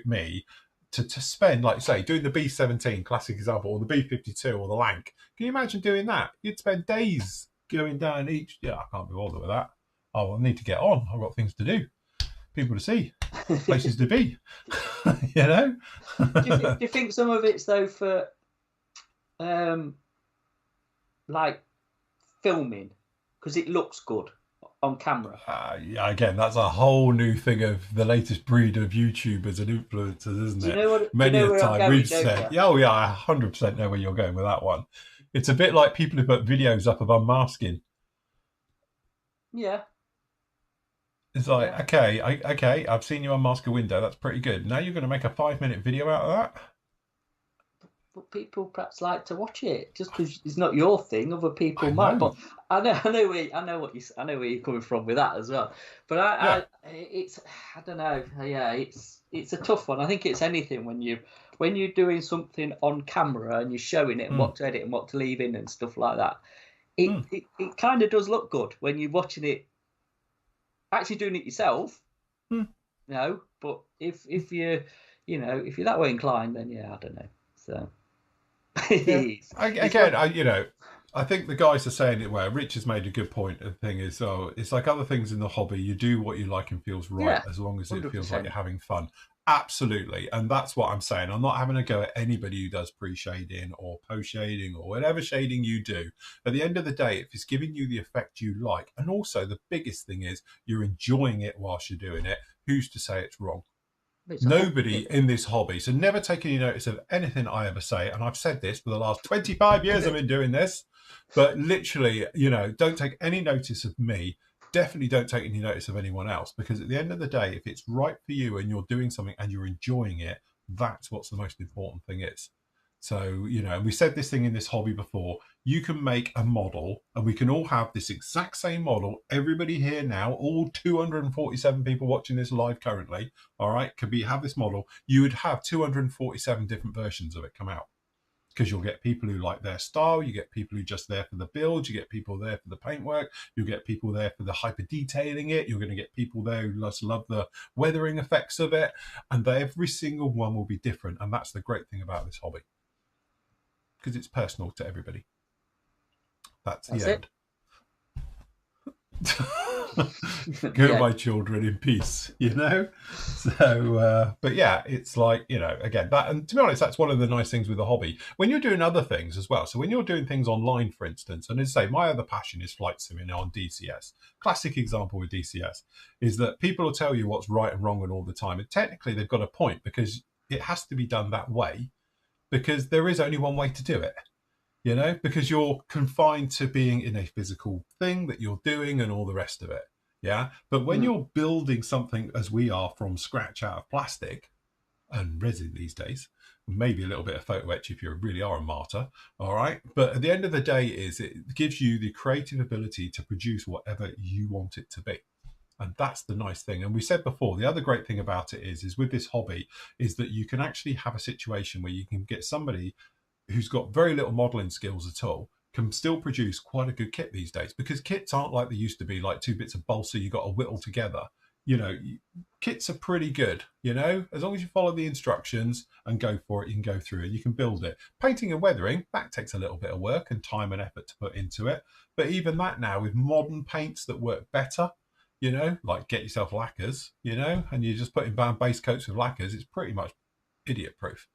Speaker 1: to spend, like you say, doing the B17, classic example, or the B52 or the Lank, can you imagine doing that? You'd spend days going down each. Yeah, I can't be bothered with that. Oh, I need to get on. I've got things to do, people to see, places to be, you know?
Speaker 2: Do you think some of it's, though, for like filming because it looks good on camera.
Speaker 1: Yeah, again, that's a whole new thing of the latest breed of YouTubers and influencers, isn't
Speaker 2: Do you
Speaker 1: it?
Speaker 2: know what? Do you
Speaker 1: Many
Speaker 2: know
Speaker 1: a
Speaker 2: where I'm
Speaker 1: time
Speaker 2: going,
Speaker 1: we've
Speaker 2: don't
Speaker 1: said,
Speaker 2: you?
Speaker 1: yeah, oh yeah, I 100% know where you're going with that one. It's a bit like people who put videos up of unmasking.
Speaker 2: Yeah.
Speaker 1: It's like,
Speaker 2: Yeah.
Speaker 1: okay, I've seen you unmask a window. That's pretty good. Now you're going to make a 5-minute video out of that?
Speaker 2: But people perhaps like to watch it just because it's not your thing. Other people
Speaker 1: I
Speaker 2: might.
Speaker 1: know.
Speaker 2: But I know where you're coming from with that as well. But
Speaker 1: Yeah.
Speaker 2: I don't know. Yeah, it's a tough one. I think it's anything when you're doing something on camera and you're showing it and what to edit and what to leave in and stuff like that. It kind of does look good when you're watching it, actually doing it yourself. No, but if you're if you're that way inclined, then yeah, I don't know. So.
Speaker 1: I think the guys are saying it where Rich has made a good point. The thing is, it's like other things in the hobby. You do what you like and feels right, as long as it
Speaker 2: 100%.
Speaker 1: feels like you're having fun. Absolutely. And that's what I'm saying. I'm not having a go at anybody who does pre-shading or post-shading or whatever shading you do. At the end of the day, if it's giving you the effect you like, and also the biggest thing is you're enjoying it whilst you're doing it, who's to say it's wrong? Nobody in this hobby, so never take any notice of anything I ever say. And I've said this for the last 25 years I've been doing this, but literally, don't take any notice of me. Definitely don't take any notice of anyone else, because at the end of the day, if it's right for you and you're doing something and you're enjoying it, that's what's the most important thing is. So, and we said this thing in this hobby before, you can make a model and we can all have this exact same model. Everybody here now, all 247 people watching this live currently, all right, have this model. You would have 247 different versions of it come out, because you'll get people who like their style, you get people who are just there for the build, you get people there for the paintwork, you'll get people there for the hyper detailing it, you're going to get people there who just love the weathering effects of it, and every single one will be different. And that's the great thing about this hobby, because it's personal to everybody. That's the end. Go, my children, in peace, So, but yeah, it's like, again, that, and to be honest, that's one of the nice things with the hobby when you're doing other things as well. So when you're doing things online, for instance, and as I say, my other passion is flight simming on DCS. Classic example with DCS is that people will tell you what's right and wrong and all the time, and technically they've got a point, because it has to be done that way, because there is only one way to do it. Because you're confined to being in a physical thing that you're doing and all the rest of it. Yeah. But when you're building something, as we are, from scratch out of plastic and resin these days, maybe a little bit of photo etch if you really are a martyr. All right. But at the end of the day, it gives you the creative ability to produce whatever you want it to be. And that's the nice thing. And we said before, the other great thing about it is with this hobby is that you can actually have a situation where you can get somebody who's got very little modeling skills at all, can still produce quite a good kit these days, because kits aren't like they used to be, like 2 bits of balsa you got to whittle together. Kits are pretty good, as long as you follow the instructions and go for it, you can go through it, you can build it. Painting and weathering, that takes a little bit of work and time and effort to put into it. But even that now, with modern paints that work better, like get yourself lacquers, and you're just putting down base coats with lacquers, it's pretty much idiot proof,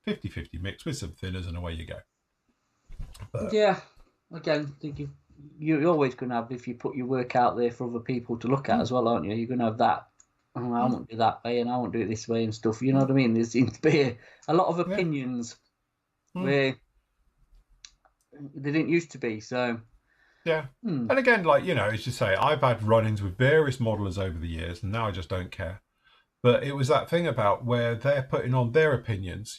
Speaker 1: 50-50 mix with some thinners and away you go. But,
Speaker 2: yeah, again, I think you're always going to have, if you put your work out there for other people to look at as well, aren't you? You're going to have that, I won't do that way and I won't do it this way and stuff. You know what I mean? There seems to be a lot of opinions where they didn't used to be. So
Speaker 1: yeah. And again, like, as you say, I've had run-ins with various modelers over the years, and now I just don't care. But it was that thing about where they're putting on their opinions.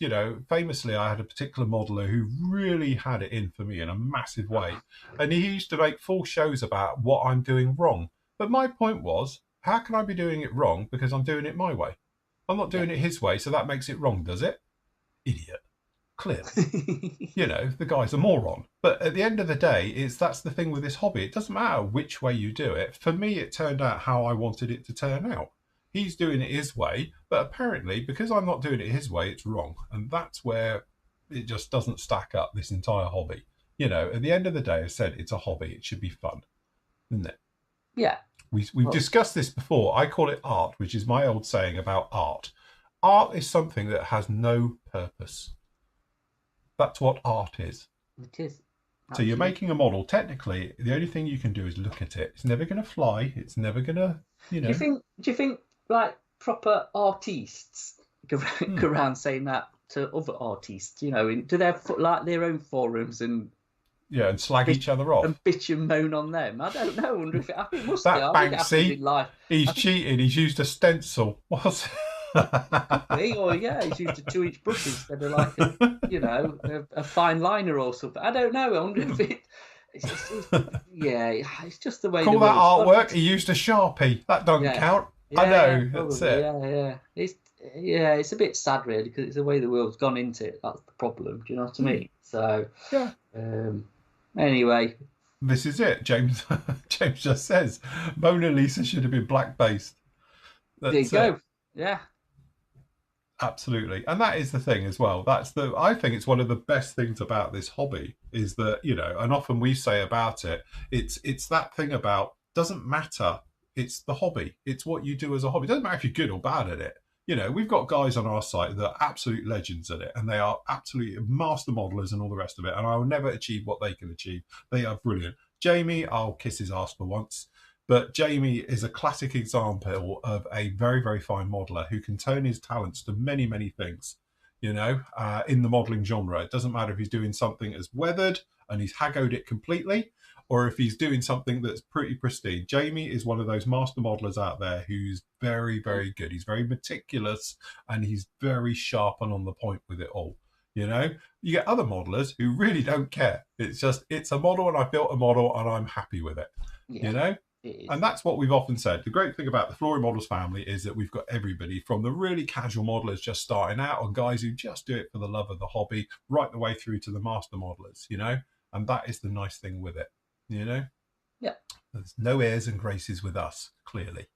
Speaker 1: Famously, I had a particular modeler who really had it in for me in a massive way. And he used to make full shows about what I'm doing wrong. But my point was, how can I be doing it wrong because I'm doing it my way? I'm not doing it his way, so that makes it wrong, does it? Idiot. Clearly. The guy's a moron. But at the end of the day, that's the thing with this hobby. It doesn't matter which way you do it. For me, it turned out how I wanted it to turn out. He's doing it his way, but apparently, because I'm not doing it his way, it's wrong. And that's where it just doesn't stack up, this entire hobby. At the end of the day, I said it's a hobby. It should be fun, isn't it?
Speaker 2: Yeah.
Speaker 1: We've discussed this before. I call it art, which is my old saying about art. Art is something that has no purpose. That's what art is.
Speaker 2: It is.
Speaker 1: So you're
Speaker 2: Absolutely.
Speaker 1: making a model. Technically, the only thing you can do is look at it. It's never going to fly. It's never going to,
Speaker 2: Do you think like proper artists go around saying that to other artists? You know, do they have like their own forums and
Speaker 1: yeah, and slag each other off?
Speaker 2: and bitch and moan on them? I don't know. I wonder if I think it must
Speaker 1: That
Speaker 2: be. I think it happens
Speaker 1: Banksy,
Speaker 2: in life.
Speaker 1: he's cheated. He's used a stencil. What's
Speaker 2: Or yeah, he's used a 2-inch brush instead of like a fine liner or something. I don't know. I wonder if it's just the way.
Speaker 1: Call that artwork? He used a Sharpie. That doesn't count.
Speaker 2: Yeah,
Speaker 1: I know.
Speaker 2: probably,
Speaker 1: That's it.
Speaker 2: It's a bit sad really because it's the way the world's gone into it. That's the problem. Do you know what I mean? So
Speaker 1: yeah.
Speaker 2: Anyway,
Speaker 1: this is it. James just says Mona Lisa should have been black based.
Speaker 2: There you go. Yeah.
Speaker 1: Absolutely. And that is the thing as well. I think it's one of the best things about this hobby is that, and often we say about it, it's that thing about doesn't matter. It's the hobby. It's what you do as a hobby. It doesn't matter if you're good or bad at it. We've got guys on our site that are absolute legends at it and they are absolutely master modelers and all the rest of it. And I will never achieve what they can achieve. They are brilliant. Jamie, I'll kiss his ass for once. But Jamie is a classic example of a very, very fine modeler who can turn his talents to many, many things, in the modeling genre. It doesn't matter if he's doing something as weathered and he's haggard it completely, or if he's doing something that's pretty pristine. Jamie is one of those master modelers out there who's very, very good. He's very meticulous and he's very sharp and on the point with it all. You get other modelers who really don't care. It's a model and I built a model and I'm happy with it, And that's what we've often said. The great thing about the Flory Models family is that we've got everybody from the really casual modelers just starting out and guys who just do it for the love of the hobby, right the way through to the master modelers, and that is the nice thing with it,
Speaker 2: Yeah.
Speaker 1: There's no airs and graces with us, clearly.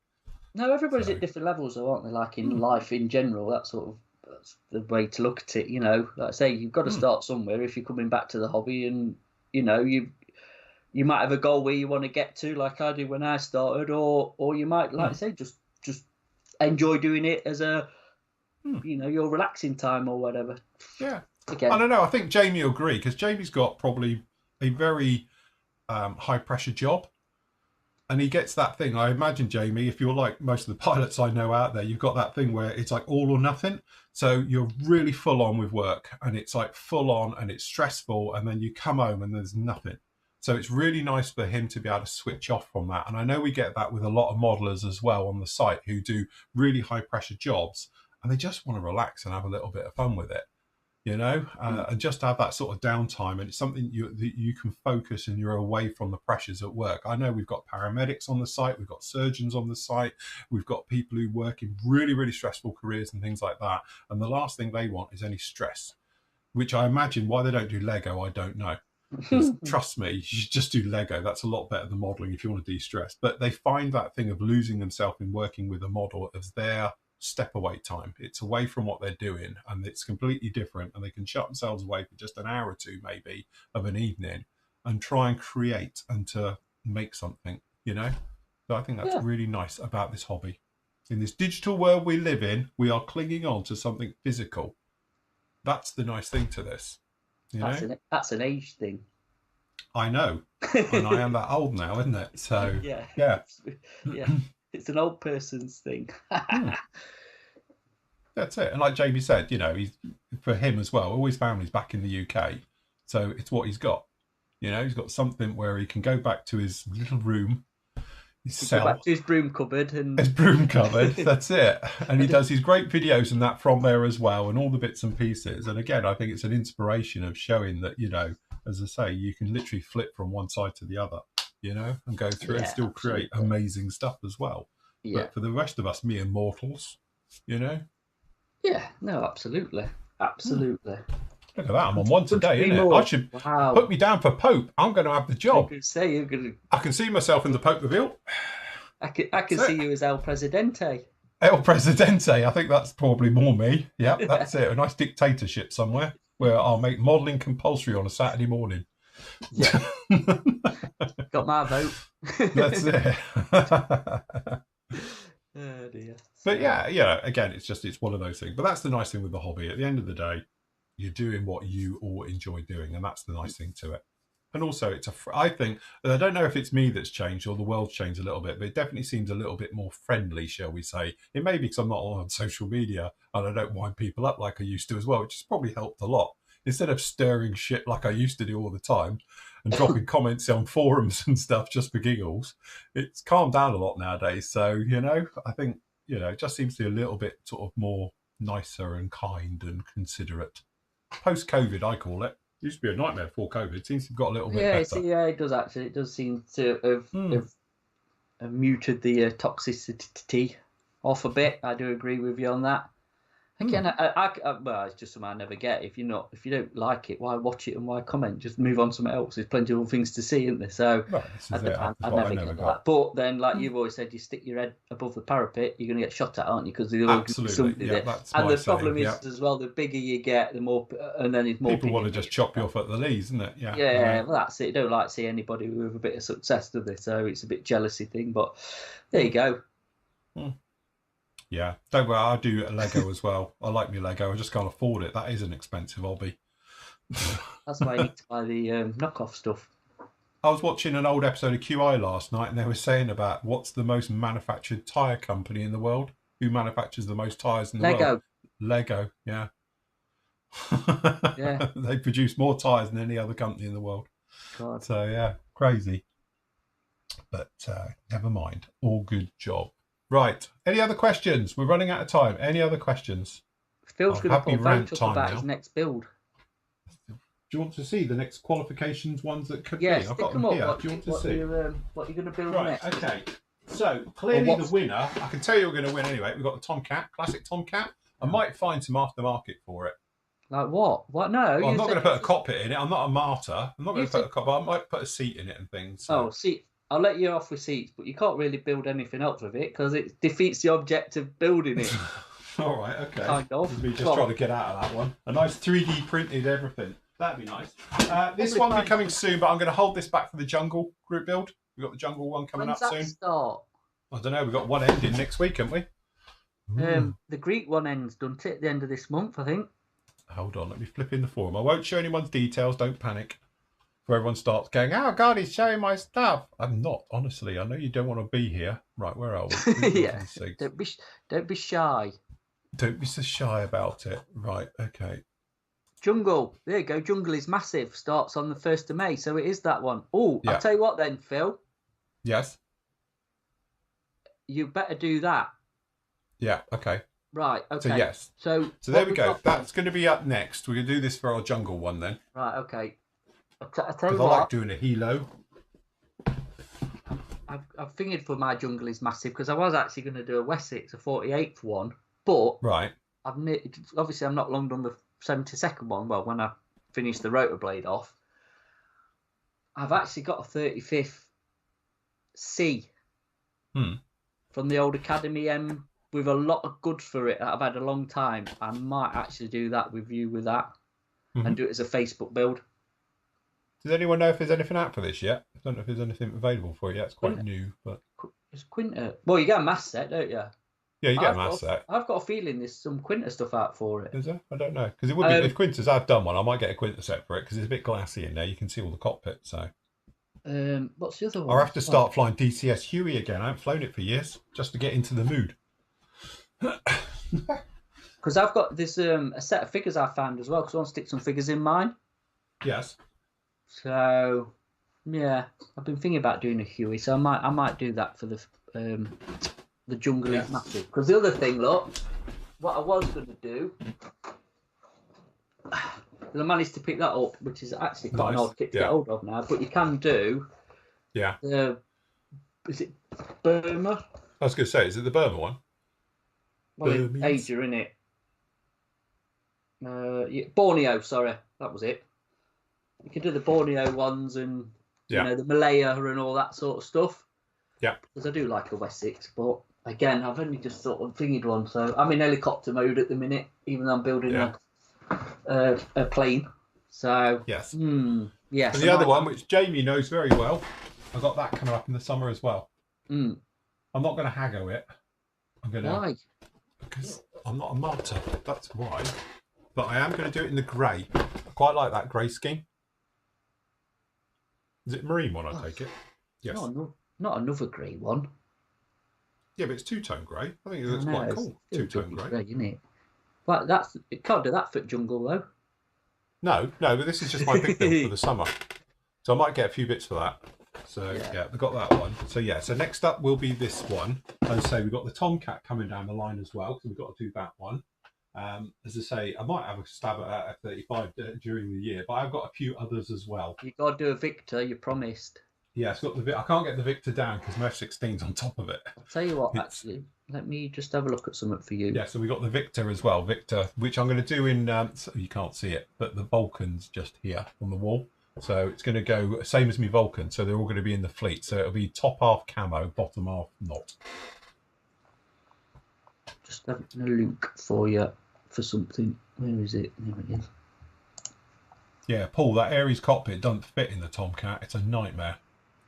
Speaker 2: No, everybody's at different levels, though, aren't they? Like in life in general, that's the way to look at it, Like I say, you've got to start somewhere if you're coming back to the hobby and, you might have a goal where you want to get to, like I did when I started, or you might, like I say, just enjoy doing it as a, your relaxing time or whatever.
Speaker 1: Yeah.
Speaker 2: Again.
Speaker 1: I don't know. I think Jamie will agree because Jamie's got probably a very high pressure job, and he gets that thing. I imagine, Jamie, if you're like most of the pilots I know out there, you've got that thing where it's like all or nothing. So you're really full on with work, and it's like full on, and it's stressful, and then you come home and there's nothing. So it's really nice for him to be able to switch off from that. And I know we get that with a lot of modelers as well on the site who do really high pressure jobs and they just want to relax and have a little bit of fun with it, and just have that sort of downtime. And it's something that you can focus and you're away from the pressures at work. I know we've got paramedics on the site. We've got surgeons on the site. We've got people who work in really, really stressful careers and things like that. And the last thing they want is any stress, which I imagine why they don't do Lego, I don't know. Trust me, you should just do Lego. That's a lot better than modelling if you want to de-stress. But they find that thing of losing themselves in working with a model as their step away time. It's away from what they're doing and it's completely different, and they can shut themselves away for just an hour or two maybe of an evening and try and create and to make something, So I think that's really nice about this hobby. In this digital world we live in, we are clinging on to something physical. That's the nice thing to this.
Speaker 2: That's an age thing.
Speaker 1: I know, and I am that old now, isn't it? So yeah,
Speaker 2: it's an old person's thing.
Speaker 1: That's it. And like Jamie said, he's for him as well. All his family's back in the UK, so it's what he's got. He's got something where he can go back to his little room, his cell,
Speaker 2: go back to his broom cupboard and
Speaker 1: his broom cupboard. That's it. And he does his great videos and that from there as well, and all the bits and pieces. And again, I think it's an inspiration of showing that as I say, you can literally flip from one side to the other, and go through and still create amazing stuff as well. Yeah. But for the rest of us mere mortals,
Speaker 2: Yeah, no, absolutely. Absolutely.
Speaker 1: Look at that, I'm on one today, isn't it? I should put me down for Pope. I'm going to have the job. I can see myself in the Pope reveal.
Speaker 2: I can see you as El Presidente.
Speaker 1: El Presidente, I think that's probably more me. Yeah, that's it. A nice dictatorship somewhere where I'll make modelling compulsory on a Saturday morning.
Speaker 2: Yeah. Got my vote.
Speaker 1: That's it.
Speaker 2: Oh dear.
Speaker 1: But again, it's one of those things. But that's the nice thing with the hobby. At the end of the day, You're doing what you all enjoy doing, and that's the nice thing to it. And also, I think, I don't know if it's me that's changed or the world's changed a little bit, but it definitely seems a little bit more friendly, shall we say. It may be because I'm not on social media and I don't wind people up like I used to as well, which has probably helped a lot. Instead of stirring shit like I used to do all the time and dropping comments on forums and stuff just for giggles, it's calmed down a lot nowadays. So, I think, it just seems to be a little bit sort of more nicer and kind and considerate. Post-COVID, I call it. It used to be a nightmare before COVID. It seems to have got a little bit better.
Speaker 2: Yeah, it does actually. It does seem to have muted the toxicity off a bit. I do agree with you on that. Again, well, it's just something I never get. If you don't like it, why watch it and why comment? Just move on to something else. There's plenty of other things to see, isn't there? So I never get that. But then, like you've always said, you stick your head above the parapet, you're going to get shot at, aren't you? Because there's always somebody there. And the problem is as well, the bigger you get, the more, and then it's more.
Speaker 1: People want to just chop you off at the knees, isn't it? Yeah.
Speaker 2: Yeah, well, that's it. You don't like to see anybody with a bit of success, do they? So it's a bit jealousy thing. But there you go.
Speaker 1: Yeah, don't worry, I do Lego as well. I like my Lego. I just can't afford it. That is an expensive hobby.
Speaker 2: That's why I need to buy the knockoff stuff.
Speaker 1: I was watching an old episode of QI last night, and they were saying about what's the most manufactured tyre company in the world. Who manufactures the most tyres in the world? Lego, yeah.
Speaker 2: Yeah.
Speaker 1: They produce more tyres than any other company in the world.
Speaker 2: God.
Speaker 1: So, yeah, crazy. But never mind. All good job. Right. Any other questions? We're running out of time. Any other questions?
Speaker 2: Phil's going to put a vote up about his next build.
Speaker 1: Do you want to see the next qualifications ones that could be?
Speaker 2: I've got them here.
Speaker 1: Do you want to see?
Speaker 2: What are you going to build
Speaker 1: right,
Speaker 2: next?
Speaker 1: Okay. So, clearly the winner, I can tell you we're going to win anyway. We've got the Tomcat, classic Tomcat. I might find some aftermarket for it.
Speaker 2: Like what? What? No.
Speaker 1: Well, I'm not going to put a cockpit in it. I'm not a martyr. I'm not going to put a cockpit. I might put a seat in it and things. So.
Speaker 2: Oh, seat. I'll let you off with seats, but you can't really build anything else with it because it defeats the object of building it.
Speaker 1: All right, okay.
Speaker 2: Kind of.
Speaker 1: We just try to get out of that one. A nice 3D printed everything. That'd be nice. This one will be coming soon, but I'm going to hold this back for the jungle group build. We've got the jungle one coming up soon.
Speaker 2: When's that start?
Speaker 1: I don't know. We've got one ending next week, haven't we?
Speaker 2: The Greek one ends, doesn't it, at the end of this month, I think.
Speaker 1: Hold on, let me flip in the forum. I won't show anyone's details. Don't panic. Where everyone starts going, oh God, he's showing my stuff. I'm not, honestly. I know you don't want to be here. Right, where are we?
Speaker 2: Yeah. Don't be shy.
Speaker 1: Don't be so shy about it. Right, okay.
Speaker 2: Jungle. There you go. Jungle is massive. Starts on the 1st of May. So it is that one. Oh, yeah. I'll tell you what then, Phil.
Speaker 1: Yes.
Speaker 2: You better do that.
Speaker 1: Yeah, okay.
Speaker 2: Right, okay.
Speaker 1: So yes.
Speaker 2: So
Speaker 1: there we go. That's going to be up next. We're going to do this for our jungle one then.
Speaker 2: Right, okay.
Speaker 1: Because I like doing a helo.
Speaker 2: I've figured for my jungle is massive because I was actually going to do a Wessex, a 48th one, but
Speaker 1: right.
Speaker 2: Obviously I'm not long done the 72nd one. Well, when I finished the rotor blade off, I've actually got a 35th C from the old Academy M with a lot of goods for it that I've had a long time. I might actually do that with you with that and do it as a Facebook build.
Speaker 1: Does anyone know if there's anything out for this yet? I don't know if there's anything available for it yet. It's quite new, but
Speaker 2: it's Quinta. Well, you get a mass set, don't you?
Speaker 1: Yeah, you get a mass set.
Speaker 2: I've got a feeling there's some Quinta stuff out for it.
Speaker 1: Is there? I don't know because it would be if Quinta's. I've done one. I might get a Quinta set for it because it's a bit glassy in there. You can see all the cockpit. So.
Speaker 2: What's the other one?
Speaker 1: I'll have to start flying DCS Huey again. I haven't flown it for years just to get into the mood.
Speaker 2: Because I've got this a set of figures I found as well. Because I want to stick some figures in mine.
Speaker 1: Yes.
Speaker 2: So, yeah, I've been thinking about doing a Huey, so I might do that for the jungle is massive. Because the other thing, look, what I was going to do, I managed to pick that up, which is actually quite an odd kit to get hold of now. But you can do, is it Burma?
Speaker 1: I was going to say, is it the Burma one?
Speaker 2: Well, Asia, in it. Borneo, sorry, that was it. You can do the Borneo ones and you know the Malaya and all that sort of stuff.
Speaker 1: Yeah.
Speaker 2: Because I do like a Wessex, but again, I've only just sort of thingied one, so I'm in helicopter mode at the minute, even though I'm building a plane. So
Speaker 1: yes,
Speaker 2: yes.
Speaker 1: And the other one, which Jamie knows very well, I got that coming up in the summer as well. I'm not going to haggle it. I'm going to.
Speaker 2: Why?
Speaker 1: Because I'm not a martyr. That's why. but I am going to do it in the grey. I quite like that grey scheme. Is it marine one, I take it? Yes.
Speaker 2: Not another grey one.
Speaker 1: Yeah, but it's two-tone grey. I think it looks quite cool. Two-tone grey.
Speaker 2: Isn't it? But it can't do that for jungle, though.
Speaker 1: No, but this is just my big build for the summer. So I might get a few bits for that. So yeah, we've got that one. So yeah, so next up will be this one. As I say, we've got the Tomcat coming down the line as well, so we've got to do that one. As I say, I might have a stab at F-35 during the year, but I've got a few others as well.
Speaker 2: You got to do a Victor, you promised.
Speaker 1: Yeah, it's got I can't get the Victor down because my F-16's on top of it.
Speaker 2: I'll tell you what, actually, let me just have a look at something for you.
Speaker 1: Yeah, so we got the Victor as well. Victor, which I'm going to do in, so you can't see it, but the Vulcan's just here on the wall. So it's going to go same as my Vulcan. So they're all going to be in the fleet. So it'll be top half camo, bottom half not.
Speaker 2: Just having a look for you for something. Where is it? There it is.
Speaker 1: Yeah, Paul, that Ares cockpit doesn't fit in the Tomcat. It's a nightmare.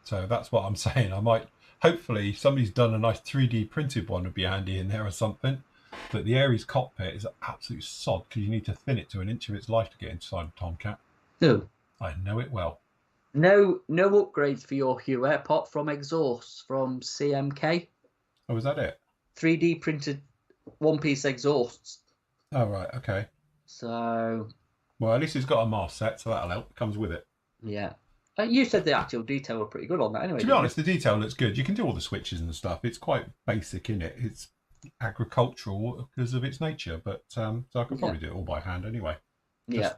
Speaker 1: So that's what I'm saying. I might, hopefully, somebody's done a nice 3D printed one would be handy in there or something. But the Ares cockpit is an absolute sod because you need to thin it to an inch of its life to get inside a Tomcat.
Speaker 2: No.
Speaker 1: I know it well.
Speaker 2: No upgrades for your Hue apart from exhausts from CMK.
Speaker 1: Oh, is that it?
Speaker 2: 3D printed one-piece exhausts.
Speaker 1: Oh, right, okay.
Speaker 2: So...
Speaker 1: Well, at least it's got a mast set, so that'll help. It comes with it.
Speaker 2: Yeah. You said the actual detail were pretty good on that anyway.
Speaker 1: To be honest, the detail looks good. You can do all the switches and stuff. It's quite basic in it. It's agricultural because of its nature, but so I can probably do it all by hand anyway.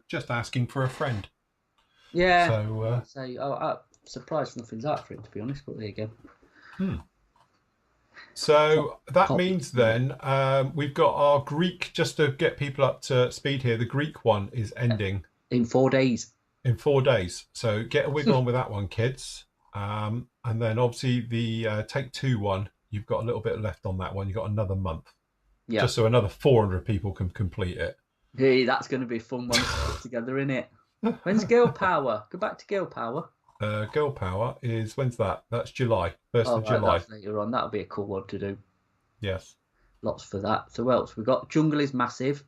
Speaker 1: Just asking for a friend.
Speaker 2: Yeah.
Speaker 1: So
Speaker 2: I'm surprised nothing's out for it, to be honest, but there you go.
Speaker 1: So that means then we've got our Greek, just to get people up to speed here, the Greek one is ending.
Speaker 2: In 4 days.
Speaker 1: In 4 days. So get a wiggle on with that one, kids. And then obviously the Take Two one, you've got a little bit left on that one. You've got another month. Yeah. Just so another 400 people can complete it.
Speaker 2: Hey, that's going to be a fun one to put together, isn't it? When's Girl Power? Go back to Girl Power.
Speaker 1: Girl Power is, when's that? That's July. 1st of July.
Speaker 2: That's later on. That'll be a cool one to do.
Speaker 1: Yes.
Speaker 2: Lots for that. So what else? We've got Jungle is Massive.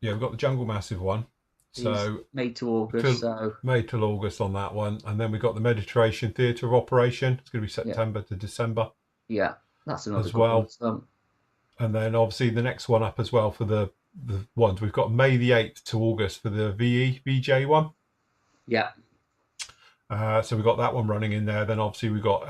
Speaker 1: Yeah, we've got the Jungle Massive one. So
Speaker 2: May to August.
Speaker 1: May till August on that one. And then we've got the Mediterranean Theatre of Operation. It's going to be September to December.
Speaker 2: Yeah, that's another
Speaker 1: as well.
Speaker 2: One.
Speaker 1: And then obviously the next one up as well for the ones. We've got May the 8th to August for the VJ one.
Speaker 2: Yeah.
Speaker 1: So we've got that one running in there. Then obviously we've got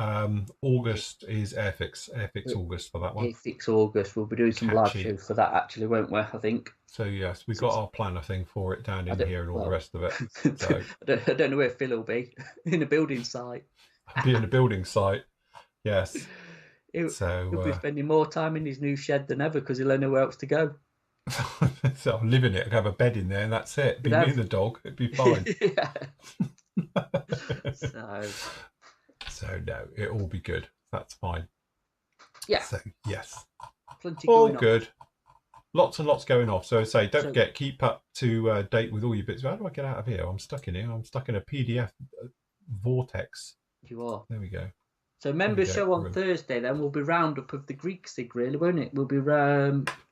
Speaker 1: August is Airfix August for that one.
Speaker 2: Airfix August. We'll be doing some live shows for that actually, won't we? I think.
Speaker 1: So yes, we've got our planner thing for it down in here and all the rest of it. So
Speaker 2: I don't know where Phil will be in a building site.
Speaker 1: I'll be in a building site. Yes.
Speaker 2: He'll be spending more time in his new shed than ever because he'll have nowhere else to go.
Speaker 1: So I'll live in it. I'll have a bed in there and that's it. Be me and the dog. It'd be fine. So no, it'll all be good. That's fine.
Speaker 2: Yeah.
Speaker 1: So yes.
Speaker 2: Plenty
Speaker 1: all
Speaker 2: going
Speaker 1: good.
Speaker 2: On.
Speaker 1: Lots and lots going off. So say, don't forget, keep up to date with all your bits. How do I get out of here? I'm stuck in here. I'm stuck in a PDF vortex.
Speaker 2: You are.
Speaker 1: There we go.
Speaker 2: So members show on Thursday, then we'll be roundup of the Greek SIG, really, won't it? We'll be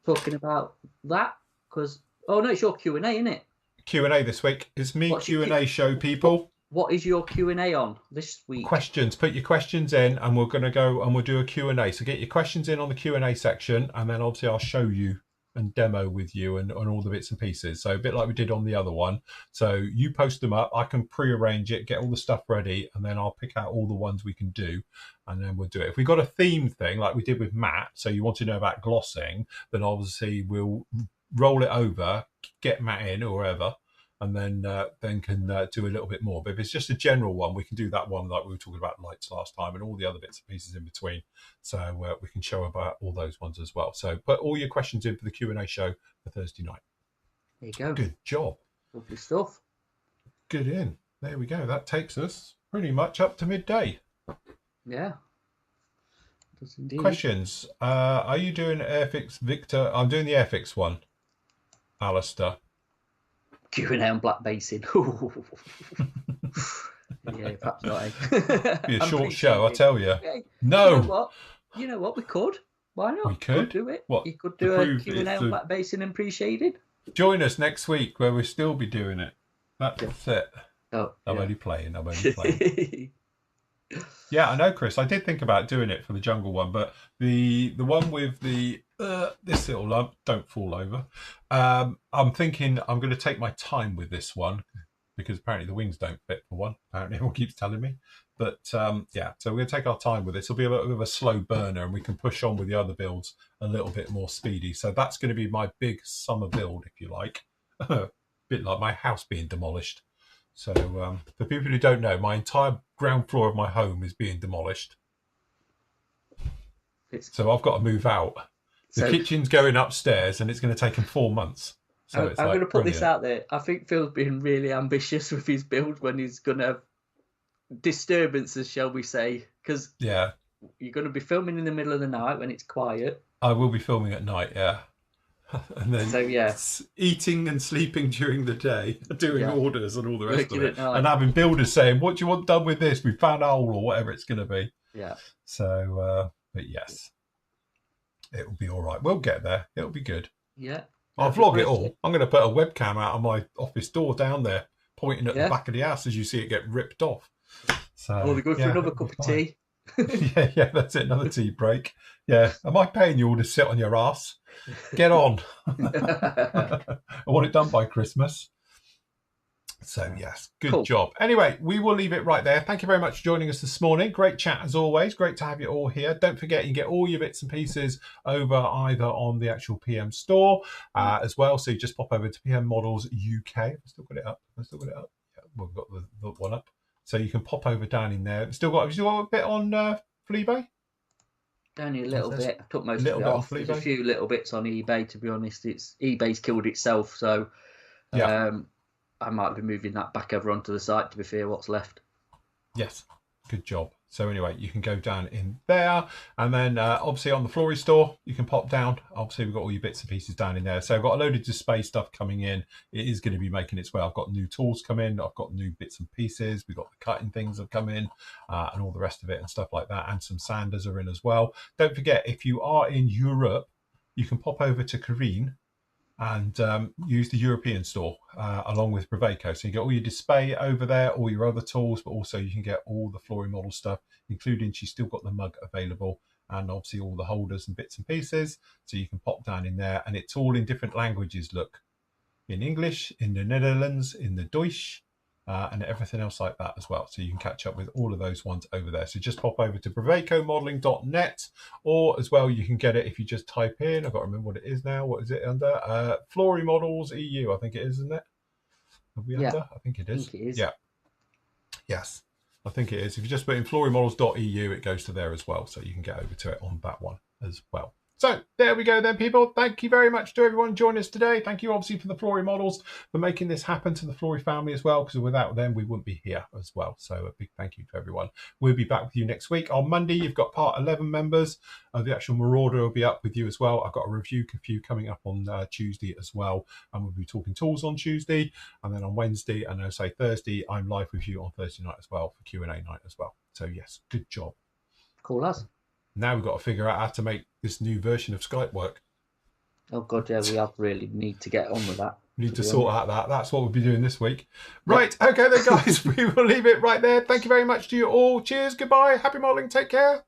Speaker 2: talking about that because it's your Q&A, isn't it?
Speaker 1: Q&A this week. It's me Q&A show, people.
Speaker 2: What is your Q&A on this week?
Speaker 1: Questions. Put your questions in, and we're going to go and we'll do a Q&A. So get your questions in on the Q&A section, and then obviously I'll show you and demo with you and all the bits and pieces. So a bit like we did on the other one. So you post them up, I can pre-arrange it, get all the stuff ready, and then I'll pick out all the ones we can do, and then we'll do it. If we got a theme thing like we did with Matt, so you want to know about glossing, then obviously we'll roll it over, get Matt in or wherever, and then can do a little bit more. But if it's just a general one, we can do that one like we were talking about lights last time and all the other bits and pieces in between. So we can show about all those ones as well. So put all your questions in for the Q&A show for Thursday night.
Speaker 2: There you go.
Speaker 1: Good job.
Speaker 2: Lovely stuff.
Speaker 1: Good in. There we go. That takes us pretty much up to midday.
Speaker 2: Yeah. Does indeed.
Speaker 1: Questions. Are you doing Airfix Victor? I'm doing the Airfix one. Alistair.
Speaker 2: Q&A on Black Basin. Yeah, perhaps not.
Speaker 1: Be a short show, I tell you.
Speaker 2: Okay.
Speaker 1: No.
Speaker 2: You know what? We could. Why not?
Speaker 1: We could
Speaker 2: do it.
Speaker 1: What?
Speaker 2: You could do a Q&A on Black Basin and pre-shaded.
Speaker 1: Join us next week where we'll still be doing it. That's it.
Speaker 2: Oh,
Speaker 1: I'm only playing. I'm only playing. Yeah, I know, Chris. I did think about doing it for the jungle one, but the one with the this little lump, don't fall over. I'm thinking I'm going to take my time with this one because apparently the wings don't fit for one. Apparently everyone keeps telling me. But yeah, so we're going to take our time with it. It'll be a little bit of a slow burner and we can push on with the other builds a little bit more speedy. So that's going to be my big summer build, if you like. A bit like my house being demolished. So for people who don't know, my entire ground floor of my home is being demolished. So I've got to move out. The kitchen's going upstairs and it's going to take him 4 months. So
Speaker 2: I'm going to put this out there. I think Phil's been really ambitious with his build when he's going to have disturbances, shall we say. Because you're going to be filming in the middle of the night when it's quiet.
Speaker 1: I will be filming at night, yeah. And then eating and sleeping during the day, doing orders and all the rest of it, and having builders saying, "What do you want done with this? We found a hole," or whatever it's going to be.
Speaker 2: Yeah.
Speaker 1: So, but yes, it will be all right. We'll get there. It'll be good.
Speaker 2: Yeah.
Speaker 1: I'll vlog it all. I'm going to put a webcam out of my office door down there, pointing at the back of the house as you see it get ripped off. So,
Speaker 2: we'll go for another cup of tea.
Speaker 1: yeah, that's it. Another tea break. Yeah. Am I paying you all to sit on your ass? Get on. I want it done by Christmas. So, yes, good job. Anyway, we will leave it right there. Thank you very much for joining us this morning. Great chat as always. Great to have you all here. Don't forget, you can get all your bits and pieces over either on the actual PM store as well. So you just pop over to PM Models UK. I've still got it up. Yeah, we've got the one up. So you can pop over down in there. Have you still got a bit on Fleabay?
Speaker 2: Only a little bit. I took most of it off. There's a few little bits on eBay, to be honest. eBay's killed itself, so I might be moving that back over onto the site, to be fair, what's left.
Speaker 1: Yes, good job. So anyway, you can go down in there. And then obviously on the Flory store, you can pop down. Obviously, we've got all your bits and pieces down in there. So I've got a load of display stuff coming in. It is going to be making its way. I've got new tools coming. I've got new bits and pieces. We've got the cutting things have come in and all the rest of it and stuff like that. And some sanders are in as well. Don't forget, if you are in Europe, you can pop over to Kareen and use the European store along with Prevaco. So you get all your display over there, all your other tools, but also you can get all the Flory model stuff, including she's still got the mug available and obviously all the holders and bits and pieces. So you can pop down in there and it's all in different languages. Look, in English, in the Netherlands, in the Deutsch, and everything else like that as well. So you can catch up with all of those ones over there. So just pop over to brevacomodeling.net, or as well, you can get it if you just type in, I've got to remember what it is now. What is it under? Flory Models EU, I think it is, isn't it? Are we under? I think it is.
Speaker 2: I think it is.
Speaker 1: Yeah. Yes, I think it is. If you just put in florymodels.eu, it goes to there as well. So you can get over to it on that one as well. So there we go then, people. Thank you very much to everyone joining us today. Thank you, obviously, for the Flory Models for making this happen, to the Flory family as well, because without them, we wouldn't be here as well. So a big thank you to everyone. We'll be back with you next week. On Monday, you've got part 11 members. The actual Marauder will be up with you as well. I've got a review coming up on Tuesday as well. And we'll be talking tools on Tuesday. And then on Wednesday, and I'll say Thursday, I'm live with you on Thursday night as well for Q&A night as well. So yes, good job.
Speaker 2: Cool as.
Speaker 1: Now we've got to figure out how to make this new version of Skype work.
Speaker 2: Oh, God, yeah, we really need to get on with that.
Speaker 1: We need to sort out that. That's what we'll be doing this week. Right, okay then, guys, we will leave it right there. Thank you very much to you all. Cheers, goodbye, happy modelling, take care.